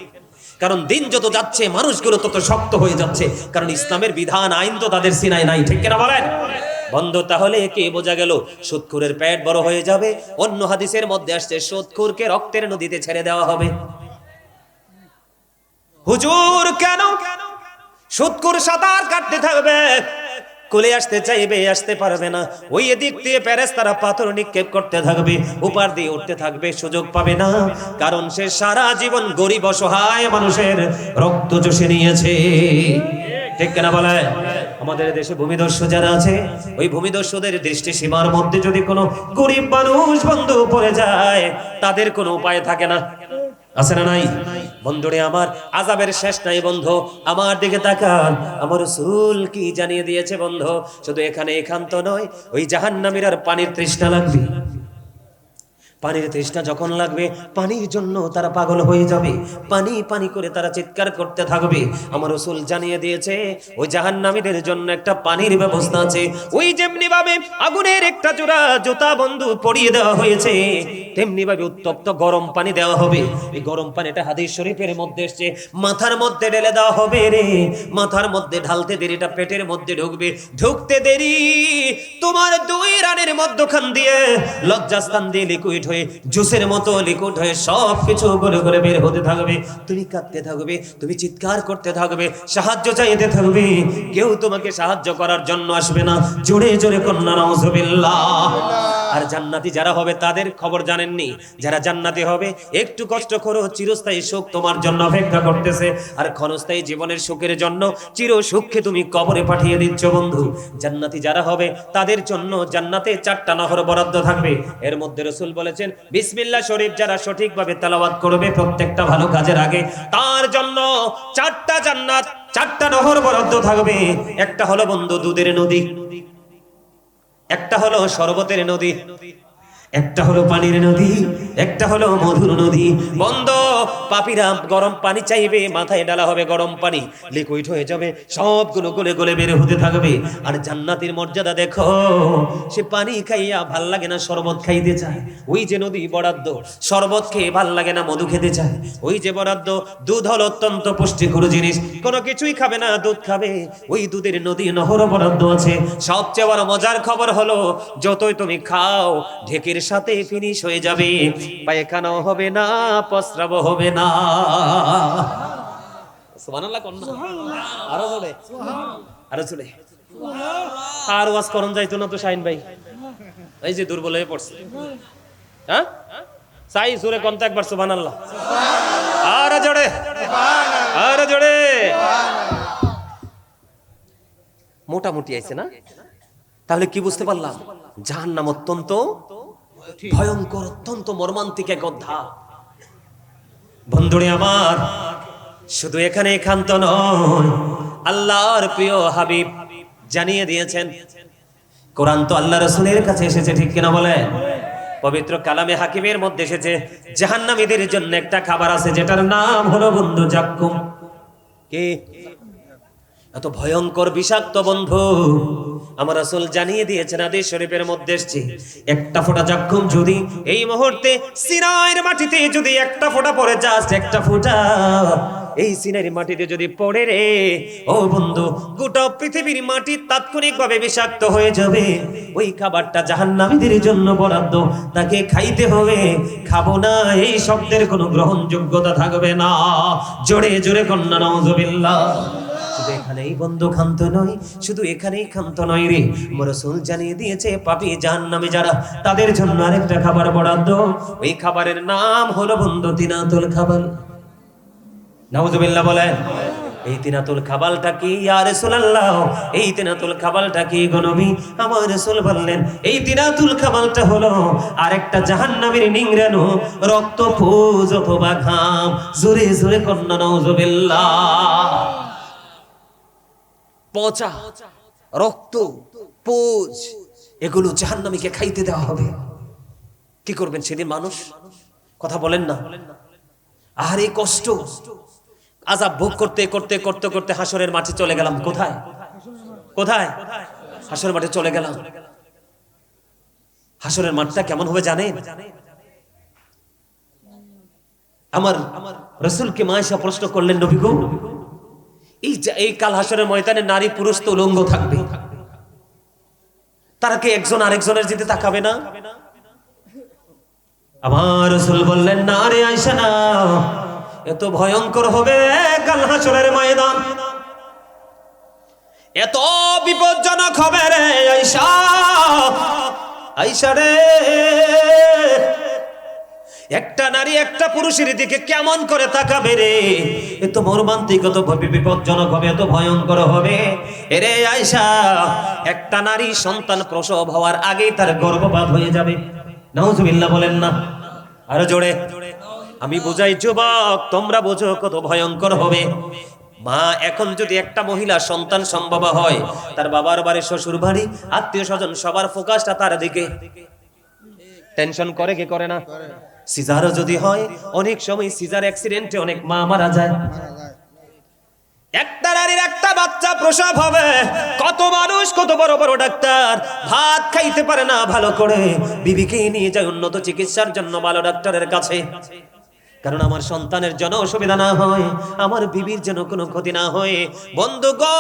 কারণ দিন যত যাচ্ছে মানুষগুলো তত শক্ত হয়ে যাচ্ছে, কারণ ইসলামের বিধান আইন তো তাদের সিনায় নাই, ঠিক কিনা বলেন? বন্ধু, তাহলে কে বোঝা গেল? সুদখোরের পেট বড় হয়ে যাবে। অন্য হাদিসের মধ্যে আসছে সুদখোরকে রক্তের নদীতে ছেড়ে দেওয়া হবে। হুজুর কেন? সুদখোর সাঁতার কাটতে থাকবে, কোলে আসতে চাইবে, আসতে পারবে না, ওই এদিক দিয়ে ফেরেশতারা পাথর নিক্ষেপ করতে থাকবে, উপার দিয়ে উঠতে থাকবে, সুযোগ পাবে না, কারণ সে সারা জীবন গরিব অসহায় মানুষের রক্ত চষে নিয়েছে, ঠিক কিনা বলে? আমাদের দেশে ভূমিদস্যু যারা আছে, ওই ভূমিদস্যুদের দৃষ্টি সীমার মধ্যে যদি কোনো গরিব মানুষ বন্ধু পড়ে যায়, তাদের কোনো উপায় থাকে না, আছে না নাই? বন্ধুরে আমার, আযাবের শেষ নাই বন্ধু, আমার দিকে তাকান, আমার রাসূল কি জানিয়ে দিয়েছে বন্ধু? শুধু এখানে একান্ত নয়, ওই জাহান্নামীর পানির তৃষ্ণা লাগবে, পানির তৃষ্ণা যখন লাগবে, পানির জন্য তারা পাগল হয়ে যাবে, পানি পানি করে তারা চিৎকার করতে থাকবে। আমার রাসূল জানিয়ে দিয়েছে ওই জাহান্নামীদের জন্য একটা পানির ব্যবস্থা আছে। ওই যেমনি ভাবে আগুনের একটা জোড়া জুতা বন্ধু পরিয়ে দেওয়া হয়েছে, তেমনি ভাবে উত্তপ্ত গরম পানি দেওয়া হবে। এই গরম পানিটা হাদিস শরীফের মধ্যে এসেছে, মাথার মধ্যে ঢেলে দেওয়া হবে রে, মাথার মধ্যে ঢালতে দেরি, এটা পেটের মধ্যে ঢুকবে, ঢুকতে দেরি তোমার দুই রানের মধ্যখান দিয়ে লজ্জাস্থান দিয়ে লিকুইড হয়ে, জুসের মতো লিকুইড হয়ে সব কিছু গলে গলে বের হতে থাকবে। তুমি কাঁদতে থাকবে, তুমি চিৎকার করতে থাকবে, সাহায্য চাইতে থাকবে, কেউ তোমাকে সাহায্য করার জন্য আসবে না। জোরে জোরে কন্যা নাউজুবিল্লাহ। আর জান্নাতি যারা হবে তাদের খবর জানেননি? যারা জান্নাতি হবে, একটু কষ্ট করো, চিরস্থায়ী সুখ তোমার জন্য অপেক্ষা করতেছে। আর ক্ষণস্থায়ী জীবনের সুখের জন্য চির সুখকে তুমি কবরে পাঠিয়ে দিচ্ছ বন্ধু। জান্নাতি যারা হবে তাদের জন্য জান্নাতে 4টা নহর বরাদ্দ থাকবে। এর মধ্যে রাসূল বলেছেন, বিসমিল্লাহ শরীফ যারা সঠিকভাবে তেলাওয়াত করবে প্রত্যেকটা ভালো কাজের আগে, তার জন্য 4টা জান্নাত, 4টা নহর বরাদ্দ থাকবে। একটা হলো বন্ধু দুধের নদী, একটা হলো শরবতের নদী, একটা হলো পানির নদী, একটা হলো মধুর নদী। বন্ধ পাপীরা গরম পানি চাইবে, মাথায় ডালা হবে গরম পানি, লিকুইড হয়ে যাবে, সবগুলো গলে গলে বের হতে থাকবে। আর জান্নাতের মর্যাদা দেখো, সে পানি খাইয়া ভাল লাগে না, শরবত খাইতে চায়। ওই যে নদী বরাদ্দ, শরবত খেয়ে ভাল লাগে না, মধু খেতে চায়। ওই যে বরাদ্দ, দুধ হলো অত্যন্ত পুষ্টিকর জিনিস, কোনো কিছুই খাবে না, দুধ খাবে। ওই দুধের নদী নহর বরাদ্দ আছে। সবচেয়ে বড় মজার খবর হলো, যতই তুমি খাও ঢেকের সাথে ফিনিশ হয়ে যাবে, পায়খানাও হবে না, প্রস্রাব হবে না। সুবহানাল্লাহ কোন না? আরো জোরে, আরো জোরে। আর ওয়াজ করন যাইতো না তো শাহিন ভাই, এই যে দুর্বল হয়ে পড়ছে। হ্যাঁ, চাই জোরে কোন একবার সুবহানাল্লাহ, আরো জোরে, আরো জোরে। মোটামুটি আইছে না? তাহলে কি বুঝতে পারলাম? জাহান্নাম অত্যন্ত ভয়ঙ্কর, অত্যন্ত মর্মান্তিক এক অধ্যায়। বন্ধুরে আমার, শুধু এখানে ক্ষান্ত নয়, আল্লাহর প্রিয় হাবিব জানিয়ে দিয়েছেন, কোরআন তো আল্লাহ রাসূলের কাছে এসেছে, ঠিক কিনা বলে? পবিত্র কালামে হাকিমের মধ্যে এসেছে জাহান্নামীদের জন্য একটা খাবার আছে যেটার নাম হলো বন্ধু জাক্কুম। কি এত ভয়ঙ্কর বিষাক্ত বন্ধু, আমার রাসূল জানিয়ে দিয়েছেন, হাদিস শরীফের মধ্যে এসেছে, একটা ফোঁটা জাক্কুম যদি এই মুহূর্তে সিনাইয়ের মাটিতে যদি একটা ফোঁটা পড়ে, জাস্ট একটা ফোঁটা এই সিনাইয়ের মাটিতে যদি পড়ে রে, ও বন্ধু, গোটা পৃথিবীর মাটি তাৎক্ষণিকভাবে বিষাক্ত হয়ে যাবে। ওই খাবারটা জাহান্নামীদের জন্য বরাদ্দ, তাকে খাইতে হবে। খাবো না এই শব্দের কোনো গ্রহণযোগ্যতা থাকবে না। জোরে জোরে কন্যা নাউজুবিল্লাহ। শুধু এখানেই বন্ধু ক্ষান্ত নয়, শুধু এখানেই ক্ষান্ত নয় রে, রাসূল জানিয়ে দিয়েছে পাপী জাহান্নামী যারা, তাদের জন্য আরেকটা খাবার বরাদ্দ। ওই খাবারের নাম হলো বন্ধু তিনাতুল খাবাল। নাউজুবিল্লাহ বলেন। এই তিনাতুল খাবালটা কি ইয়া রাসূলুল্লাহ? এই তিনাতুল খাবালটা কি গো নবী? আমার রাসূল বললেন, এই তিনাতুল খাবালটা হলো আরেকটা জাহান্নামীর নিংড়ানো রক্ত, পুজ অথবা ঘাম। জোরে জোরে কন্যা নাউজুবিল্লাহ। পচা রক্ত, পুজ, এগুলো জাহান্নামীকে খাইতে দেওয়া হবে। কি করবেন সেদিন মানুষ? কথা বলেন না। আর এই কষ্ট আযাব ভোগ করতে করতে করতে করতে হাসরের মাঠে চলে গেলাম। কোথায় কোথায়? হাসরের মাঠে চলে গেলাম। হাসরের মাঠটা কেমন হবে জানেন? আমার রাসূলকে মা আয়েশা প্রশ্ন করলেন, নবী গো, এই কাল হাসরের ময়দানে নারী পুরুষ তো উলঙ্গ থাকবে, তারা কি একজন আরেকজনের দিকে তাকাবে না? আমার রাসূল বললেন, না রে আয়েশা না, এত ভয়ঙ্কর হবে কাল হাসরের ময়দান, এত বিপজ্জনক হবে রে আয়েশা। আয়েশা রে, একটা নারী একটা পুরুষের দিকে কেমন করে তাকাবে রে, এত মর্মান্তিক, এত বিপজ্জনক হবে, এত ভয়ঙ্কর হবে রে আয়েশা। একটা নারী সন্তান প্রসব হওয়ার আগেই তার গর্ভপাত হয়ে যাবে। নাউজুবিল্লাহ বলেন না, আরো জোরে। আমি বুঝাই যুবক, তোমরা বোঝো কত ভয়ঙ্কর হবে। মা এখন যদি একটা মহিলা সন্তান সম্ভব হয়, তার বাবার বাড়ি, শ্বশুর বাড়ি, আত্মীয় স্বজন, সবার ফোকাসটা তার দিকে। টেনশন করে কি করে না? সিজারও যদি হয়, অনেক সময় সিজার অ্যাক্সিডেন্টে অনেক মা মারা যায়। একটা নারীর একটা বাচ্চা প্রসব হবে, কত মানুষ, কত বড় বড় ডাক্তার ভাত খাইতে পারে না ভালো করে, বিবিকে নিয়ে যায় উন্নত চিকিৎসার জন্য ভালো ডাক্তারের কাছে, কারণ আমার সন্তানের যেন অসুবিধা না হয়, আমার বিবির যেন কোনো ক্ষতি না হয়। বন্ধু গো,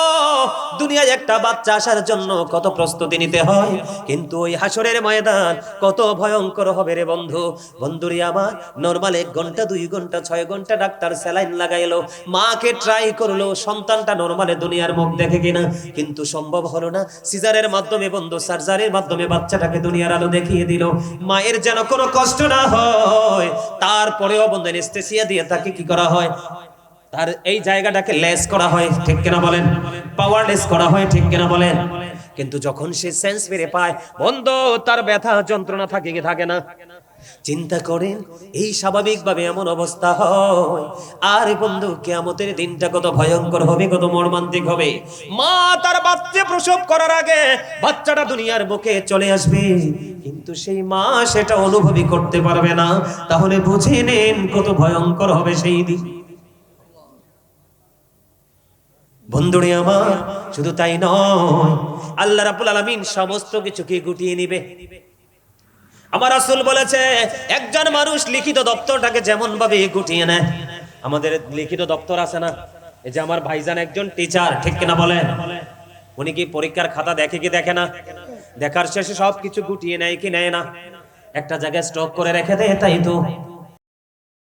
দুনিয়ায় একটা বাচ্চা আসার জন্য কত প্রস্তুতি নিতে হয়, কিন্তু ওই হাসরের ময়দান কত ভয়ঙ্কর হবে রে বন্ধু। বন্ধুরে আমার, নরমাল 1 ঘন্টা 2 ঘন্টা 6 ঘন্টা ডাক্তার স্যালাইন লাগাইলো, মাকে ট্রাই করলো সন্তানটা নরমালে দুনিয়ার মুখ দেখে কিনা, কিন্তু সম্ভব হলো না। সিজারের মাধ্যমে বন্ধু, সার্জারির মাধ্যমে বাচ্চাটাকে দুনিয়ার আলো দেখিয়ে দিল। মায়ের যেন কোনো কষ্ট না হয়, তারপরেও বন্ধু অ্যানেস্থেসিয়া দিয়ে তাকে কি করা হয়, তার এই জায়গাটাকে লেস করা হয়, ঠিক কিনা বলেন? পাওয়ারলেস করা হয়, ঠিক কিনা বলেন? কিন্তু যখন সে সেন্স ফিরে পায় বন্ধু, তার ব্যথা যন্ত্রণা থাকে কি থাকে না? চিন্তা করেন, এই স্বাভাবিকভাবে এমন অবস্থা হয়, আর বন্ধু কিয়ামতের দিনটা কত ভয়ঙ্কর হবে, কত মর্মান্তিক হবে। মা তার বাচ্চা প্রসব করার আগে বাচ্চাটা দুনিয়ার বুকে চলে আসবে, কিন্তু সেই মা সেটা অনুভবই করতে পারবে না। তাহলে বুঝে নেন কত ভয়ঙ্কর হবে সেই দিন। বন্ধুরে আমার, শুধু তাই নয়, আল্লাহ রাব্বুল আলামিন সমস্ত কিছুকে গুটিয়ে নিবে। আমার রাসূল বলেছে, একজন মানুষ লিখিত দপ্তরটাকে যেমন ভাবে গুটিয়ে নেয়, আমাদের লিখিত দপ্তর আছে না, এই যে আমার ভাইজান একজন টিচার, ঠিক কিনা বলেন? উনি কি পরীক্ষার খাতা দেখে কি দেখে না? দেখার শেষে সবকিছু গুটিয়ে নেয় কি নেয় না? একটা জায়গায় স্টক করে রেখে দেয়, তাই তো।